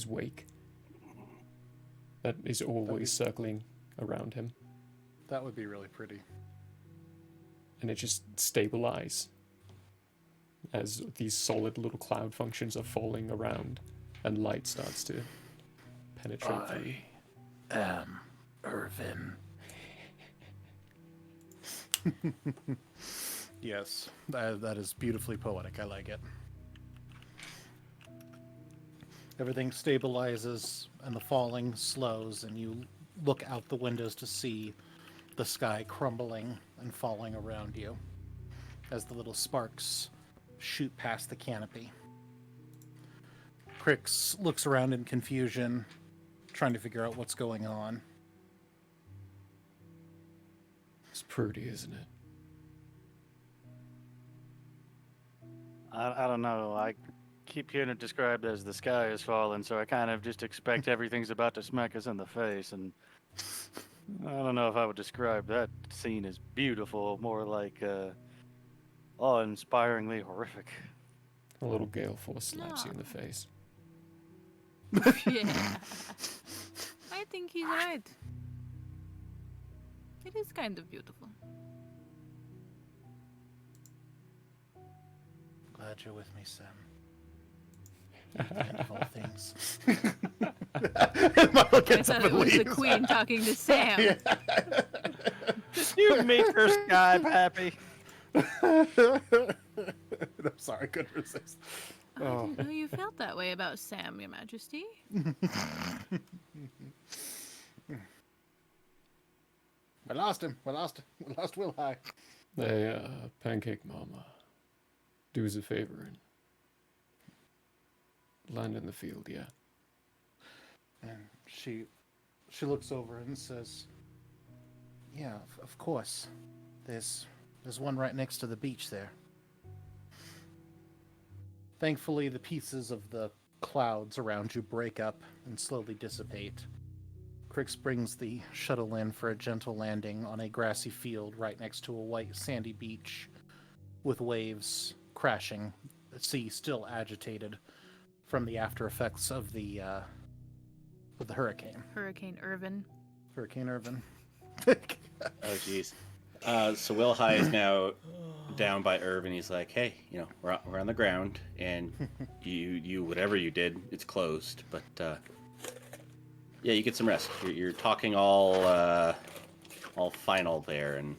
wake? That is always circling around him. That would be really pretty. And it just stabilize as these solid little cloud functions are falling around and light starts to penetrate through. Am Irvin. Yes, that is beautifully poetic. I like it. Everything stabilizes and the falling slows, and you look out the windows to see the sky crumbling and falling around you as the little sparks shoot past the canopy. Crix looks around in confusion, trying to figure out what's going on. It's pretty, isn't it? I don't know. I keep hearing it described as the sky is falling, so I kind of just expect everything's about to smack us in the face, and I don't know if I would describe that scene as beautiful, more like awe-inspiringly horrific. A little gale force slaps you in the face. Yeah. I think he's right. It is kind of beautiful. Glad you're with me, Sam. End of all things. Marlo I gets thought up it and was the leaves. queen talking to Sam. Yeah. You make her sky happy. I'm sorry, I couldn't resist. I didn't know you felt that way about Sam, Your Majesty. We lost him. We lost Will High. Hey, Pancake Mama, do us a favor and land in the field, yeah? And she looks over and says, "Yeah, of course. There's one right next to the beach there." Thankfully, the pieces of the clouds around you break up and slowly dissipate. Crix brings the shuttle in for a gentle landing on a grassy field right next to a white sandy beach with waves crashing, the sea still agitated from the after effects of the hurricane. Hurricane Irvin. Hurricane Irvin. Oh, jeez. So Will High is now down by Irvin. He's like, "Hey, you know, we're on the ground, and you whatever you did, it's closed. But yeah, you get some rest. You're talking all final there, and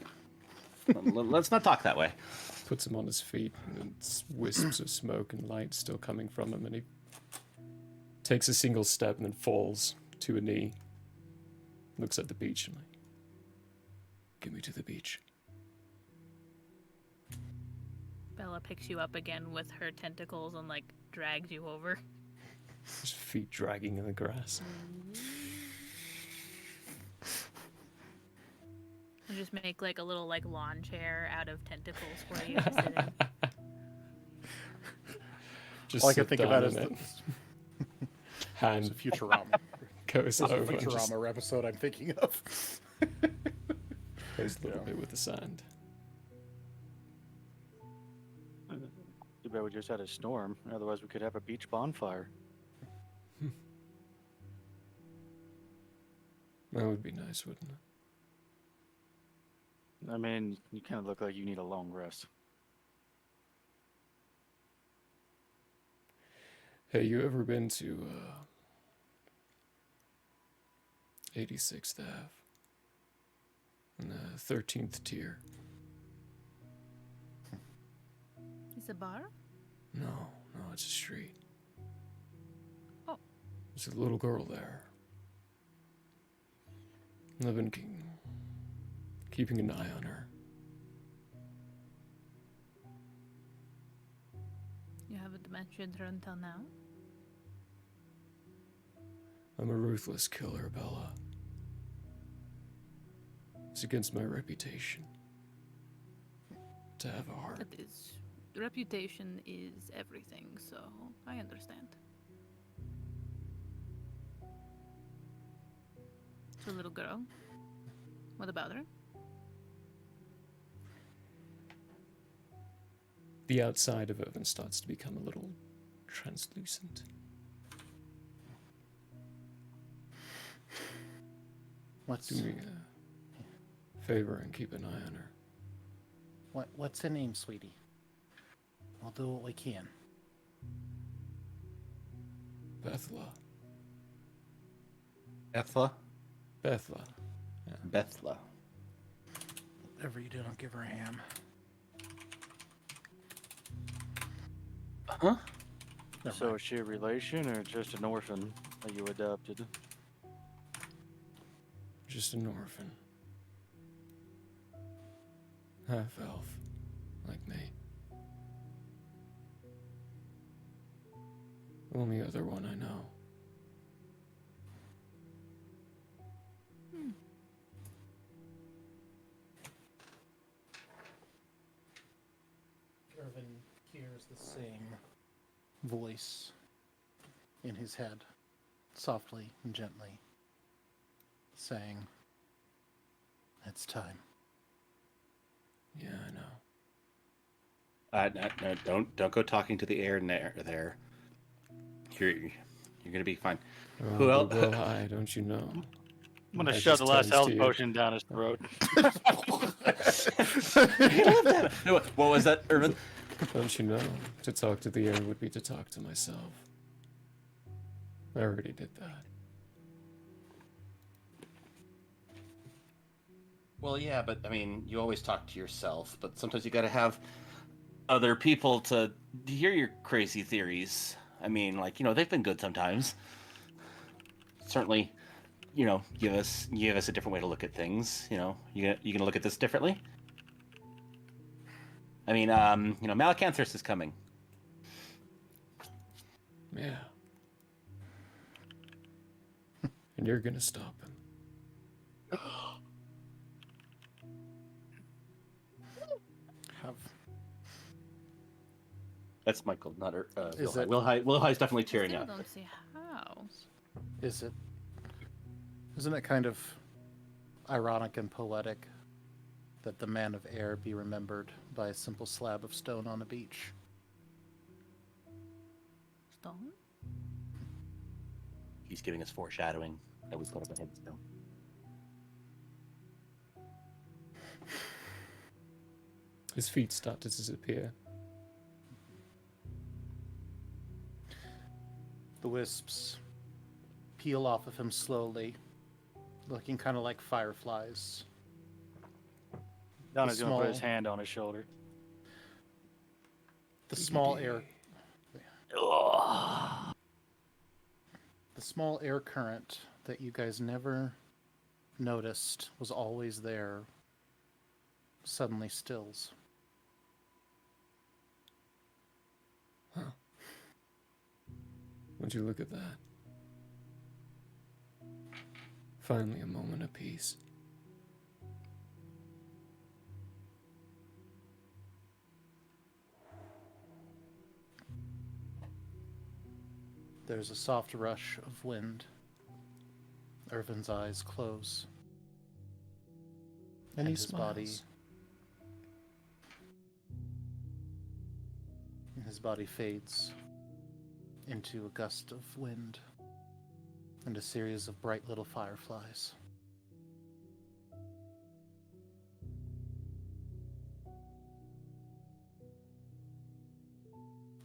let's not talk that way." Puts him on his feet, and it's wisps of smoke and light still coming from him, and he takes a single step and then falls to a knee. Looks at the beach and like, "Get me to the beach." Bella picks you up again with her tentacles and like drags you over. His feet dragging in the grass. And just make like a little like lawn chair out of tentacles for you to sit in. Just All I can sit think down about is in the it. Hand It's a Futurama. goes It's a over and Futurama just episode I'm thinking of. plays a little bit with the sand. Too bad we just had a storm. Otherwise, we could have a beach bonfire. That would be nice, wouldn't it? I mean, you kind of look like you need a long rest. Hey, you ever been to 86th Ave? In the 13th tier? It's a bar? No, it's a street. Oh. There's a little girl there. I've been keeping an eye on her. You haven't mentioned her until now? I'm a ruthless killer, Bella. It's against my reputation to have a heart. That is. Reputation is everything, so I understand. So, little girl, what about her? The outside of Irvin starts to become a little translucent. Do me a favor and keep an eye on her. What's her name, sweetie? We'll do what we can. Bethla. Bethla? Bethla. Yeah. Bethla. Whatever you do, don't give her a ham. Huh? So is she a relation or just an orphan that you adopted? Just an orphan. Half elf, like me. Only other one I know. Irvin hears the same voice in his head, softly and gently, saying, "It's time." Yeah, I know. No, don't go talking to the air there. You're gonna be fine. Oh, Who else? Well, hi, don't you know? I'm gonna I shove just the last turns health to you. potion down his throat. What was that, Irvin? Don't you know? To talk to the air would be to talk to myself. I already did that. Well, yeah, but I mean, you always talk to yourself, but sometimes you got to have other people to hear your crazy theories. I mean, like, they've been good sometimes. Certainly, give us a different way to look at things. You gonna look at this differently? I mean, Malacanthus is coming. Yeah. And you're gonna stop him. That's Michael, not Is Wilhite. it- Wilhite's definitely I tearing still up. don't see how. Isn't it kind of ironic and poetic that the man of air be remembered by a simple slab of stone on a beach? Stone? He's giving us foreshadowing that we've got up ahead still. His feet start to disappear. The wisps peel off of him slowly, looking kind of like fireflies. Donna's gonna put his hand on his shoulder. The small air current that you guys never noticed was always there suddenly stills. Huh. Would you look at that? Finally a moment of peace. There's a soft rush of wind. Irvin's eyes close. And he his body smiles. his body fades into a gust of wind and a series of bright little fireflies.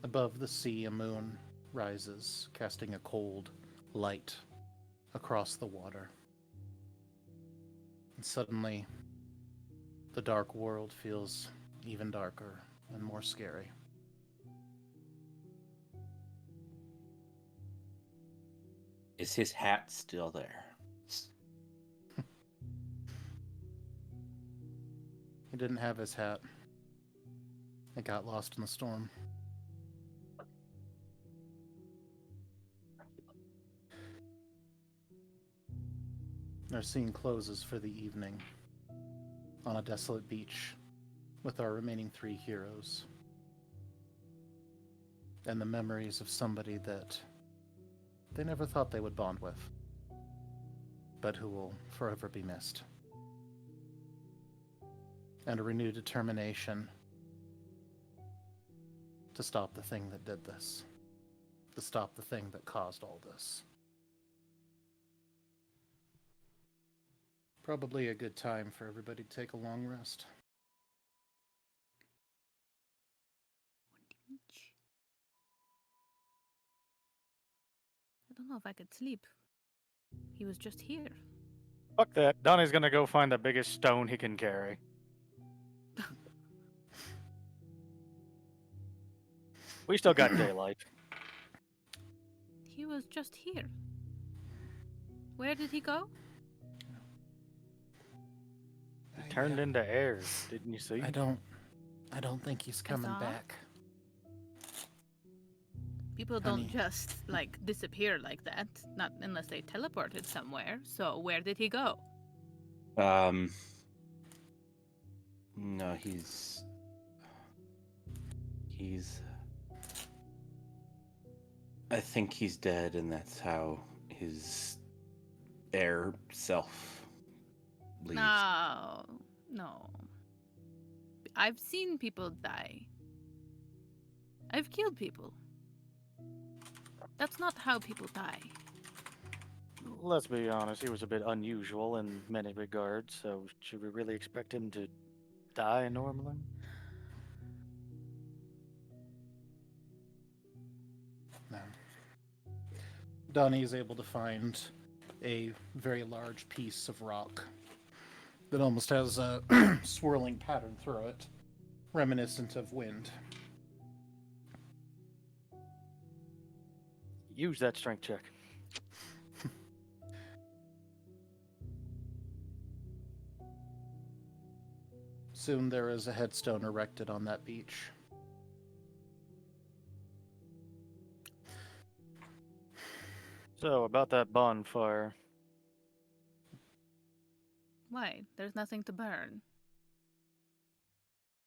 Above the sea, a moon rises, casting a cold light across the water. And suddenly, the dark world feels even darker and more scary. Is his hat still there? He didn't have his hat. It got lost in the storm. Our scene closes for the evening on a desolate beach with our remaining 3 heroes and the memories of somebody that they never thought they would bond with, but who will forever be missed. And a renewed determination to stop the thing that did this, to stop the thing that caused all this. Probably a good time for everybody to take a long rest. I don't know if I could sleep. He was just here. Fuck that. Donnie's gonna go find the biggest stone he can carry. We still got daylight. He was just here. Where did he go? He turned into air. Didn't you see? I don't think he's coming saw. back. People don't just, like, disappear like that. Not unless they teleported somewhere. So where did he go? No, he's I think he's dead, and that's how his air self leaves. No. I've seen people die. I've killed people. That's not how people die. Let's be honest, he was a bit unusual in many regards, so should we really expect him to die normally? No. Donnie is able to find a very large piece of rock that almost has a swirling pattern through it, reminiscent of wind. Use that strength check. Soon there is a headstone erected on that beach. So, about that bonfire. Why? There's nothing to burn.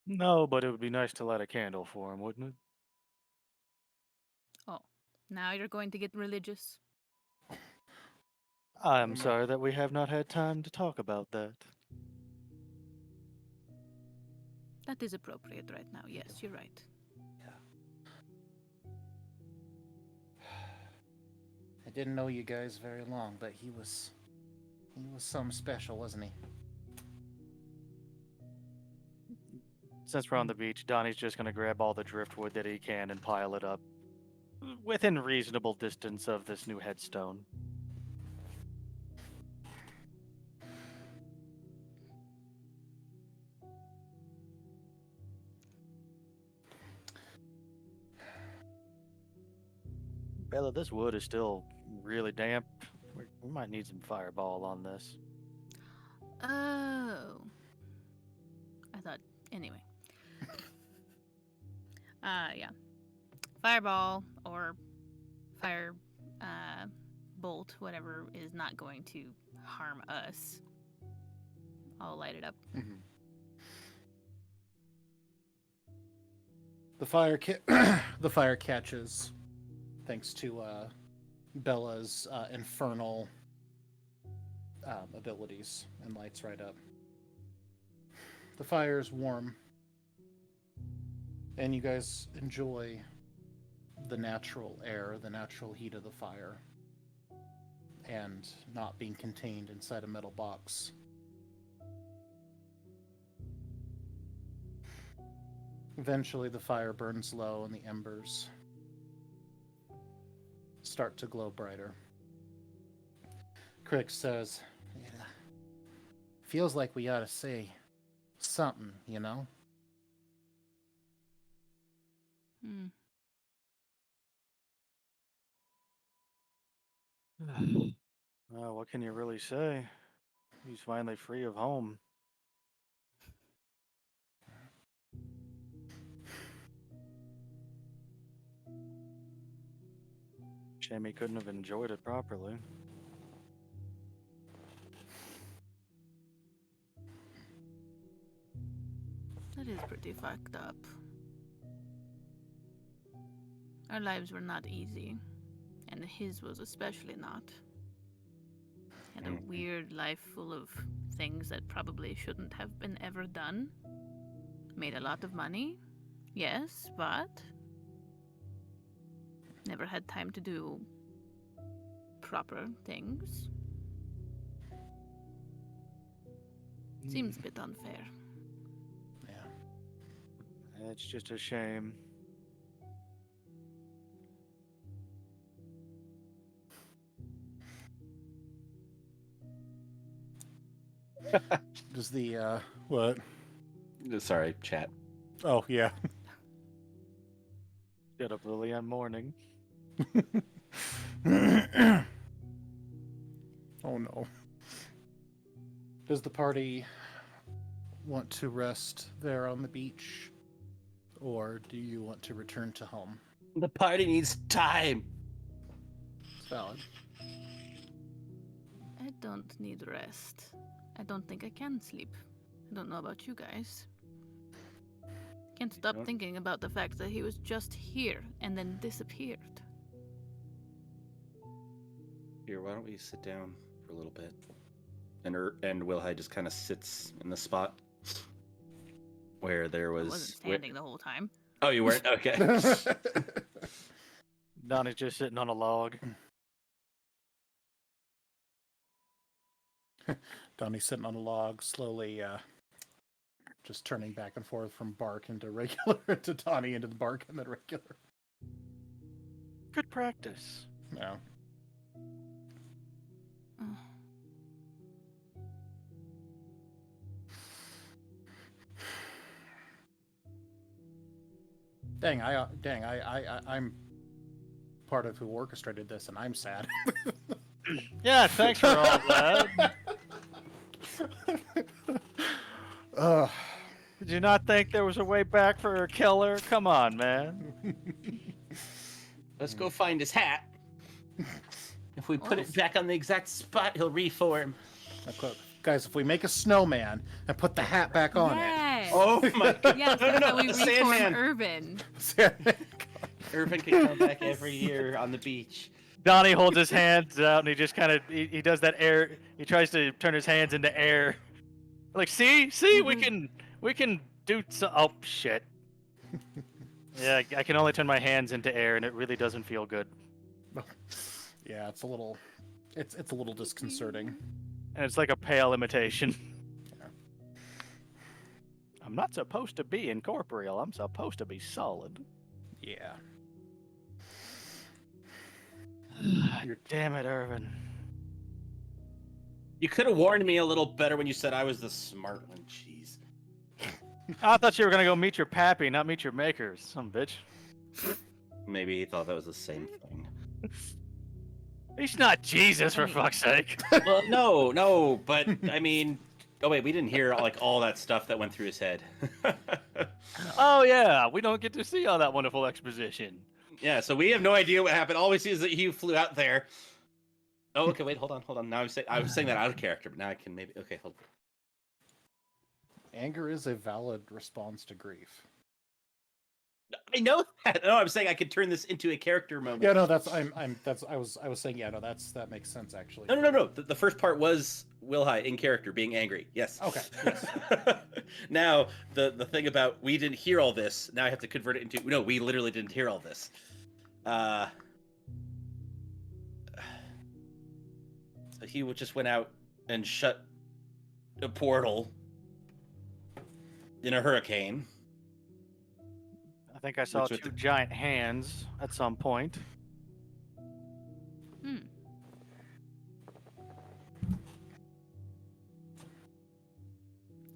No, but it would be nice to light a candle for him, wouldn't it? Oh, now you're going to get religious. I'm sorry that we have not had time to talk about that. That is appropriate right now. Yes, you're right. I didn't know you guys very long, but he was some special, wasn't he? Since we're on the beach, Donnie's just going to grab all the driftwood that he can and pile it up within reasonable distance of this new headstone. Bella, this wood is still really damp. We might need some fireball on this. Oh. I thought, anyway. Yeah. Fireball or fire bolt, whatever, is not going to harm us. I'll light it up. Mm-hmm. The fire catches, thanks to Bella's infernal abilities, and lights right up. The fire is warm, and you guys enjoy the natural air, the natural heat of the fire, and not being contained inside a metal box. Eventually, the fire burns low, and the embers start to glow brighter. Crick says, "Yeah, feels like we ought to say something, you know?" Hmm. Well, what can you really say? He's finally free of home. Shame he couldn't have enjoyed it properly. That is pretty fucked up. Our lives were not easy, and his was especially not. Had a weird life full of things that probably shouldn't have been ever done. Made a lot of money, yes, but never had time to do proper things. Seems a bit unfair. Yeah. It's just a shame. Does the, what? Sorry, chat. Oh, yeah. Get up early on morning. Oh no. Does the party want to rest there on the beach? Or do you want to return to home? The party needs time. It's valid. I don't need rest. I don't think I can sleep. I don't know about you guys. Can't stop thinking about the fact that he was just here and then disappeared. Here, why don't we sit down for a little bit? And Wilhide just kind of sits in the spot where there was. I wasn't standing the whole time. Oh, you weren't? Okay. Donnie's just sitting on a log. Donnie's sitting on a log, slowly just turning back and forth from bark into regular, to Donnie into the bark and then regular. Good practice. No. I'm part of who orchestrated this, and I'm sad. Yeah, thanks for all that. Did you not think there was a way back for a killer? Come on, man. Let's go find his hat. If we put it back on the exact spot, he'll reform. Okay. Guys, if we make a snowman and put the hat back on Yes. it. Oh my god. Yes, No, that's how we the reform Sandman. Irvin. Irvin can come back every year on the beach. Donnie holds his hands out and he just kind of he does that air. He tries to turn his hands into air. Like, see, we can do so. Oh shit. Yeah, I can only turn my hands into air, and it really doesn't feel good. Yeah, it's a little disconcerting. And it's like a pale imitation. Yeah. I'm not supposed to be incorporeal. I'm supposed to be solid. Yeah. Damn it, Irvin. You could have warned me a little better when you said I was the smart one. Jeez. I thought you were gonna go meet your pappy, not meet your makers, some bitch. Maybe he thought that was the same thing. He's not Jesus, for fuck's sake. Well, no, but I mean, oh wait, we didn't hear like all that stuff that went through his head. Oh yeah, we don't get to see all that wonderful exposition. Yeah, so we have no idea what happened. All we see is that he flew out there. Oh, okay, wait, hold on. Now I was saying that out of character, but now I can maybe. Okay, hold on. Anger is a valid response to grief. I know that. No, I'm saying I could turn this into a character moment. Yeah, no, I was saying, yeah, no, that makes sense actually. No. The first part was Wilhai in character being angry. Yes. Okay. Yes. Now the thing about we didn't hear all this. Now I have to convert it into no. We literally didn't hear all this. He just went out and shut a portal in a hurricane. I think I saw two giant hands at some point.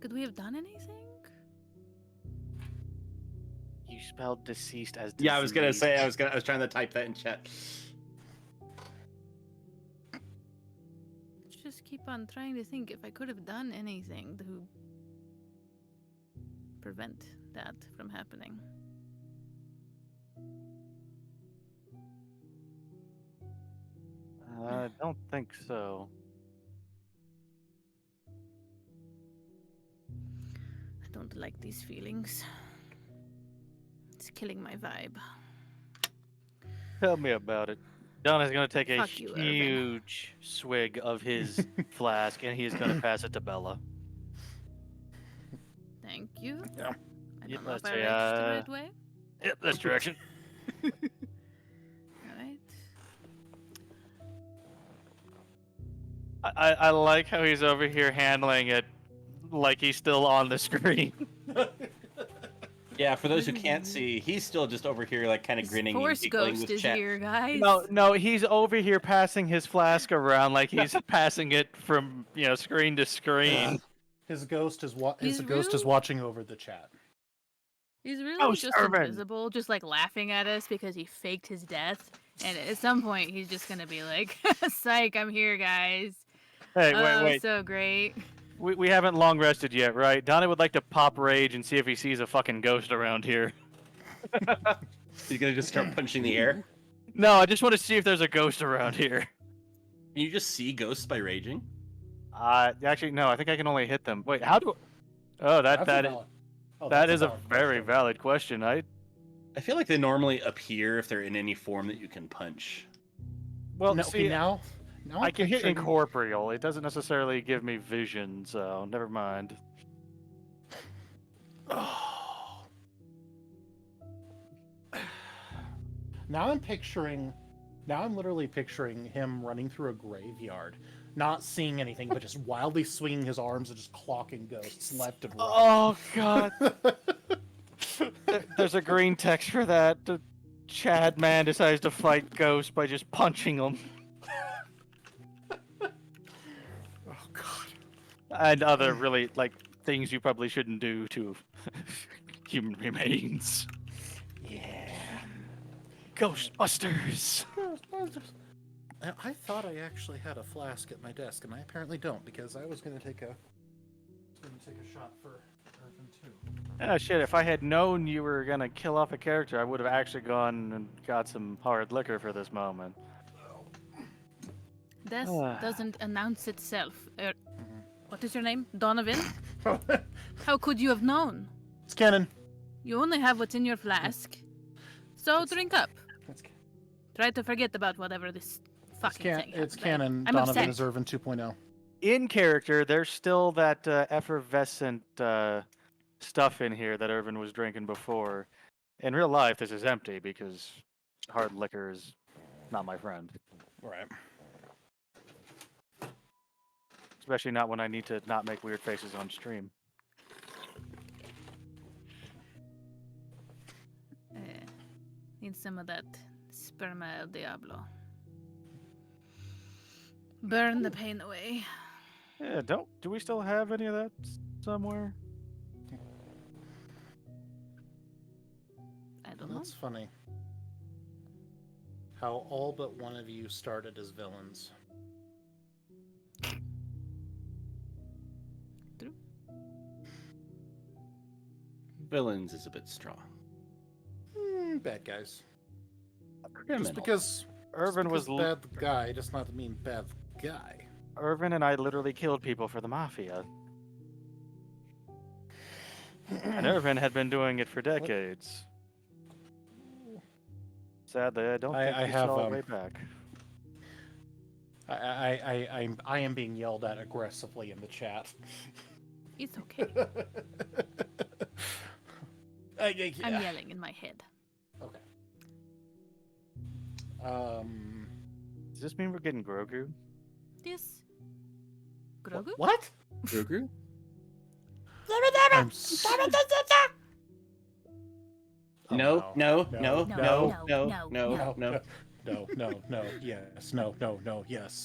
Could we have done anything? You spelled deceased as deceased. Yeah, I was gonna say I was trying to type that in chat. Just keep on trying to think if I could have done anything to prevent that from happening. I don't think so. I don't like these feelings. It's killing my vibe. Tell me about it. Donna's gonna take a Fuck you, Irvin. huge swig of his flask, and he's gonna pass it to Bella. Thank you. Yeah. I Yeah, don't know if let's I say, reached the right way. Yep, this direction. Alright. I like how he's over here handling it like he's still on the screen. Yeah, for those who can't see, he's still just over here, like kind of grinning. Force and giggling Ghost with is chat. here, guys. No, he's over here passing his flask around like he's passing it from screen to screen. His ghost is He's watching over the chat. He's really Ghost just Irvin. invisible, just like laughing at us because he faked his death. And at some point, he's just gonna be like, "Psych, I'm here, guys. Hey, Oh, wait. so great." We haven't long rested yet, right? Donnie would like to pop rage and see if he sees a fucking ghost around here. He's gonna just start punching the air. No, I just want to see if there's a ghost around here. Can you just see ghosts by raging? Actually, no. I think I can only hit them. Wait, how do? Oh, that is a very valid question. I feel like they normally appear if they're in any form that you can punch. Well, No, see, now I can hit picturing- incorporeal. It doesn't necessarily give me vision, so never mind. Now I'm literally picturing him running through a graveyard, not seeing anything, but just wildly swinging his arms and just clocking ghosts left and right. Oh god. There's a green text for that. The Chad man decides to fight ghosts by just punching them. Oh god. And other really things you probably shouldn't do to human remains. Yeah. Ghostbusters. I thought I actually had a flask at my desk, and I apparently don't because I was going to take a shot for Irvin too. Ah, shit, if I had known you were going to kill off a character, I would have actually gone and got some hard liquor for this moment. This doesn't announce itself. Mm-hmm. What is your name? Donovan? How could you have known? It's canon. You only have what's in your flask. So drink up. Try to forget about whatever this fucking thing It's is. canon. I'm Donovan upset. is Irvin 2.0. In character, there's still that effervescent stuff in here that Irvin was drinking before. In real life, this is empty because hard liquor is not my friend. Right. Especially not when I need to not make weird faces on stream. Need some of that sperma el diablo. Burn the pain away. Yeah, do we still have any of that somewhere? I don't know. That's funny. How all but one of you started as villains. True. Villains is a bit strong. Bad guys. Criminals. Just because Irvin was bad guy does not mean bad guy. Irvin and I literally killed people for the mafia. And Irvin had been doing it for decades. Sadly, I don't think I we have, saw it way back. I am being yelled at aggressively in the chat. It's okay. I'm yelling in my head. Okay. Does this mean we're getting Grogu? This. Grogu? What? Grogu? I'm No, no, no, no, no, no, no. No, yes, no, yes.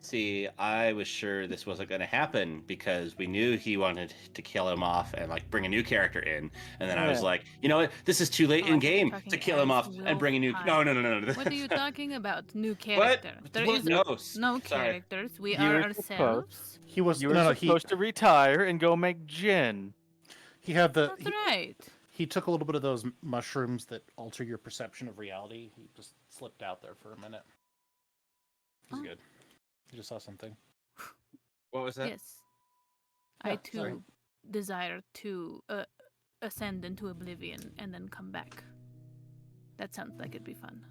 See, I was sure this wasn't going to happen because we knew he wanted to kill him off and like bring a new character in, and then I was Yeah. like, you know what? This is too late in game to kill him off as and bring a new. Will No, no, no, no. no. What are you talking about? New character. There What? is No, no sorry. characters. We You are were ourselves. He was You were supposed to retire and go make gin. He had the. That's right. He took a little bit of those mushrooms that alter your perception of reality. He just slipped out there for a minute. He's good. You just saw something. What was that? Yes. I Yeah, too sorry. desire to ascend into oblivion and then come back. That sounds like it'd be fun.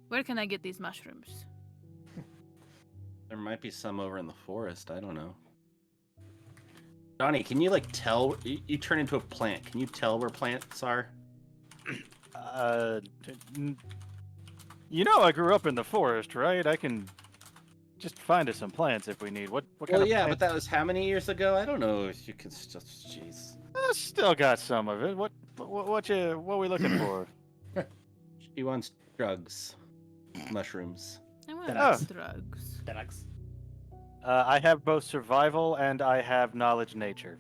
Where can I get these mushrooms? There might be some over in the forest. I don't know. Johnny, can you like tell? You turn into a plant. Can you tell where plants are? You know I grew up in the forest, right? I can just find us some plants if we need. What kind Well, of yeah, plant- but that was how many years ago? I don't know if you can just. Jeez. I still got some of it. What we looking for? He wants drugs, mushrooms. I want Oh. drugs. I have both survival and I have knowledge nature.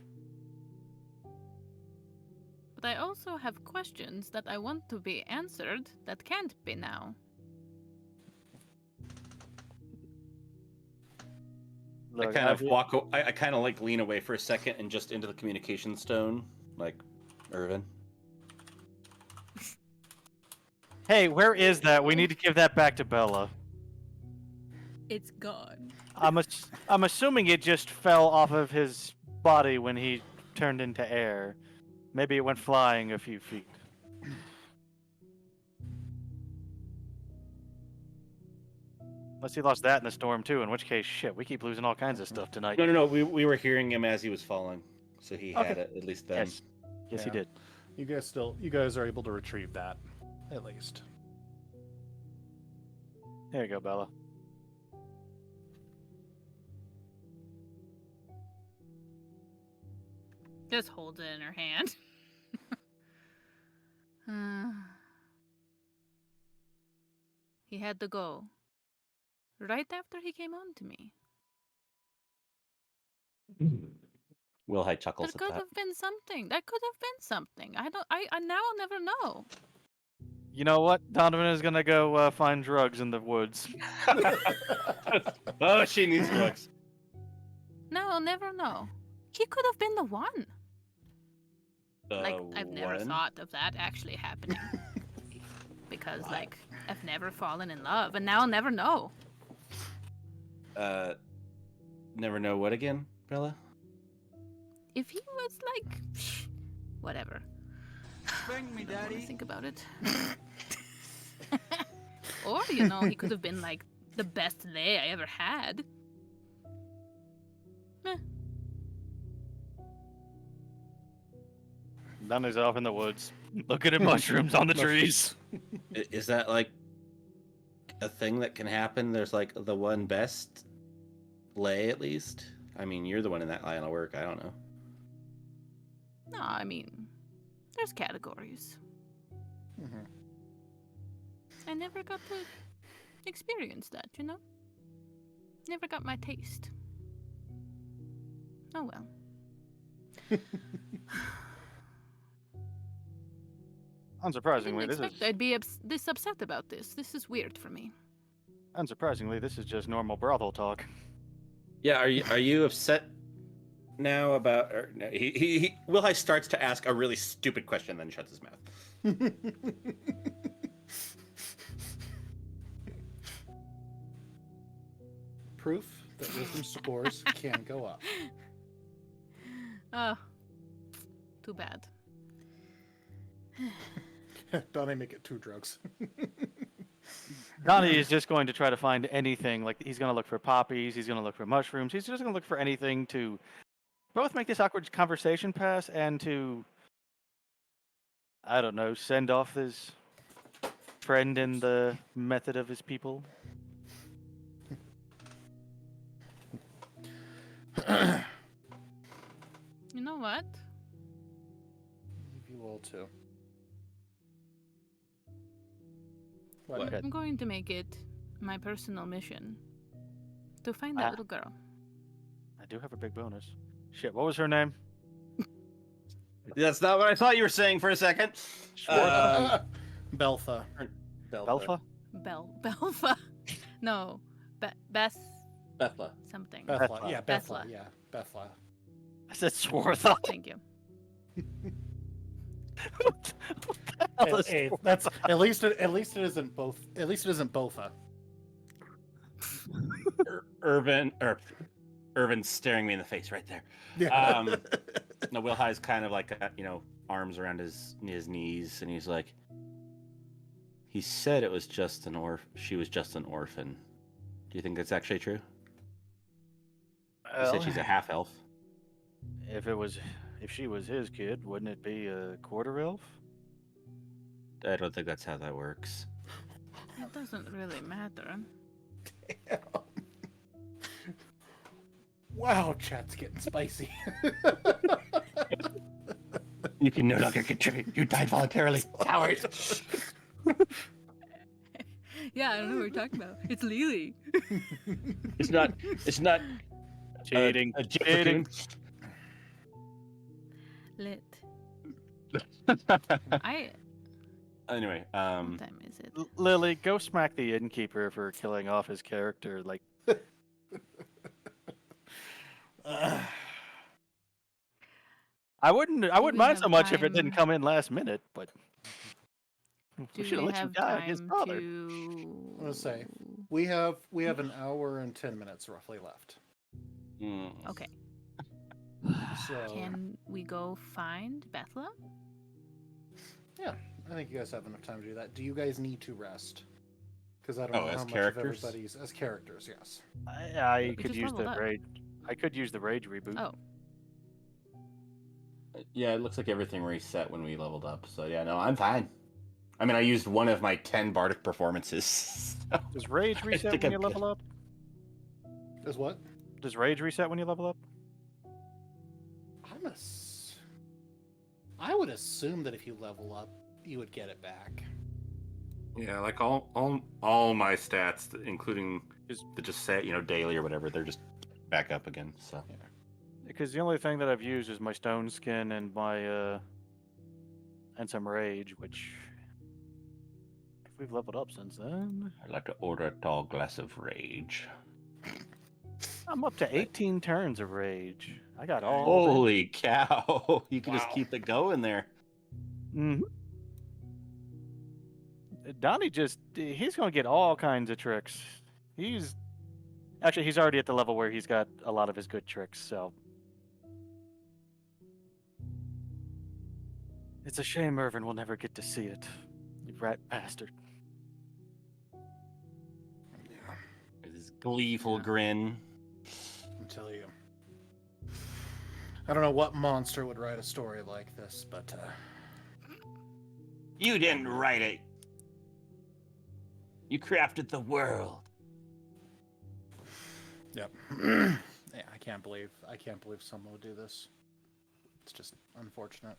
But I also have questions that I want to be answered that can't be now. Look, I kind of walk. I kind of like lean away for a second and just into the communication stone, like Irvin. Hey, where is that? We need to give that back to Bella. It's gone. I'm assuming it just fell off of his body when he turned into air. Maybe it went flying a few feet. Unless he lost that in the storm too, in which case, shit, we keep losing all kinds of stuff tonight. No. We were hearing him as he was falling, so he Okay. had it at least then. Yes, he Yeah. did. You guys are able to retrieve that, at least. There you go, Bella. Just holds it in her hand. He had to go. Right after he came on to me. Wilhite chuckles That at could that. have been something. That could have been something. I now I'll never know. You know what? Donovan is gonna go find drugs in the woods. Oh, she needs drugs. Now I'll never know. He could have been the one. Like, I've never one? thought of that actually happening. Because, like, I've never fallen in love, and now I'll never know. Never know what again, Bella? If he was like, whatever. Bring me, I don't wanna Daddy. think about it. Or, you know, he could have been like the best day I ever had. Donnie's off in the woods, looking at mushrooms on the trees. Is that like a thing that can happen? There's like the one best lay, at least. I mean, you're the one in that line of work. I don't know. No, I mean, there's categories. Mm-hmm. I never got to experience that, you know? Never got my taste. Oh well. Unsurprisingly, I didn't this expect is I'd be this upset about this. This is weird for me. unsurprisingly this is just normal brothel talk. Yeah, are you upset now about? Or, no, Wilhite starts to ask a really stupid question, then shuts his mouth. Proof that wisdom scores can go up. Oh, too bad. Donnie, make it 2 drugs. Donnie is just going to try to find anything. Like, he's going to look for poppies, he's going to look for mushrooms, he's just going to look for anything to both make this awkward conversation pass and to, I don't know, send off his friend in the method of his people. You know what? You will too. What? I'm going to make it my personal mission to find that little girl. I do have a big bonus. Shit, what was her name? That's not what I thought you were saying for a second. Beltha. Beltha. Belfa? Belfa? No. Beth. Bethla. Something. Bethla. Yeah, Bethla. Bethla. Yeah, Bethla. I said Swartha. Thank you. Hey, that's at least it isn't both. At least it isn't Bofa. Irvin's staring me in the face right there. Yeah. No, Wilhi's kind of like arms around his knees, and he's like, he said it was just she was just an orphan. Do you think that's actually true? He said she's a half elf. If she was his kid, wouldn't it be a quarter elf? I don't think that's how that works. It doesn't really matter. Damn. Wow, chat's getting spicy. You can no longer contribute. You died voluntarily. Coward. Yeah, I don't know what you're talking about. It's Lily. It's not cheating. Cheating. Lit. Anyway, What time is it? Lily, go smack the innkeeper for killing off his character. Like, I wouldn't mind so much if it didn't come in last minute, but we should have let you die his brother. Let's say we have an hour and 10 minutes roughly left. Okay. So Can we go find Bethla? yeah, I think you guys have enough time to do that. Do you guys need to rest? Because I don't know as how much characters? of everybody's as characters. Yes. I We could just use the leveled up. rage. I could use the rage reboot. Oh. Yeah, it looks like everything reset when we leveled up. So yeah, no, I'm fine. I mean, I used one of my 10 bardic performances. Does rage reset think when I'm you level up? Does what? Does rage reset when you level up? I would assume that if you level up, you would get it back. Yeah, like all my stats, including the just set, daily or whatever, they're just back up again. So Because the only thing that I've used is my stone skin and my and some rage, which if we've leveled up since then, I'd like to order a tall glass of rage. I'm up to 18 turns of rage. I got all. Holy cow! You can just keep it going there. Mm-hmm. Donnie he's gonna get all kinds of tricks. He's already at the level where he's got a lot of his good tricks, so. It's a shame Irvin will never get to see it. You rat bastard. With his gleeful grin. I tell you. I don't know what monster would write a story like this, but You didn't write it. You crafted the world. Yep. Yeah, I can't believe someone would do this. It's just unfortunate.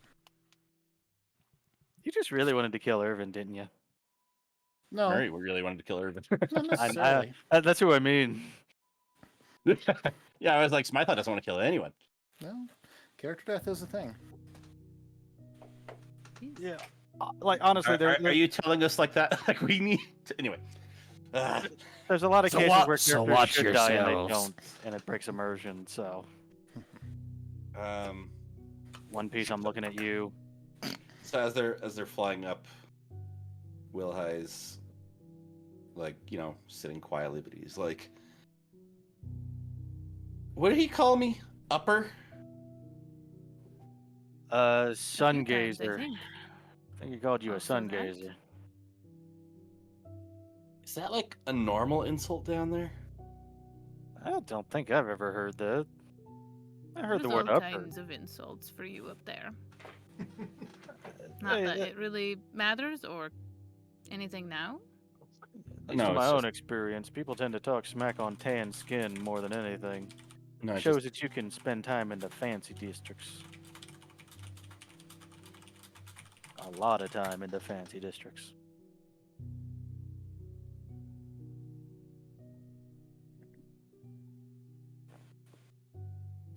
You just really wanted to kill Irvin, didn't you? No. Murray really wanted to kill Irvin. Not necessarily. That's who I mean. Yeah, I was like, Smythe doesn't want to kill anyone. No. Character death is a thing. Yeah. Like, honestly, are you telling us like that? Like, we need to... Anyway. There's a lot of cases where characters watch should die and they yourselves. don't, and it breaks immersion, so. One Piece, I'm looking at you. So as they're flying up, Will High's like, sitting quietly, but he's like, what did he call me? Upper? Sun gazer. think. I think he called you a Also sun that. gazer. Is that like a normal insult down there? I don't think I've ever heard that. I heard There's the word all upper. kinds of insults for you up there. Not that it really matters or anything now. That's No, from my it's own just- experience. People tend to talk smack on tan skin more than anything. No, it Shows just- that you can spend time in the fancy districts. A lot of time in the fancy districts.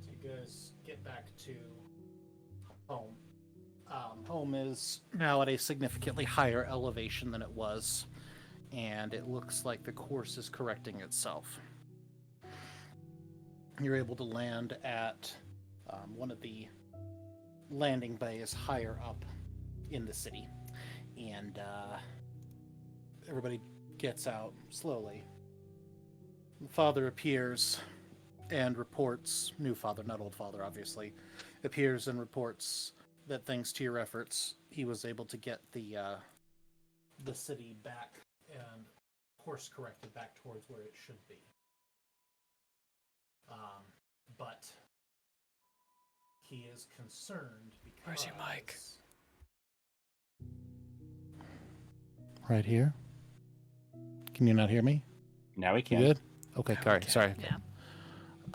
So you guys get back to home. Home is now at a significantly higher elevation than it was, and it looks like the course is correcting itself. You're able to land at one of the landing bays higher up in the city, and everybody gets out slowly. The father appears and reports, new father, not old father, obviously, appears and reports that thanks to your efforts, he was able to get the city back and course corrected back towards where it should be. But he is concerned because... Where's your mic? Right here. Can you not hear me? Now we You can. good? Okay, sorry. Yeah.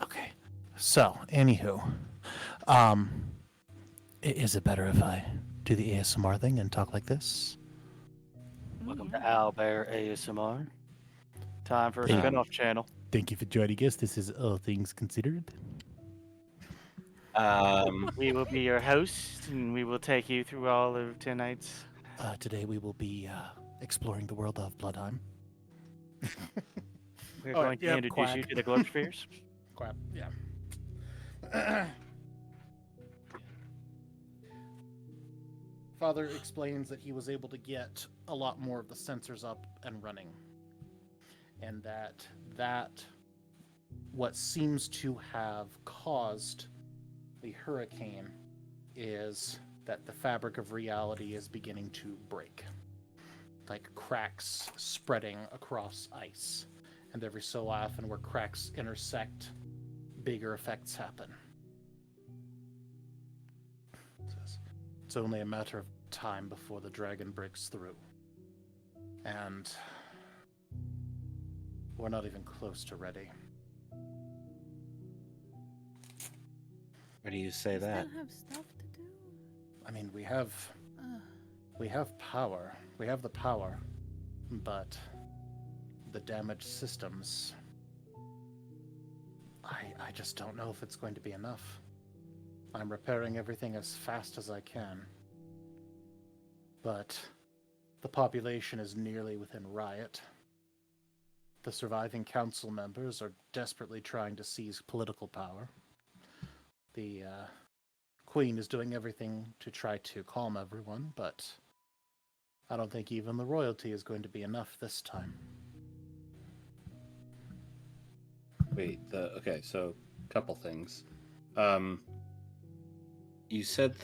Okay. So, anywho, is it better if I do the ASMR thing and talk like this? Welcome to Owlbear ASMR. Time for a Hey. spin-off channel. Thank you for joining us. This is All Things Considered. We will be your host, and we will take you through all of tonight's. Today we will be exploring the world of Blodheim. We're Oh, going to yep, introduce quack. you to the globe spheres. Crap, yeah. Father explains that he was able to get a lot more of the sensors up and running. And that what seems to have caused the hurricane is that the fabric of reality is beginning to break. Like cracks spreading across ice. And every so often where cracks intersect, bigger effects happen. It's only a matter of time before the dragon breaks through. And we're not even close to ready. Why do you say that? Still have stuff to do. I mean, we have power. We have the power, but the damaged systems, I just don't know if it's going to be enough. I'm repairing everything as fast as I can. But the population is nearly within riot. The surviving council members are desperately trying to seize political power. The Queen is doing everything to try to calm everyone, but I don't think even the royalty is going to be enough this time. Wait, okay, so a couple things. You said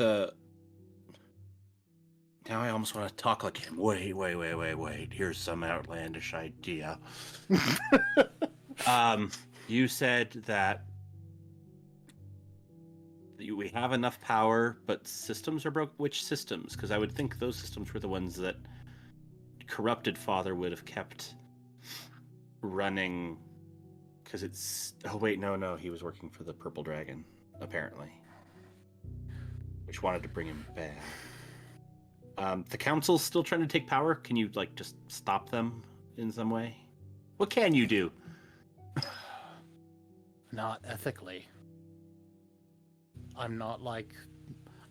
now I almost want to talk like him. Wait. Here's some outlandish idea. You said that we have enough power, but systems are broke. Which systems? Because I would think those systems were the ones that corrupted father would have kept running. Because it's... Oh, wait, no. He was working for the Purple Dragon, apparently. Which wanted to bring him back. The council's still trying to take power. Can you, just stop them in some way? What can you do? Not ethically. I'm not like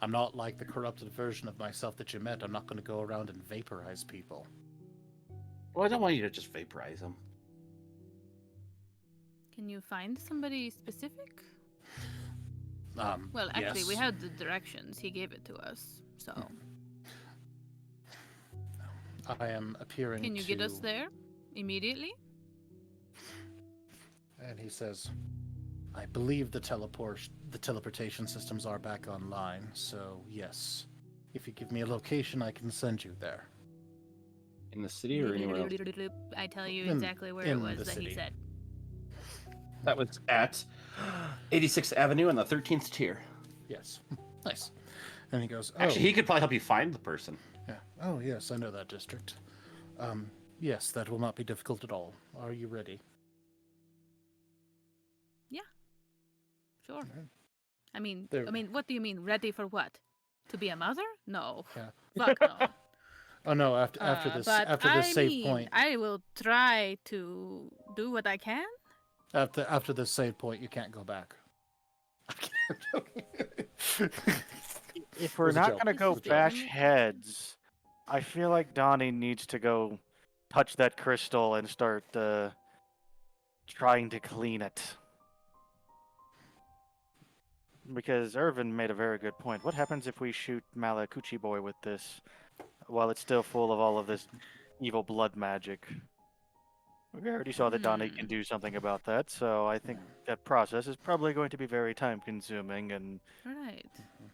the corrupted version of myself that you met. I'm not going to go around and vaporize people. Well, I don't want you to just vaporize them. Can you find somebody specific? Well, actually, yes. we had the directions. He gave it to us, so... I am appearing Can you get us there immediately? And he says, I believe the teleportation systems are back online, so yes. If you give me a location, I can send you there. In the city or anywhere else? I tell you exactly where it was that he said. That was at 86th Avenue on the 13th tier. Yes. Nice. And he goes, Actually, he could probably help you find the person. Yeah. Oh, yes, I know that district. Yes, that will not be difficult at all. Are you ready? Yeah. Sure. Right. I mean, There- what do you mean? Ready for what? To be a mother? No. Yeah. Fuck no. Oh no! After this save point. I will try to do what I can. After this save point, you can't go back. If we're Was a not joke. going to go bash heads, I feel like Donnie needs to go touch that crystal and start trying to clean it. Because Irvin made a very good point. What happens if we shoot Malakuchi Boy with this while it's still full of all of this evil blood magic? We already saw that Donnie can do something about that, so I think that process is probably going to be very time-consuming, and Right.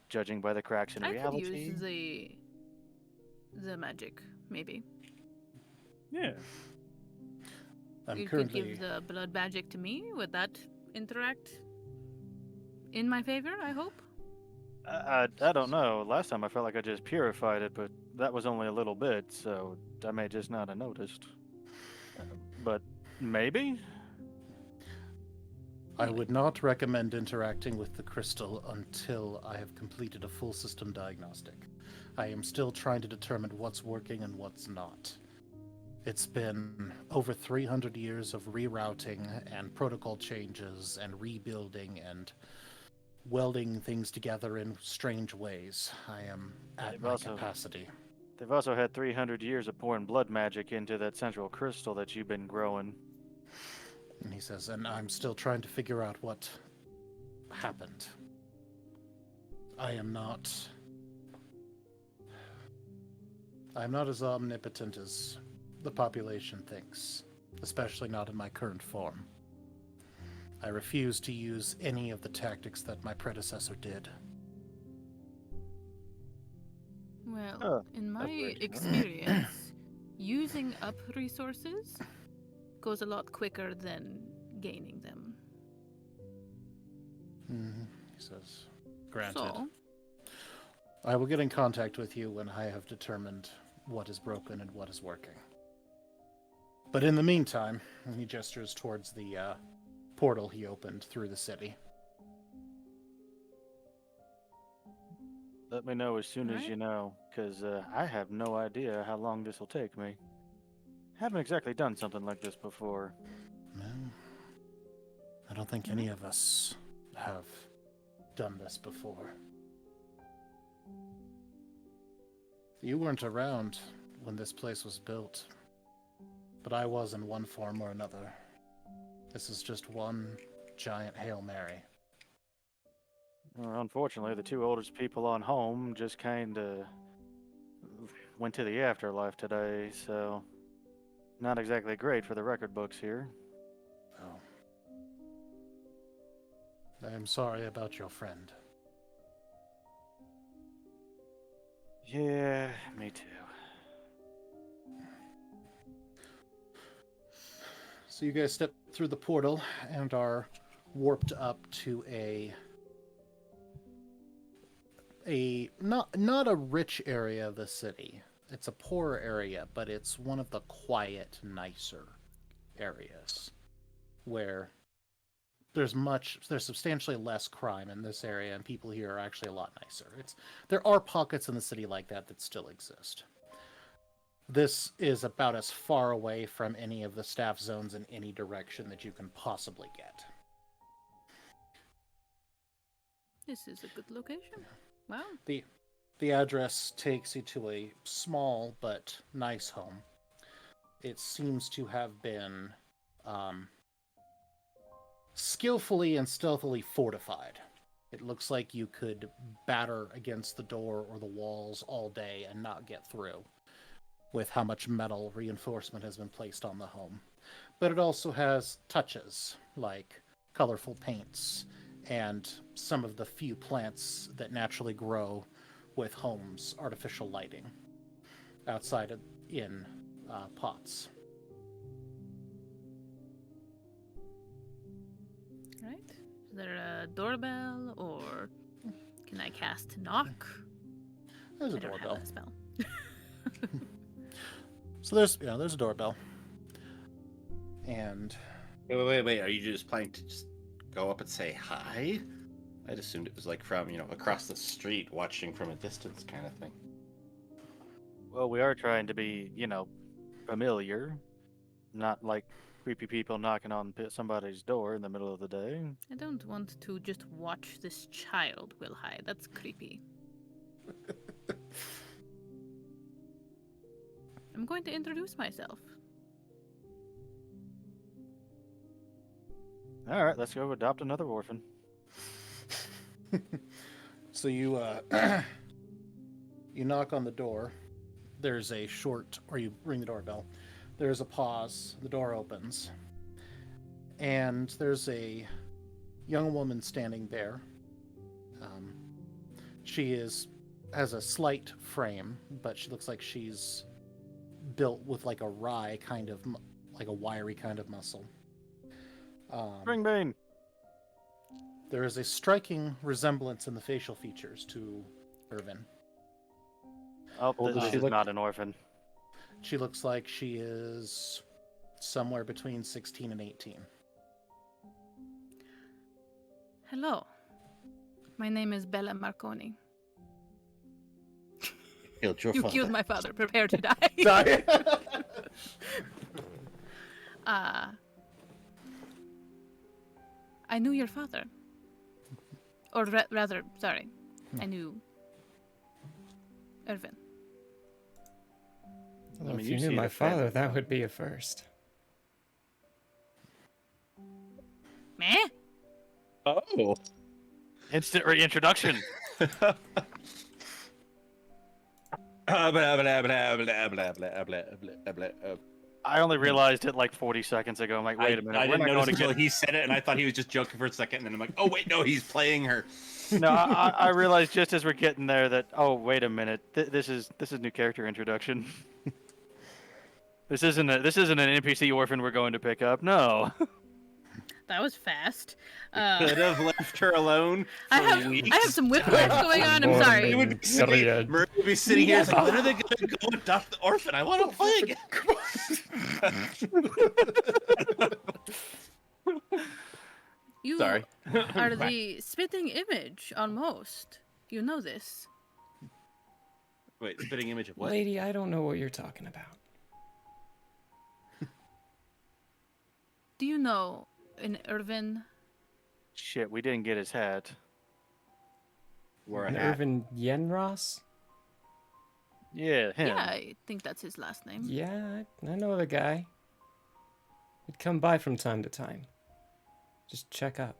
judging by the cracks in I reality... could use the magic, maybe. Yeah. You could give the blood magic to me. Would that interact in my favor, I hope? I don't know. Last time I felt like I just purified it, but that was only a little bit, so I may just not have noticed. But maybe? I would not recommend interacting with the crystal until I have completed a full system diagnostic. I am still trying to determine what's working and what's not. It's been over 300 years of rerouting and protocol changes and rebuilding and welding things together in strange ways. I am at my capacity. They've also had 300 years of pouring blood magic into that central crystal that you've been growing. And he says, and I'm still trying to figure out what happened. I'm not as omnipotent as the population thinks, especially not in my current form. I refuse to use any of the tactics that my predecessor did. Well, in my experience, using up resources goes a lot quicker than gaining them. He says, granted. So, I will get in contact with you when I have determined what is broken and what is working. But in the meantime, he gestures towards the portal he opened through the city. Let me know as soon as you know, because I have no idea how long this will take me. Haven't exactly done something like this before. No, I don't think any of us have done this before. You weren't around when this place was built, but I was in one form or another. This is just one giant Hail Mary. Well, unfortunately, the two oldest people on home just kind of went to the afterlife today, so not exactly great for the record books here. Oh. I am sorry about your friend. Yeah, me too. So you guys step through the portal and are warped up to a not a rich area of the city. It's a poorer area, but it's one of the quiet, nicer areas where there's substantially less crime in this area, and people here are actually a lot nicer. There are pockets in the city like that still exist. This is about as far away from any of the staff zones in any direction that you can possibly get. This is a good location. Wow. The address takes you to a small but nice home. It seems to have been skillfully and stealthily fortified. It looks like you could batter against the door or the walls all day and not get through, with how much metal reinforcement has been placed on the home. But it also has touches, like colorful paints and some of the few plants that naturally grow with homes' artificial lighting outside in pots. Right. Is there a doorbell, or can I cast knock? There's a I don't doorbell. have that spell. So there's a doorbell. And Wait. Are you just planning to just go up and say hi? I'd assumed it was like from, across the street, watching from a distance kind of thing. Well, we are trying to be, familiar, not like creepy people knocking on somebody's door in the middle of the day. I don't want to just watch this child, Will High. That's creepy. I'm going to introduce myself. All right, let's go adopt another orphan. So you you knock on the door. There's a or you ring the doorbell. There's a pause. The door opens. And there's a young woman standing there. She has a slight frame, but she looks like she's built with like a wiry kind of muscle. Ringbane! There is a striking resemblance in the facial features to Irvin. Oh, this is not an orphan. She looks like she is somewhere between 16 and 18. Hello. My name is Bella Marconi. Killed your You father. killed my father. Prepare to die. Sorry. I knew your father. Or rather, sorry. I knew Irvin. Well, if you knew my father, that would be a first. Meh? Oh. Instant reintroduction. I only realized it like 40 seconds ago. I'm like, wait a minute. I we're didn't not notice going to until get... he said it, and I thought he was just joking for a second, and then I'm like, oh, wait, no, he's playing her. No, I realized just as we're getting there that, oh, wait a minute. This is new character introduction. This isn't an NPC orphan we're going to pick up. No. That was fast. Could have left her alone for weeks. I have some whiplash going on. I'm sorry. Murray would be sitting here saying, when are they going to go adopt the orphan? I want to play again. You Sorry. are the spitting image, almost. You know this. Wait, spitting image of what? Lady, I don't know what you're talking about. Do you know an Irvin? Shit, we didn't get his hat. wore a And hat. Irvin Yenros? Yeah, him. Yeah, I think that's his last name. Yeah, I know the guy. He'd come by from time to time. Just check up.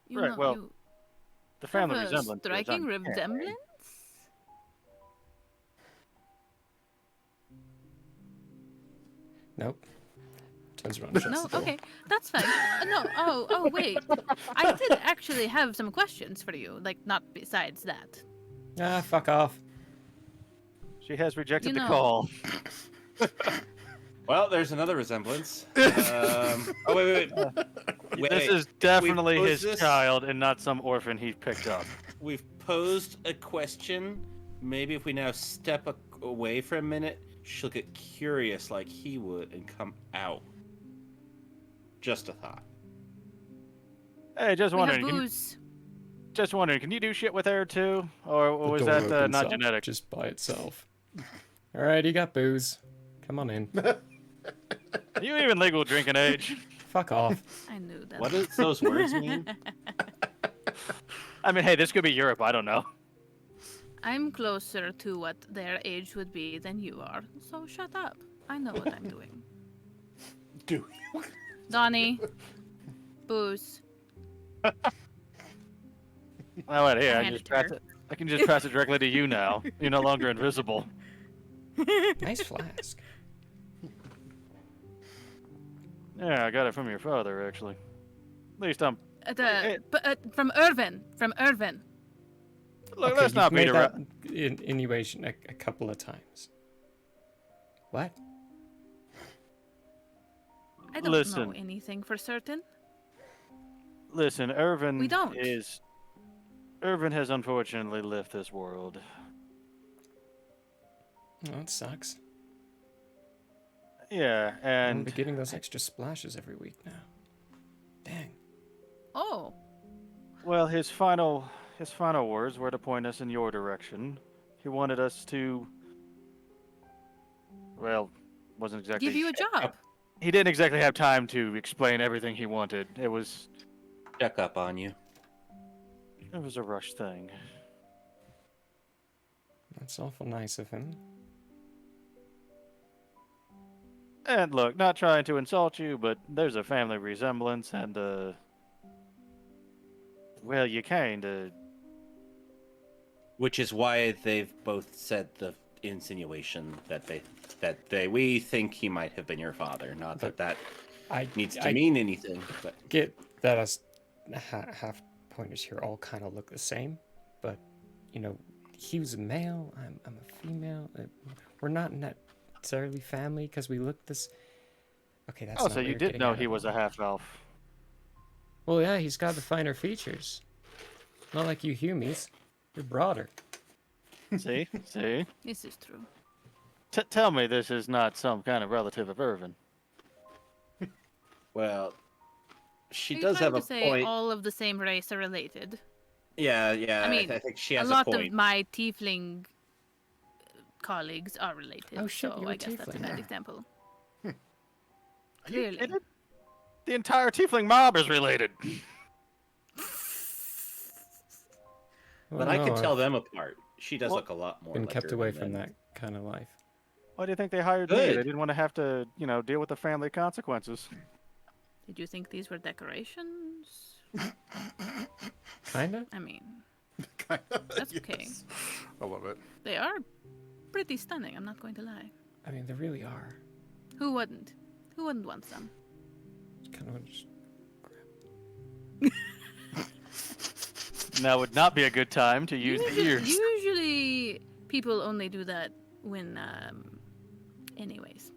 You Right, know, well, you The family have a resemblance. is striking uncanny. resemblance. Nope. Turns around and shuts No, the door. okay, that's fine. No, oh, wait. I did actually have some questions for you. Like, not besides that. Ah, fuck off. She has rejected You the know- call. Well, there's another resemblance. Oh, wait. This is definitely his child and not some orphan he picked up. We've posed a question. Maybe if we now step away for a minute, she'll get curious like he would and come out. Just a thought. Hey, just We have wondering. booze. Just wondering, can you do shit with her too, or The was door that opens not up genetic? just by itself. Alright, you got booze. Come on in. Are you even legal drinking age? Fuck off. I knew that. What does those words mean? I mean, hey, this could be Europe. I don't know. I'm closer to what their age would be than you are, so shut up. I know what I'm doing. Do you? Donnie, booze. Oh, wait, here. Hand it to her. I can just pass it directly to you now. You're no longer invisible. Nice flask. Yeah, I got it from your father, actually. At least I'm. From Irvin. From Irvin. Look, Okay, let's not you've beat made around. that innuation a couple of times. What? I don't Listen. know anything for certain. Listen, Irvin We don't. Irvin has unfortunately left this world. Oh, it sucks. Yeah, I'm and getting those extra splashes every week now. Dang. Oh, well, his final words were to point us in your direction. He wanted us to. Well, wasn't exactly. give you a job. He didn't exactly have time to explain everything he wanted. It was Check up on you. a rush thing. That's awful nice of him. And look, not trying to insult you, but there's a family resemblance, and well, you kinda. Which is why they've both said the insinuation that we think he might have been your father. Not that needs to mean anything. But Get that us half pointers here all kind of look the same, but you know, he was a male. I'm a female. We're not necessarily family because we look this. Okay, that's. Oh, not so what you you're did getting know at he at was all. a half elf. Well, yeah, he's got the finer features. Not like you humies. You're broader. See? See? This is true. Tell me this is not some kind of relative of Irvin. well, she Are you does trying have to a say point. all of the same race are related? Yeah. I mean, I think she a has lot point. of my tiefling colleagues are related. Oh, shit, so you're a I guess that's a tiefling. bad example. Are you Clearly. kidding? The entire tiefling mob is related. But Well, I no, could tell I've them apart. She does Well, look a lot more. been like kept Irvin away from than- that kind of life. Why do you think they hired me? Good. They didn't want to have to, deal with the family consequences. Did you think these were decorations? Kinda. I mean, Kinda, that's okay. yes. I love it. They are pretty stunning, I'm not going to lie. I mean, they really are. Who wouldn't? Who wouldn't want some? Kind of just Now would not be a good time to use the ears. Usually, people only do that when, anyways.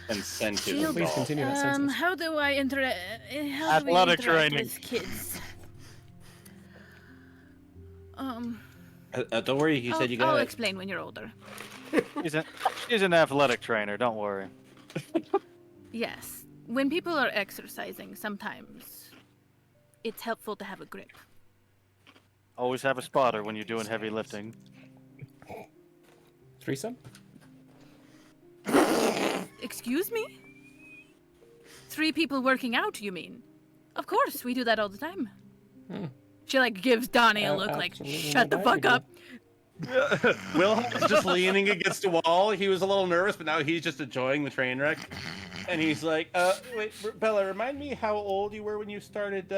And send to Shield- them. Please all. continue that sentence. How do I how do we Athletic interact training. with kids? Don't worry. You said you I'll got. explain when you're older. She's an athletic trainer, don't worry. Yes. When people are exercising, sometimes it's helpful to have a grip. Always have a spotter when you're doing heavy lifting. Threesome? Excuse me? 3 people working out, you mean? Of course, we do that all the time. She like gives Donnie a look like, shut the fuck up. Will is just leaning against a wall. He was a little nervous, but now he's just enjoying the train wreck. And he's like, wait, Bella, remind me how old you were when you started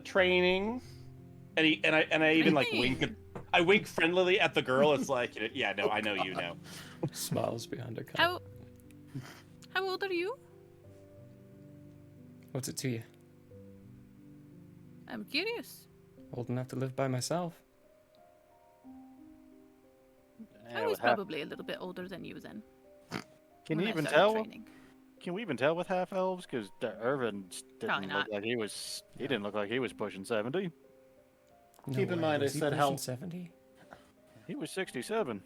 training. And I even like wink. I wink friendlily at the girl. It's like, yeah, no, I know you now. Smiles behind her cap. How old are you? What's it to you? I'm curious. Old enough to live by myself. I was probably a little bit older than you then. Can when you I even started tell? training. Can we even tell with half elves? Because Irvin Probably didn't look like he was. He didn't look like he was pushing 70. Keep in mind, I said how 70. He was 67.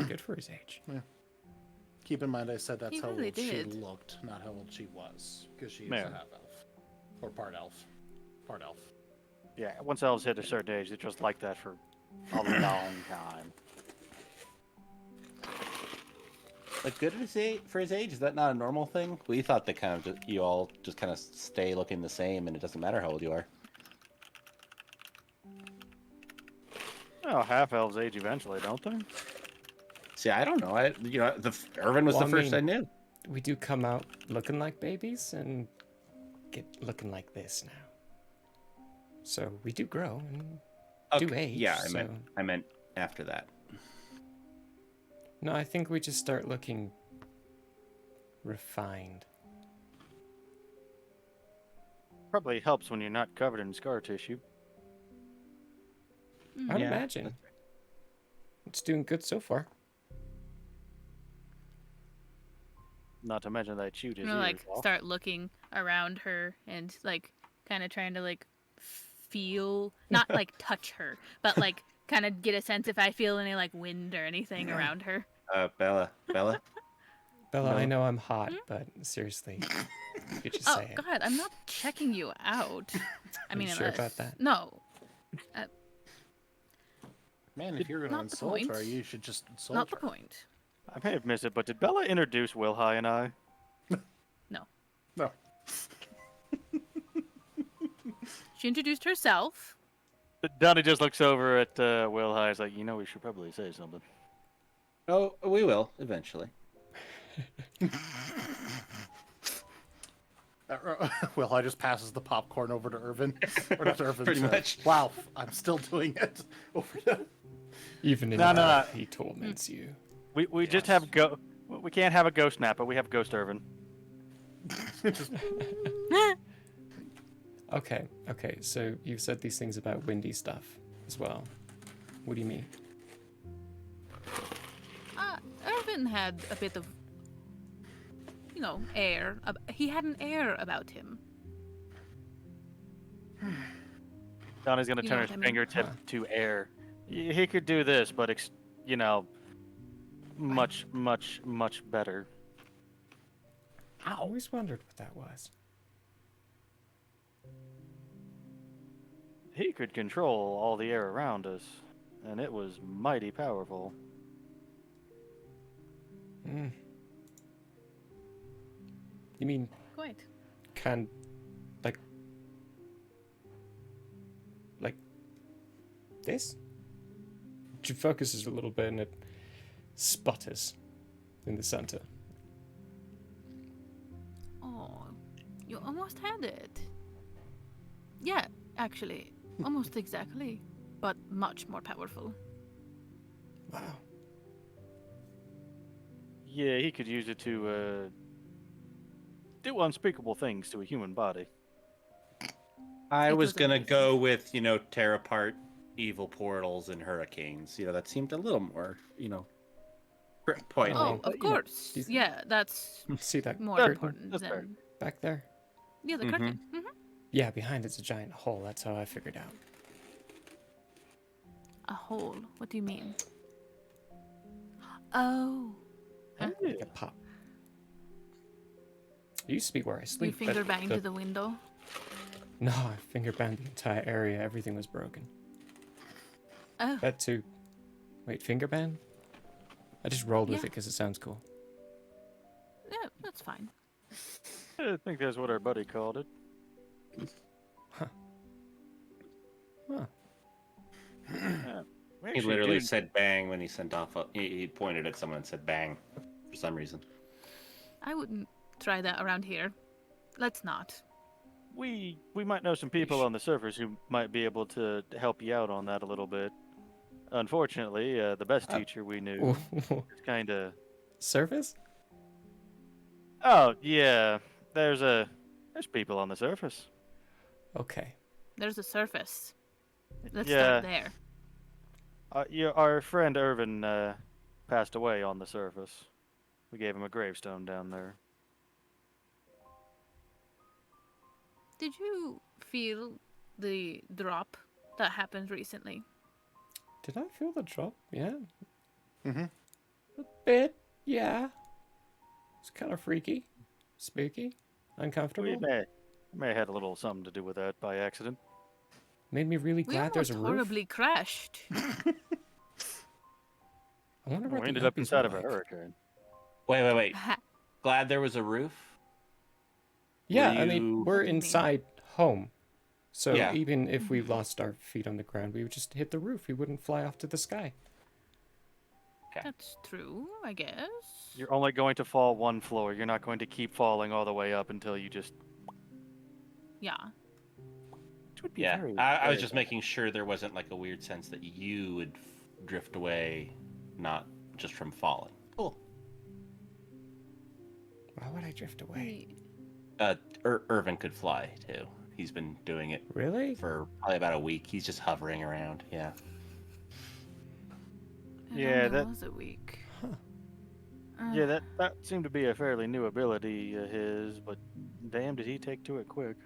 Good for his age. Yeah. Keep in mind, I said that's He how really old she did. looked, not how old she was, because she is Yeah. a half elf or part elf. Part elf. Yeah, once elves hit a certain age, they're just like that for a long time. Like good for his age, is that not a normal thing? We thought that kind of you all just kind of stay looking the same, and it doesn't matter how old you are. Well, half elves age eventually, don't they? See, I don't know. Irvin was the first I knew. We do come out looking like babies and get looking like this now. So we do grow and do age. Yeah, so... I meant after that. No, I think we just start looking refined. Probably helps when you're not covered in scar tissue. I'd imagine. It's doing good so far. Not to mention that shoot his You know, ears like off. start looking around her and like kind of trying to like feel, not like touch her, but like kind of get a sense if I feel any like wind or anything around her. Bella. Bella, No. I know I'm hot, but seriously, you could just Oh say it. God, I'm not checking you out. I Are mean, you sure unless- about that? No. Man, if you're going to Not the insult her, point. you should just insult Not her. the point. I may have missed it, but did Bella introduce Wilhi and I? No. No. She introduced herself. Donnie just looks over at Wilhi. He's like, we should probably say something. Oh, we will eventually. Well, I just passes the popcorn over to Irvin. Or not to Irvin. Pretty to- much. Wow, I'm still doing it. Over to... Even in No, no, death, no. he torments you. We just have we can't have a ghost nap, but we have Ghost Irvin. Okay, so you've said these things about windy stuff as well. What do you mean? Irvin had a bit of, air. He had an air about him. Donnie's gonna You know turn what his I mean? fingertip to air. He could do this, but much, much, much better. I always wondered what that was. He could control all the air around us, and it was mighty powerful. Mm. You mean Quite. like this? She focuses a little bit and it sputters in the center. Oh, you almost had it. Yeah, actually, almost exactly, but much more powerful. Wow. Yeah, he could use it to do unspeakable things to a human body. I It was was gonna amazing. go with, tear apart evil portals and hurricanes. That seemed a little more, point. Oh, of course. Yeah, that's See that more curtain important than back there? yeah, the curtain. Mhm. Yeah, behind it's a giant hole. That's how I figured out. A hole. What do you mean? Oh, Like a pop. It used to be where I you sleep. finger banged the window. No, I finger banged the entire area. Everything was broken. Oh, That too. Wait, finger bang? I just rolled with Yeah. it because it sounds cool. yeah, that's fine. I think that's what our buddy called it. Huh. He literally said bang when he sent off. He pointed at someone and said bang for some reason. I wouldn't try that around here. Let's not. We might know some people on the surface who might be able to help you out on that a little bit. Unfortunately, the best teacher we knew is kind of... Surface? Oh, yeah. There's people on the surface. Okay. There's a surface. Let's Yeah. start there. Our friend Irvin passed away on the surface. We gave him a gravestone down there. Did you feel the drop that happened recently? Did I feel the drop? Yeah. Mm-hmm. A bit, yeah. It's kind of freaky, spooky, uncomfortable. We may have had a little something to do with that by accident. Made me really glad there's a roof. horribly crashed. I wonder what We the ended up opens inside were of a like. hurricane. Wait. Glad there was a roof? Yeah, Were I mean, you- we're inside home. So Yeah. even if we lost our feet on the ground, we would just hit the roof. We wouldn't fly off to the sky. That's true, I guess. You're only going to fall one floor. You're not going to keep falling all the way up until you just... Yeah. Yeah, very, I was very just making sure there wasn't like a weird sense that you would drift away, not just from falling. Cool. Why would I drift away? Irvin could fly too. He's been doing it really for probably about a week. He's just hovering around. Yeah. Yeah, that was a week. Yeah, that seemed to be a fairly new ability of his, but damn, did he take to it quick.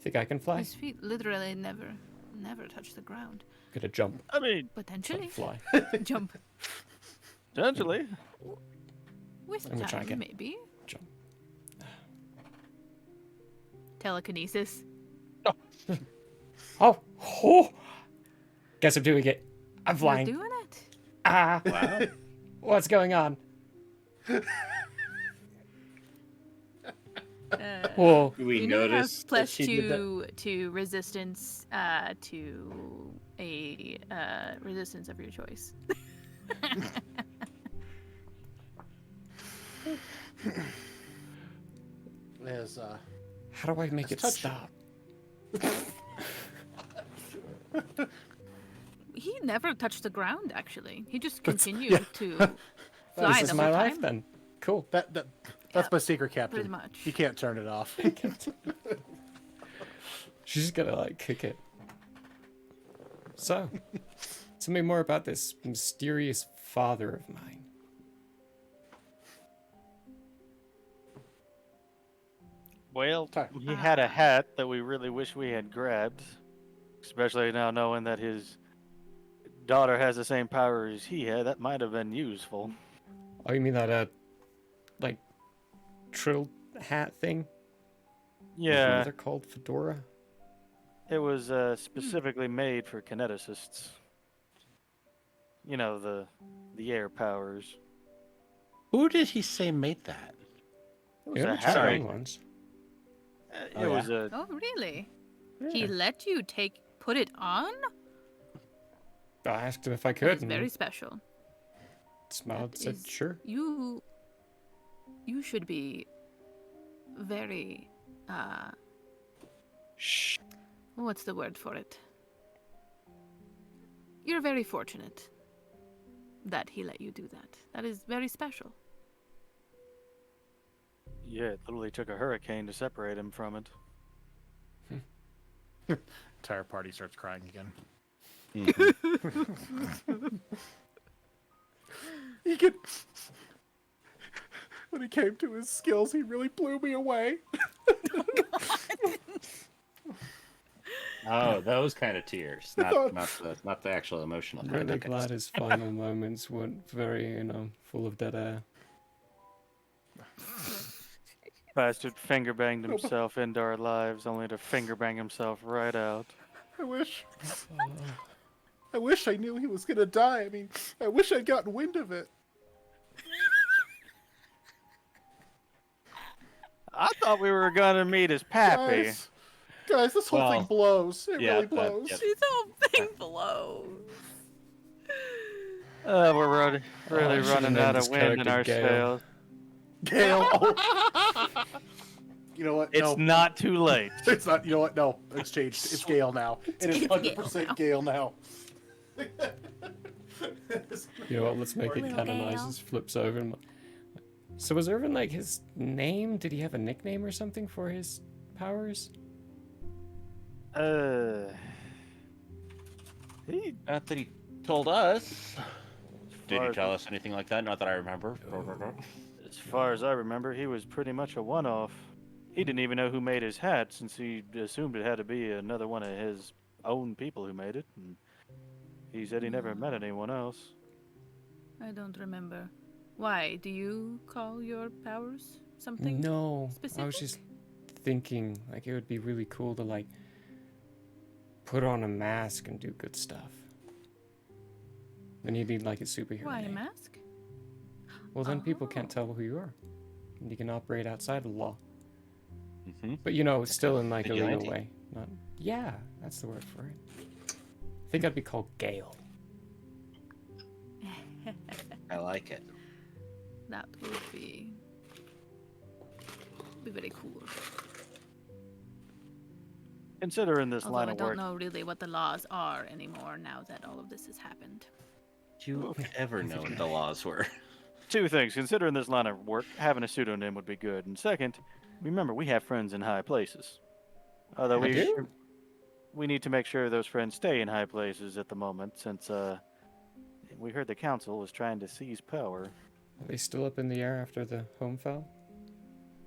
Think I can fly? His feet literally never touch the ground. Gonna jump. I mean, Potentially. Fly. Jump. Potentially. With I'm gonna try time, again. maybe. Jump. Telekinesis. Oh. Guess I'm doing it. I'm You're flying. doing it. Ah. Wow. What's going on? Whoa. We you now have noticed that plus she did that? to resistance to a resistance of your choice. Is How do I make it touch- stop? He never touched the ground. Actually, he just continued to fly This is the my whole life time. then. Cool. That's my secret, Captain. pretty much. You can't turn it off. She's just gonna like kick it. So, tell me more about this mysterious father of mine. Well, he had a hat that we really wish we had grabbed, especially now knowing that his daughter has the same power as he had. That might have been useful. Oh, you mean that like trill hat thing? Yeah. What they're called, fedora. It was specifically made for kineticists. You know, the air powers. Who did he say made that? It was Yeah, a we hat. tried once. It was a... Oh, really? Yeah. He let you put it on? I asked him if I could. It's and very special. smiled, That said is- sure. You should be very Shh. what's the word for it? You're very fortunate that he let you do that. That is very special. Yeah, it literally took a hurricane to separate him from it. Entire party starts crying again. He could. When it came to his skills, he really blew me away. Oh, those kind of tears, not the actual emotional kind. Really Okay. glad his final moments weren't very, full of dead air. Bastard finger banged himself into our lives, only to finger bang himself right out. I wish I knew he was gonna die. I mean, I wish I'd gotten wind of it. I thought we were gonna meet his pappy. Guys, Guys, this whole thing blows. It really blows. This whole thing blows. We're really I should've running named out this of wind in character our Gale. sails. Gale. Oh. You know what? It's not too late. It's not. You know what? No, it's changed. It's Gale now. It is 100% Gale now. You know what? Let's make it Little canonizes. Flips over. And... So was Irvin like his name? Did he have a nickname or something for his powers? Not that he told us. Did he tell us anything like that? Not that I remember. As far as I remember, he was pretty much a one-off. He didn't even know who made his hat, since he assumed it had to be another one of his own people who made it. And he said he never met anyone else. I don't remember. Why? Do you call your powers something No, specific? I was just thinking like it would be really cool to like put on a mask and do good stuff. Then you need like a superhero Why a name. mask? Well, then people can't tell who you are. And you can operate outside of the law. Mm-hmm. But you know, still in like a legal Vigilante. way. Not. Yeah, that's the word for it. I think I'd be called Gale. I like it. That would be very cool. Considering this Although line I of don't work, know really what the laws are anymore now that all of this has happened. Do you ever know what the laws were? two things. Considering this line of work, having a pseudonym would be good. And second, remember, we have friends in high places. Although we need to make sure those friends stay in high places at the moment, since we heard the council was trying to seize power. Are they still up in the air after the home fell?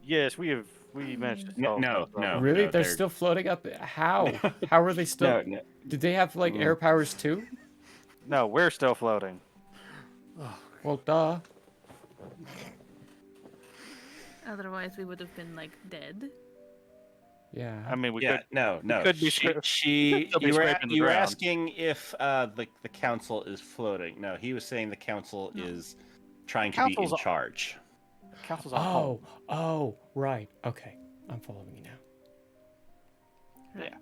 Yes, we managed to solve that problem. Really? no, they're they're- still floating up? How? How are they still? No. Did they have like air powers too? No, we're still floating. Well, duh. Otherwise, we would have been like dead. Yeah. I mean, we Yeah, could. no. could be She, scra- she could be you were scraping the you were ground. asking if the council is floating. No, he was saying the council is trying to be in Council's- charge. Council's on hold. Oh, right. Okay, I'm following you now. Right.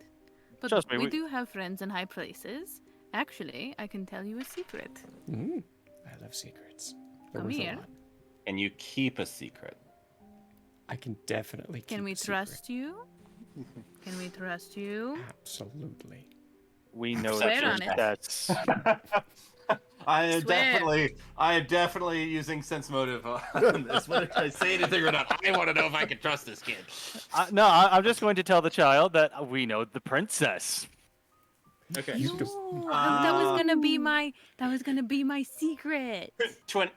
But Trust me, we we- do have friends in high places. Actually, I can tell you a secret. I love secrets. They're Come worth a here. lot. And you keep a secret. I can definitely keep Can we a secret. trust you? Can we trust you? Absolutely. We know Swear on it. that's. I am Swear. definitely using sense motive on this. Whether I say anything or not, I want to know if I can trust this kid. I'm just going to tell the child that we know the princess. Okay. That was gonna be my secret.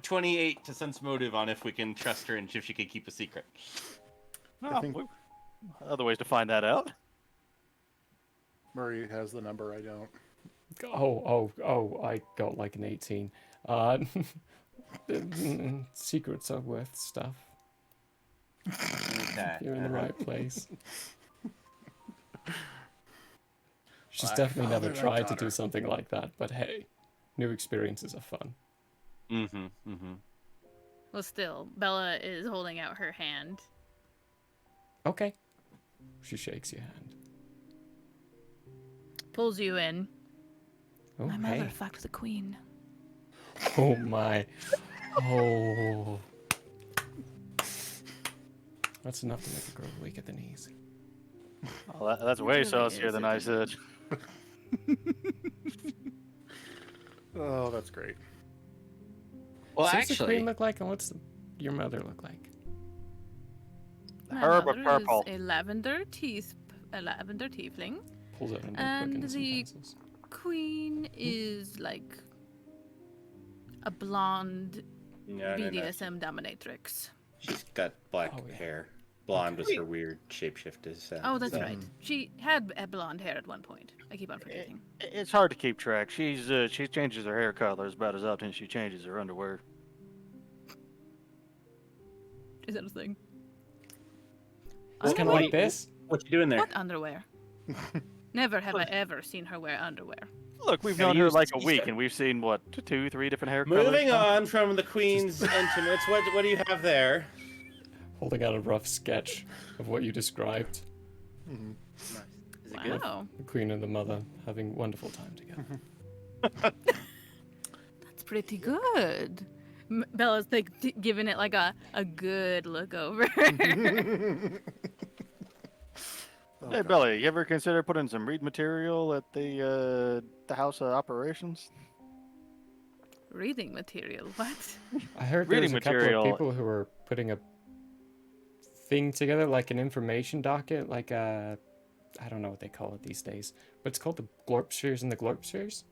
28 to sense motive on if we can trust her and if she can keep a secret. No, other ways to find that out. Murray has the number. I don't. Oh, I got like an 18. Secrets are worth stuff. Okay. If you're in the right place. She's My definitely father, never my tried to daughter. do something like that, but hey, new experiences are fun. Well, still, Bella is holding out her hand. Okay. She shakes your hand. Pulls you in. Oh, My hey. mother fucked the queen. Oh my. Oh. That's enough to make a girl weak at the knees. Well, that's way really saucier is, than I said. Oh, that's great. Well, So what's the actually, queen look like, and what's your mother look like? My Herb or mother purple? is a lavender tiefling, Pulls out a notebook and and some the pencils. queen is like a blonde No. BDSM dominatrix. She's got black hair. Blonde was her weird shapeshift. Oh, that's right. She had blonde hair at one point. I keep on forgetting. It's hard to keep track. She changes her hair colors about as often as she changes her underwear. Is that a thing? It's kind of like this. What you doing there? What underwear? Never have I ever seen her wear underwear. Look, we've Have known you her like a seen- week, and we've seen what 2-3 different hair colors. Moving now? on from the queen's intimates, what do you have there? Holding out a rough sketch of what you described. Is it good? Wow. The Queen and the Mother having wonderful time together. That's pretty good. Bella's like giving it like a good look over. Hey, Belly, you ever consider putting some read material at the House of Operations? Reading material, what? I heard there was Reading a couple material. of people who were putting a thing together, like an information docket, like a... I don't know what they call it these days, but it's called the Glorpspheres and the Glorpspheres.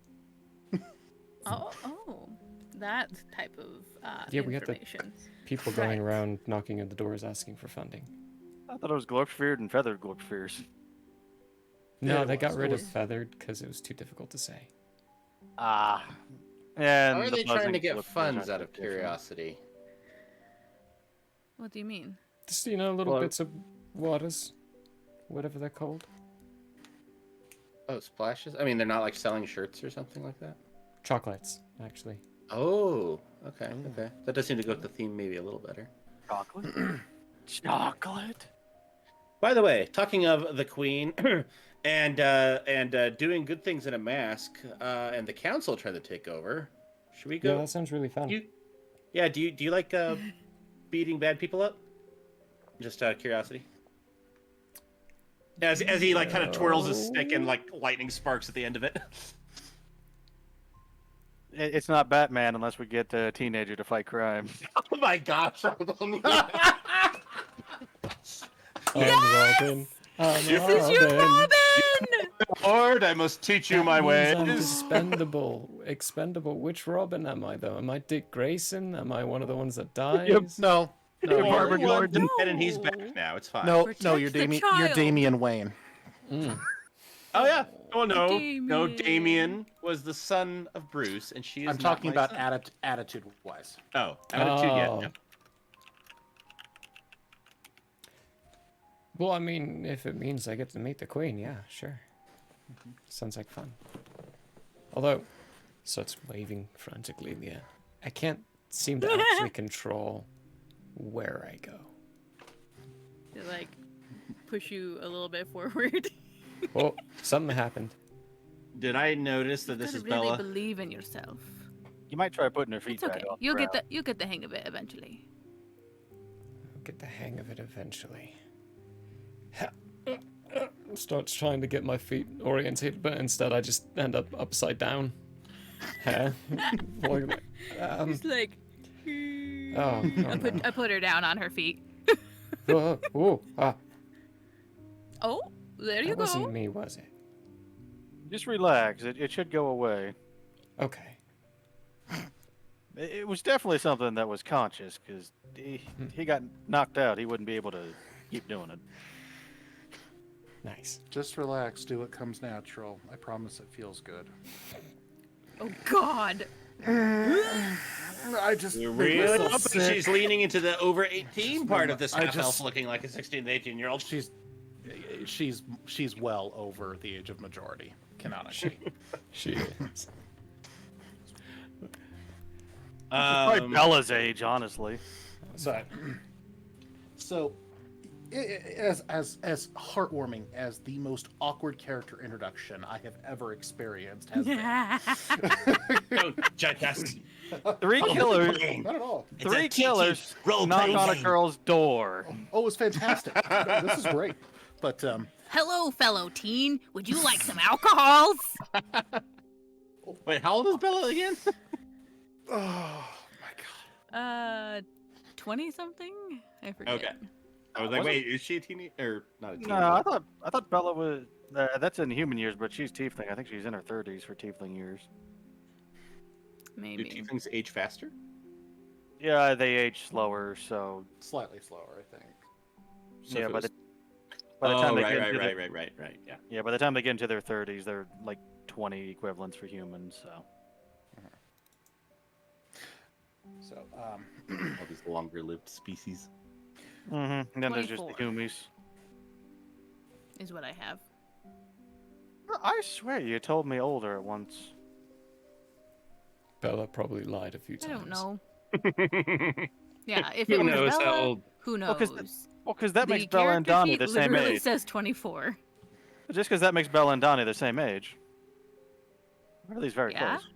Oh, that type of Yeah, we got the information. people going around knocking at the doors asking for funding. I thought it was Glorpsphered and Feathered Glorpspheres. No, Yeah, they got rid of was- feathered because it was too difficult to say. Ah. And How are the they trying buzzing to get Glorpspheres funds aren't out of different. curiosity? What do you mean? Just, you know, little Well- bits of waters, whatever they're called. Oh, splashes? I mean, they're not like selling shirts or something like that? Chocolates, actually. Oh, okay, okay. That does seem to go with the theme maybe a little better. Chocolate? Chocolate? By the way, talking of the Queen and doing good things in a mask, and the council trying to take over, should we go? Yeah, that sounds really fun. Do you like beating bad people up? Just out of curiosity. As he like kind of twirls his stick and like lightning sparks at the end of it. It's not Batman unless we get a teenager to fight crime. Oh my gosh! Robin. This is your Robin! Lord, I must teach you my ways. I'm expendable. Which Robin am I, though? Am I Dick Grayson? Am I one of the ones that dies? No. No, Barbara Gordon. And he's back now. It's fine. no, Protect you're the You're child. Damian Wayne. Mm. Oh yeah. Oh no. No, Damien. Damien was the son of Bruce, and she is. I'm not talking my about son. attitude-wise. Oh, attitude. Oh. Yeah. Well, I mean, if it means I get to meet the Queen, yeah, sure. Sounds like fun. Although, starts waving frantically in the air. I can't seem to actually control where I go. They like push you a little bit forward. Oh, something happened. Did I notice that You this gotta is really Bella? believe in yourself. You might try putting her feet It's okay. back on the You'll ground. get the hang of it eventually. I'll get the hang of it eventually. Starts trying to get my feet orientated, but instead I just end up upside down. It's like Oh, I put her down on her feet. oh, Oh, there you that go. wasn't me, was it? Just relax. It should go away. Okay. It was definitely something that was conscious because he got knocked out. He wouldn't be able to keep doing it. Nice. Just relax. Do what comes natural. I promise it feels good. Oh God. I just You're make really myself hoping sick. she's leaning into the over 18 part of this I half elf just- looking like a 16 to 18-year-old. She's well over the age of majority, canonically. She is. Probably Bella's age, honestly. But so, as heartwarming as the most awkward character introduction I have ever experienced has Don't judge us. Three killers. Not at all. Three killers knock on a girl's door. Oh, it was fantastic. No, this is great. But Hello, fellow teen. Would you like some alcohols? Wait, how old is Bella again? oh 20 something? I forget. Okay. I was like, wait, is she a teenager or not a teenager? No, I thought Bella was. That's in human years, but she's tiefling. I think she's in her 30s for tiefling years. Do Maybe. tieflings age faster? Yeah, they age slower, so slightly slower, I think. So yeah. if it By was- the time they right, get right, into right, right. Yeah. Yeah, by the time they get into their 30s, they're like 20 equivalents for humans. So. So, All these longer-lived species. And then there's just the 24. Humies. Is what I have. I swear you told me older at once. Bella probably lied a few I times. don't know. Yeah, if Who it was knows how Bella, old? who Well, knows? 'cause that The makes Bella and character Donnie sheet the same literally age. says 24. Just because that makes Bella and Donnie the same age. Or at least very Yeah? close.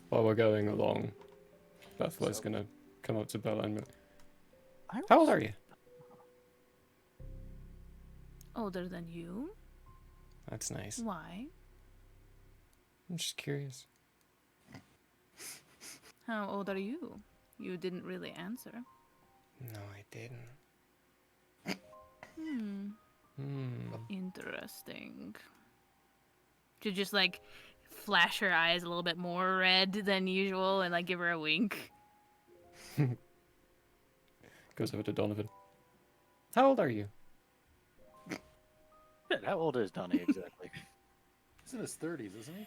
While we're going along, Bethle's gonna come up to Bella and be like, how old are you? Older than you? That's nice. Why? I'm just curious. How old are you? You didn't really answer. No, I didn't. Interesting. To just like flash her eyes a little bit more red than usual and like give her a wink. Goes over to Donovan. How old are you? How old is Donnie exactly? He's in his 30s, isn't he?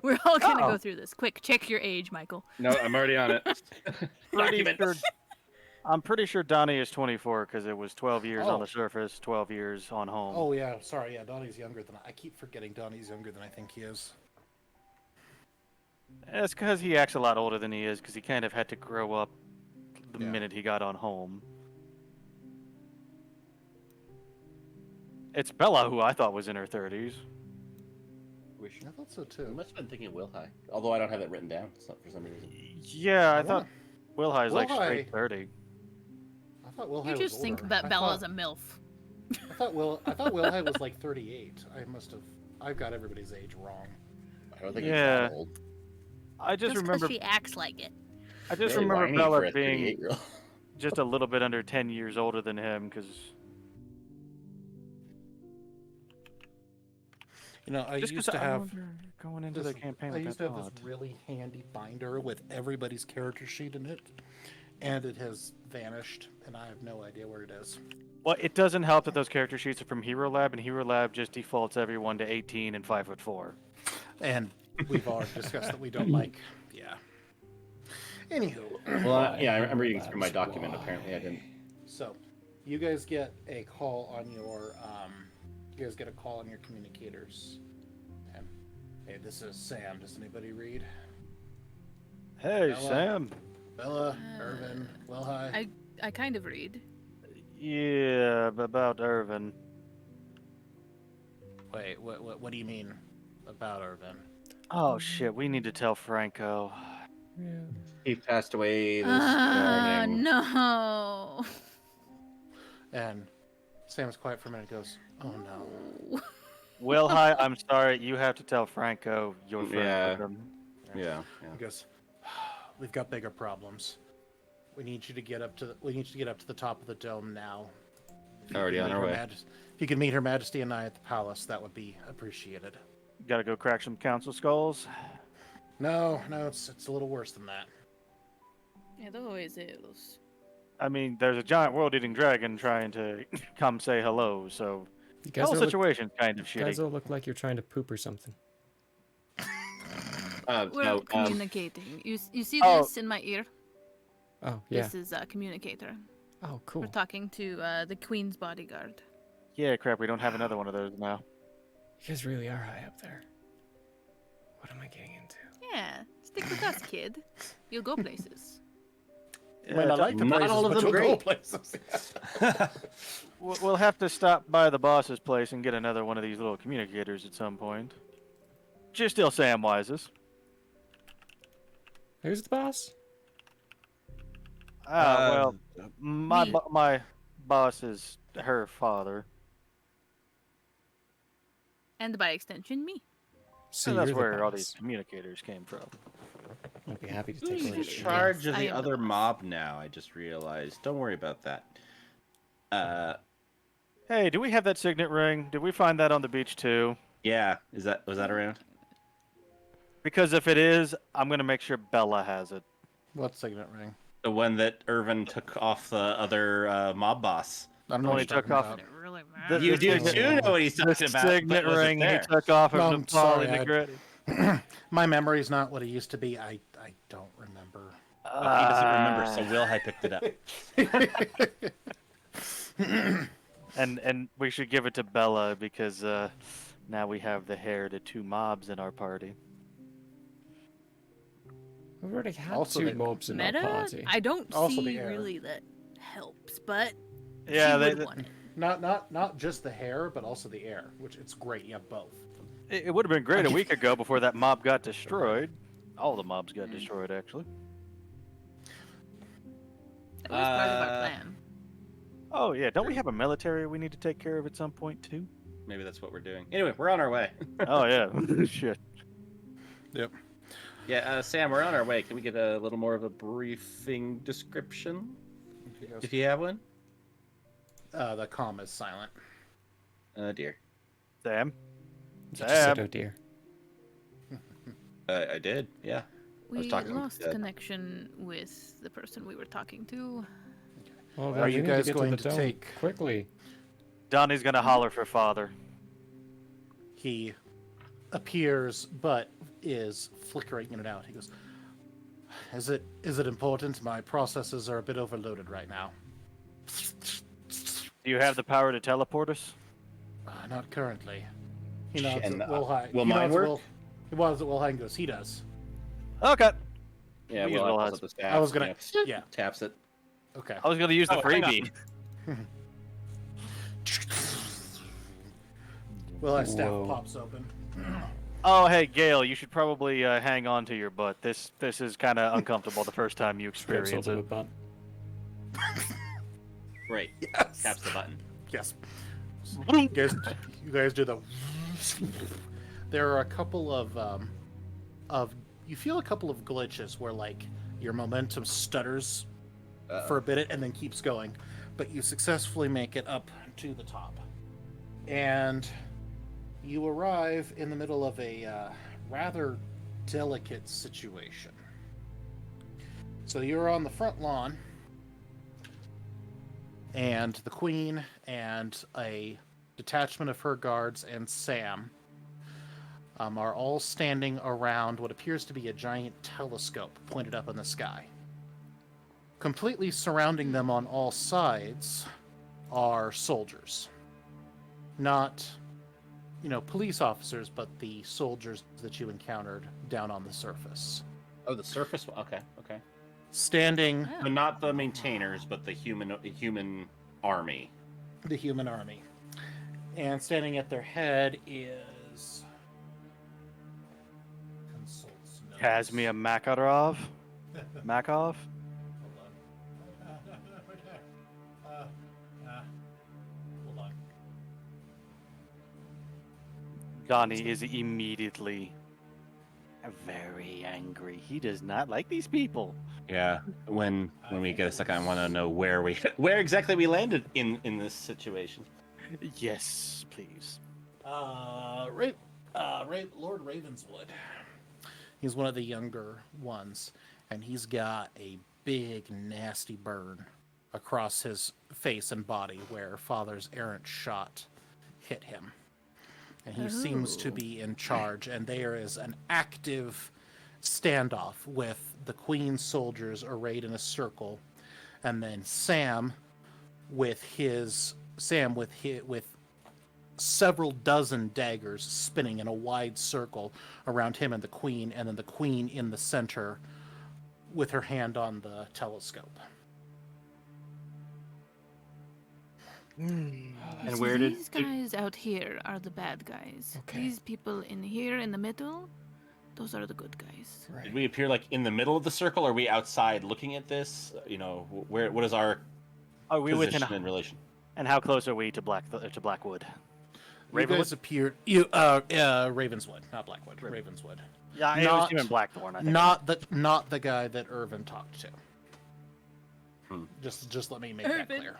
We're all gonna go through this. Quick, check your age, Michael. No, I'm already on it. I'm pretty sure Donnie is 24 because it was 12 years on Oh. the surface, 12 years on home. Oh, yeah. Sorry. Yeah, Donnie's younger than I keep forgetting Donnie's younger than I think he is. It's because he acts a lot older than he is because he kind of had to grow up the minute he got on home. It's Bella, who I thought was in her 30s. I thought so too. I must have been thinking of Will High, although I don't have that written down for some reason. Yeah, I thought Will High's like Will High- straight 30. I thought Will High You was just think older. that I Bella's thought- a MILF. I thought Will High was like 38. I've got everybody's age wrong. I don't think Yeah. he's that old. I just Just remember. because she acts like it. I just Very remember whiny Bella for a being 38-year-old. just a little bit under 10 years older than him because. You know, I Just 'cause used to I have remember going into this- the campaign I with used that to have thought. this really handy binder with everybody's character sheet in it, and it has vanished, and I have no idea where it is. Well, it doesn't help that those character sheets are from Hero Lab, and Hero Lab just defaults everyone to 18 and 5'4". And we've already discussed that we don't like. Yeah. Anywho. Well, yeah, I'm reading through my document. Apparently, I didn't. So, you guys get a call on your communicators. And, hey, this is Sam. Does anybody read? Hey, Bella? Sam. Bella, Irvin, Will High. I kind of read. Yeah, about Irvin. Wait, what do you mean about Irvin? Oh shit, we need to tell Franco. He passed away this morning. No. And Sam's quiet for a minute and goes, oh no. Will High, I'm sorry, you have to tell Franco your friend. Yeah. with him. Yeah. He goes, we've got bigger problems. We need you to get up to the top of the dome now. If you Already could on meet our Her way. If you could meet Her Majesty and I at the palace, that would be appreciated. Gotta go crack some council skulls. No, it's a little worse than that. It always is. I mean, there's a giant world-eating dragon trying to come say hello, so You the whole all look- situation's kind of You guys shitty. all look like you're trying to poop or something. We're communicating. You see Oh. this in my ear? Oh, yeah. This is a communicator. Oh, cool. We're talking to the Queen's bodyguard. Yeah, crap, we don't have another one of those now. You guys really are high up there. What am I getting into? Yeah, stick with us, kid. You'll go places. I mean, I like the Not places, all of but them you'll go great. places. We'll have to stop by the boss's place and get another one of these little communicators at some point. Just still Samwise's. Who's the boss? Well, my me. my boss is her father. And by extension, me. So And that's you're the where all boss. these communicators came from. I'd be happy to take Who's one in of these. charge of I the am the other boss. mob now? I just realized. Don't worry about that. Hey, do we have that signet ring? Did we find that on the beach too? Yeah. Was that around? Because if it is, I'm gonna make sure Bella has it. What signet ring? The one that Irvin took off the other mob boss. I don't know When what he you're took talking off about. Really You do signet- too know what he's the talking about. signet but was it ring he there? took off of No, the I'm sorry, Negretti. My memory's not what it used to be. I don't remember. Oh, he doesn't remember, so Will High picked it up. And we should give it to Bella because now we have the heir to two mobs in our party. We've already had Also two the- mobs in Meta? our party. I don't Also the see heir. really that helps, but Yeah, she they would want it. Not just the hair, but also the air, which it's great. You have both. It would have been great a week ago before that mob got destroyed. All the mobs got destroyed, actually. That was part of our plan. Oh, yeah. Don't we have a military we need to take care of at some point, too? Maybe that's what we're doing. Anyway, we're on our way. Oh, yeah. Shit. Yep. Yeah, Sam, we're on our way. Can we get a little more of a briefing description? If you have one? The comm is silent. Dear. Sam? You just said, oh dear. I did, yeah. I was We talking lost to connection with the person we were talking to. Well, Are then you we need guys get going the to dome take? quickly? Donnie's gonna holler for father. He appears, but is flickering in and out. He goes, "Is it important? My processes are a bit overloaded right now." Do you have the power to teleport us? Not currently. He nods And, at Wilhite. will He mine nods at work? He nods at Wilhite and goes, "He does." Okay. Yeah, We use well, Will I has- pulls up the staff, I was gonna, yeah. Taps it. Okay. I was gonna use the hang on. freebie. Wilhite's staff Whoa. pops open. Oh, hey, Gale, you should probably hang on to your butt. This is kind of uncomfortable the first time you Grabs experience onto it. the butt. Right. Yes. Taps the button. Yes. You guys do the. There are a couple of you feel a couple of glitches where like your momentum stutters for a bit and then keeps going, but you successfully make it up to the top, and you arrive in the middle of a rather delicate situation. So you're on the front lawn, and the Queen and a detachment of her guards and Sam are all standing around what appears to be a giant telescope pointed up in the sky. Completely surrounding them on all sides are soldiers. Not, police officers, but the soldiers that you encountered down on the surface. Oh, the surface? Okay. Standing... So not the maintainers, but the human army. The human army. And standing at their head is... Kazmia Makarov? Makov? Hold on. Donnie is immediately very angry. He does not like these people. Yeah. When we get a second, I want to know where exactly we landed in this situation. Yes, please. Lord Ravenswood. He's one of the younger ones, and he's got a big, nasty burn across his face and body where Father's errant shot hit him. And he seems to be in charge, and there is an active standoff with the Queen's soldiers arrayed in a circle, and then Sam with several dozen daggers spinning in a wide circle around him and the Queen, and then the Queen in the center with her hand on the telescope. And So where did these guys out here are the bad guys. Okay. These people in here in the middle, those are the good guys. Did we appear like in the middle of the circle? Or are we outside looking at this? What is our are we position within in relation? And how close are we to Blackwood? You guys appeared. Ravenswood, not Blackwood. Ravenswood. Yeah, I was him in Blackthorn. I think. Not the guy that Irvin talked to. Just let me make that clear.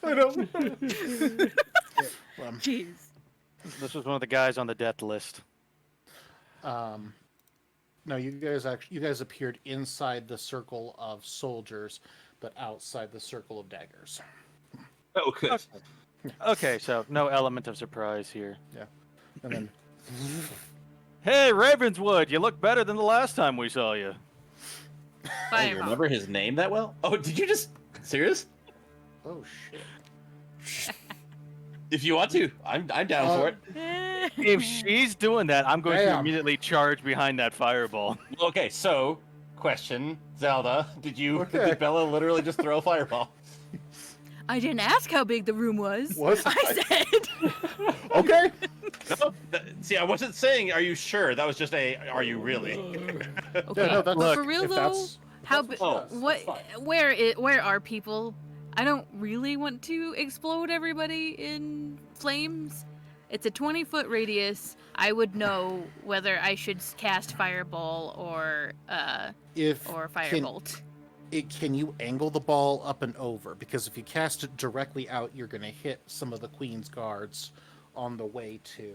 I know. Jeez. This was one of the guys on the death list. No, you guys appeared inside the circle of soldiers, but outside the circle of daggers. Oh, good. Okay, so no element of surprise here. Yeah. And then Hey, Ravenswood, you look better than the last time we saw you. Oh, you remember his name that well? Oh, did you just serious? Oh shit. If you want to, I'm down for it. If she's doing that, I'm going to immediately charge behind that fireball. Okay, so question, Zelda, did Bella literally just throw a fireball? I didn't ask how big the room was. Was I said. Okay. No, see, I wasn't saying, "Are you sure?" That was just a, "Are you really?" Okay, no, but that's- for real if though, that's- how that's what she does, what that's fine. where are people? I don't really want to explode everybody in flames. It's a 20-foot radius. I would know whether I should cast fireball or firebolt. Can you angle the ball up and over? Because if you cast it directly out, you're going to hit some of the Queen's guards on the way to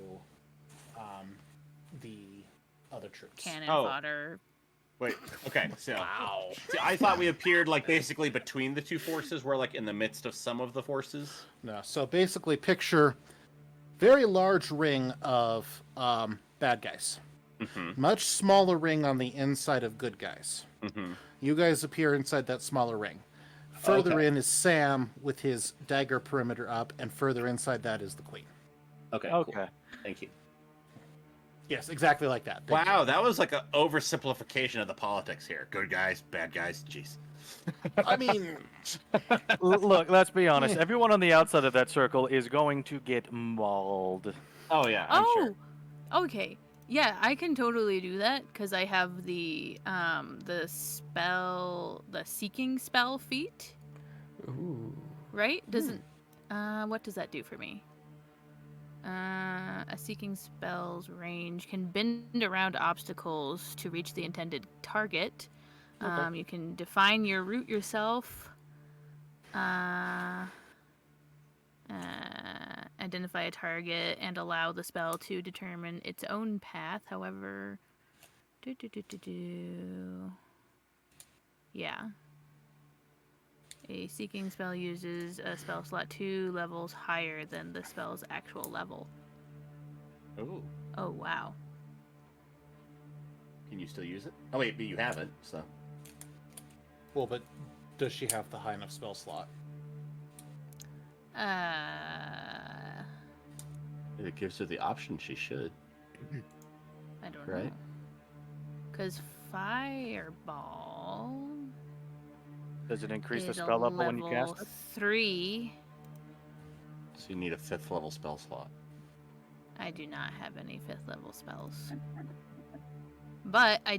the other troops. Cannon fodder. Wait. Okay. So, wow. See, I thought we appeared like basically between the two forces. We're like in the midst of some of the forces. No. So basically, picture very large ring of bad guys. Mm-hmm. Much smaller ring on the inside of good guys. Mm-hmm. You guys appear inside that smaller ring. Further in is Sam with his dagger perimeter up, and further inside that is the Queen. Okay. Okay. Cool. Thank you. Yes, exactly like that. Thank Wow, you. that was like an oversimplification of the politics here. Good guys, bad guys. Jeez. I mean, Look, let's be honest. Everyone on the outside of that circle is going to get mauled. Oh yeah, I'm sure. Okay. Yeah, I can totally do that because I have the seeking spell feat. Ooh. Right? Doesn't what does that do for me? A seeking spell's range can bend around obstacles to reach the intended target. Okay. You can define your route yourself. Identify a target and allow the spell to determine its own path. However, yeah. A seeking spell uses a spell slot 2 levels higher than the spell's actual level. Ooh. Oh, wow. Can you still use it? Oh wait, but you haven't. So. well, but does she have the high enough spell slot? If it gives her the option, she should. I don't Right? know. Because fireball Does it increase the is a spell level when you cast level it? 3. So you need a 5th level spell slot. I do not have any 5th level spells. But I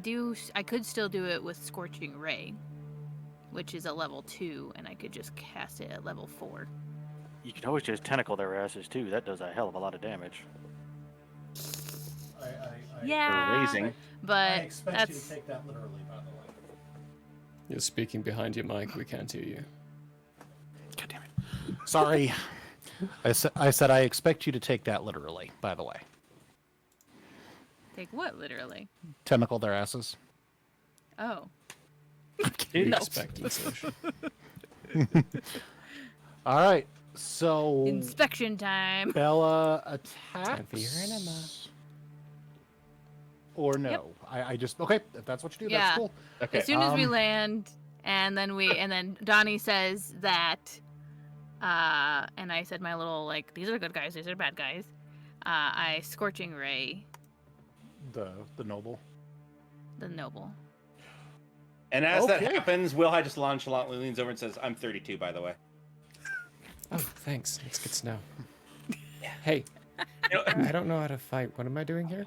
could still do it with Scorching Ray, which is a level 2, and I could just cast it at level 4. You can always just tentacle their asses too. That does a hell of a lot of damage. Yeah, raising. I but expect you that's to take that literally, by the way. You're speaking behind your mic. We can't hear you. God damn it. Sorry. I said I expect you to take that literally, by the way. take what literally? Tentacle their asses. Oh. We expect insertion. All right. So Inspection time. Bella Time for your enema. attacks. Or no? Yep. I just okay. If that's what you do, Yeah. that's cool. Okay. As soon as we land, and then Donnie says that, and I said my little like, these are good guys, these are bad guys. I Scorching Ray The noble. the noble. And as that Okay. happens, Will I just nonchalantly leans over and says, "I'm 32, by the way." Oh, thanks. It's good to know. Hey, You know- I don't know how to fight. What am I doing here?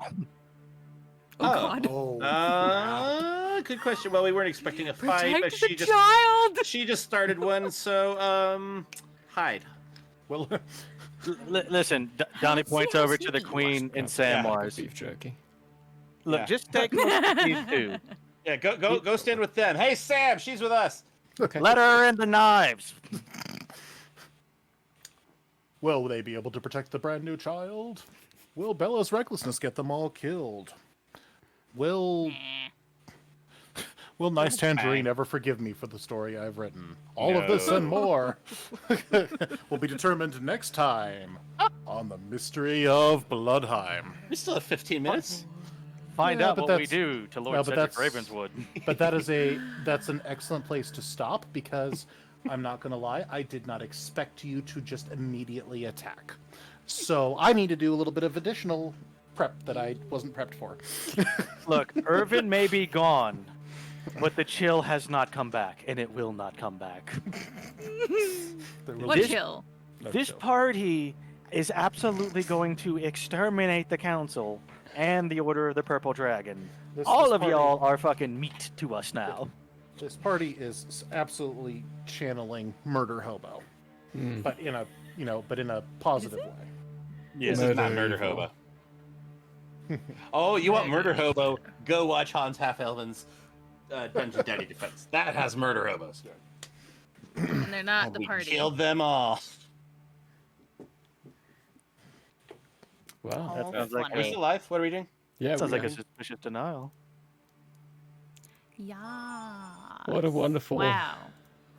Oh, God. Oh. Good question. Well, we weren't expecting a fight, but Protect she the just child. she just started one. So hide. Well, Listen, Donnie points over to the queen and Samwise. Beef jerky. Look, Yeah. just take close to these two. Yeah, go stand with them. Hey, Sam, she's with us. Let her in the knives. will they be able to protect the brand new child? Will Bella's recklessness get them all killed? Will Nice Tangerine ever forgive me for the story I've written? All of this and more will be determined next time on the Mystery of Blodheim. We still have 15 minutes. Find Yeah, out but what we that's- do to Lord no, but Cedric that's- Ravenswood. But that's an excellent place to stop because I'm not going to lie, I did not expect you to just immediately attack. So I need to do a little bit of additional prep that I wasn't prepped for. Look, Irvin may be gone, But the chill has not come back, and it will not come back. What chill? This party is absolutely going to exterminate the council and the Order of the Purple Dragon. All this of party- y'all are fucking meat to us now. This party is absolutely channeling Murder Hobo, but in a positive way. Yes, it's not Murder Hobo. Oh, you want Murder Hobo? Go watch Hans Half Elven's Dungeon Daddy Defense. That has Murder Hobos. And they're not the We party. killed them all. Wow. That sounds like Are we still alive? What are we doing? Yeah, sounds we like a are. suspicious denial. Yeah. What a wonderful, Wow.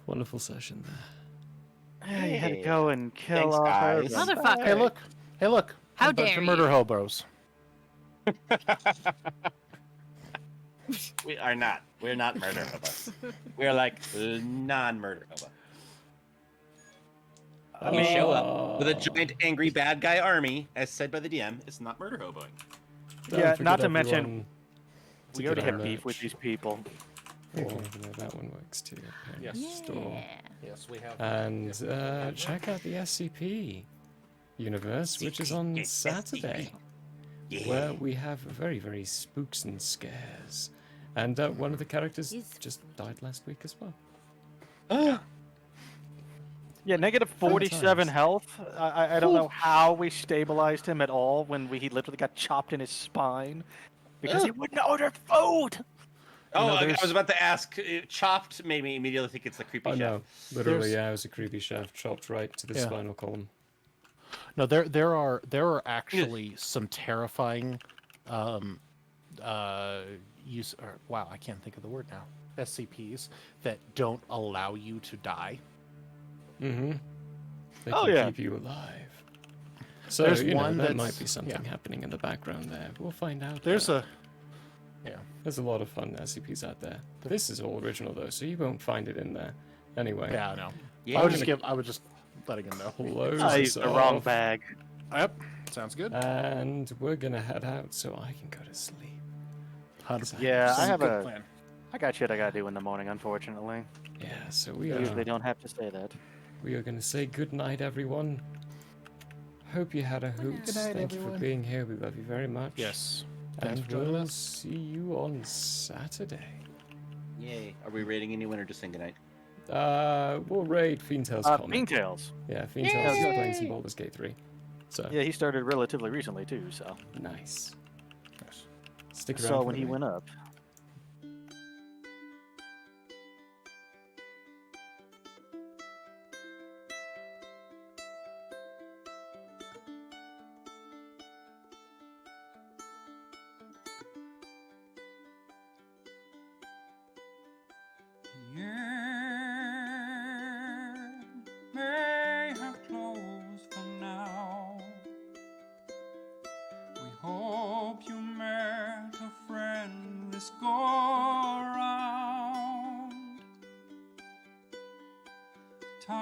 wonderful session there. Yeah, you had to go and kill Thanks, off guys. Irvin. Motherfucker. Hey, look! How a bunch dare of Murder you. Hobos. We are not. We're not Murder Hobos. We're like non-Murder Hobo. We show up with a giant angry bad guy army, as said by the DM. It's not Murder Hoboing. Yeah, Don't not to forget mention, everyone to we get already our have beef with merch. these people. Oh, no, that one works too. Yes. Store. Yes, we have. And check out the SCP universe, which is on yes, Saturday, Yeah. where we have very, very spooks and scares. And one of the characters just died last week as well. Yeah, negative 47 health. I don't know how we stabilized him at all when he literally got chopped in his spine because he wouldn't order food. Oh, know, I there's- was about to ask. Chopped made me immediately think it's the creepy Oh chef. no, literally, There's- yeah, it was a creepy shaft chopped right to the Yeah. spinal column. No, there are actually some terrifying use or wow, I can't think of the word now. SCPs that don't allow you to die. Mm-hmm. They Oh, can yeah. keep you alive. So There's you know, one there that's- might be something happening in the background there. We'll find out. There's though. a yeah. There's a lot of fun SCPs out there. This is all original though, so you won't find it in there. Anyway. Yeah, I know. Yeah, I would just letting him know. Close I this used the wrong off, bag. Yep. Sounds good. and we're gonna head out so I can go to sleep. 100%. Yeah, I have Good a. plan. I got shit I gotta do in the morning, unfortunately. Yeah, so we I are. usually don't have to say that. We are gonna say good night, everyone. Hope you had a hoot. Good night, Thank you for everyone. being here. We love you very much. Yes. Thanks And for joining we'll us. see you on Saturday. Yay. Are we rating anyone or just saying goodnight? We'll raid Fiendtail's Bean comic. Tails. Yeah, Fiendtail's is playing some Baldur's Gate 3. So Yeah, he started relatively recently too, so. nice. Nice. Stick I around. saw for when the he raid. went up. May have closed for now. We hope you met a friend this go around. Tired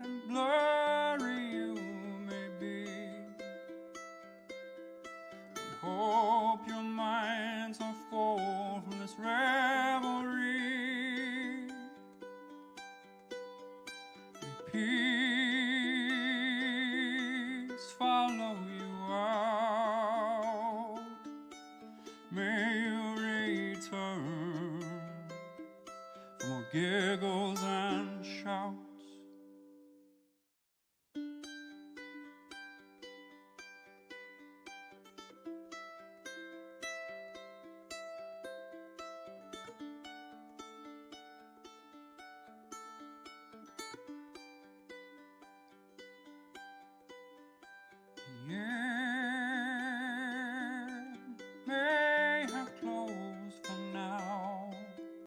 and blurry you may be. We hope your minds are full from this revelry. Peace follow you out. May you return for more giggles and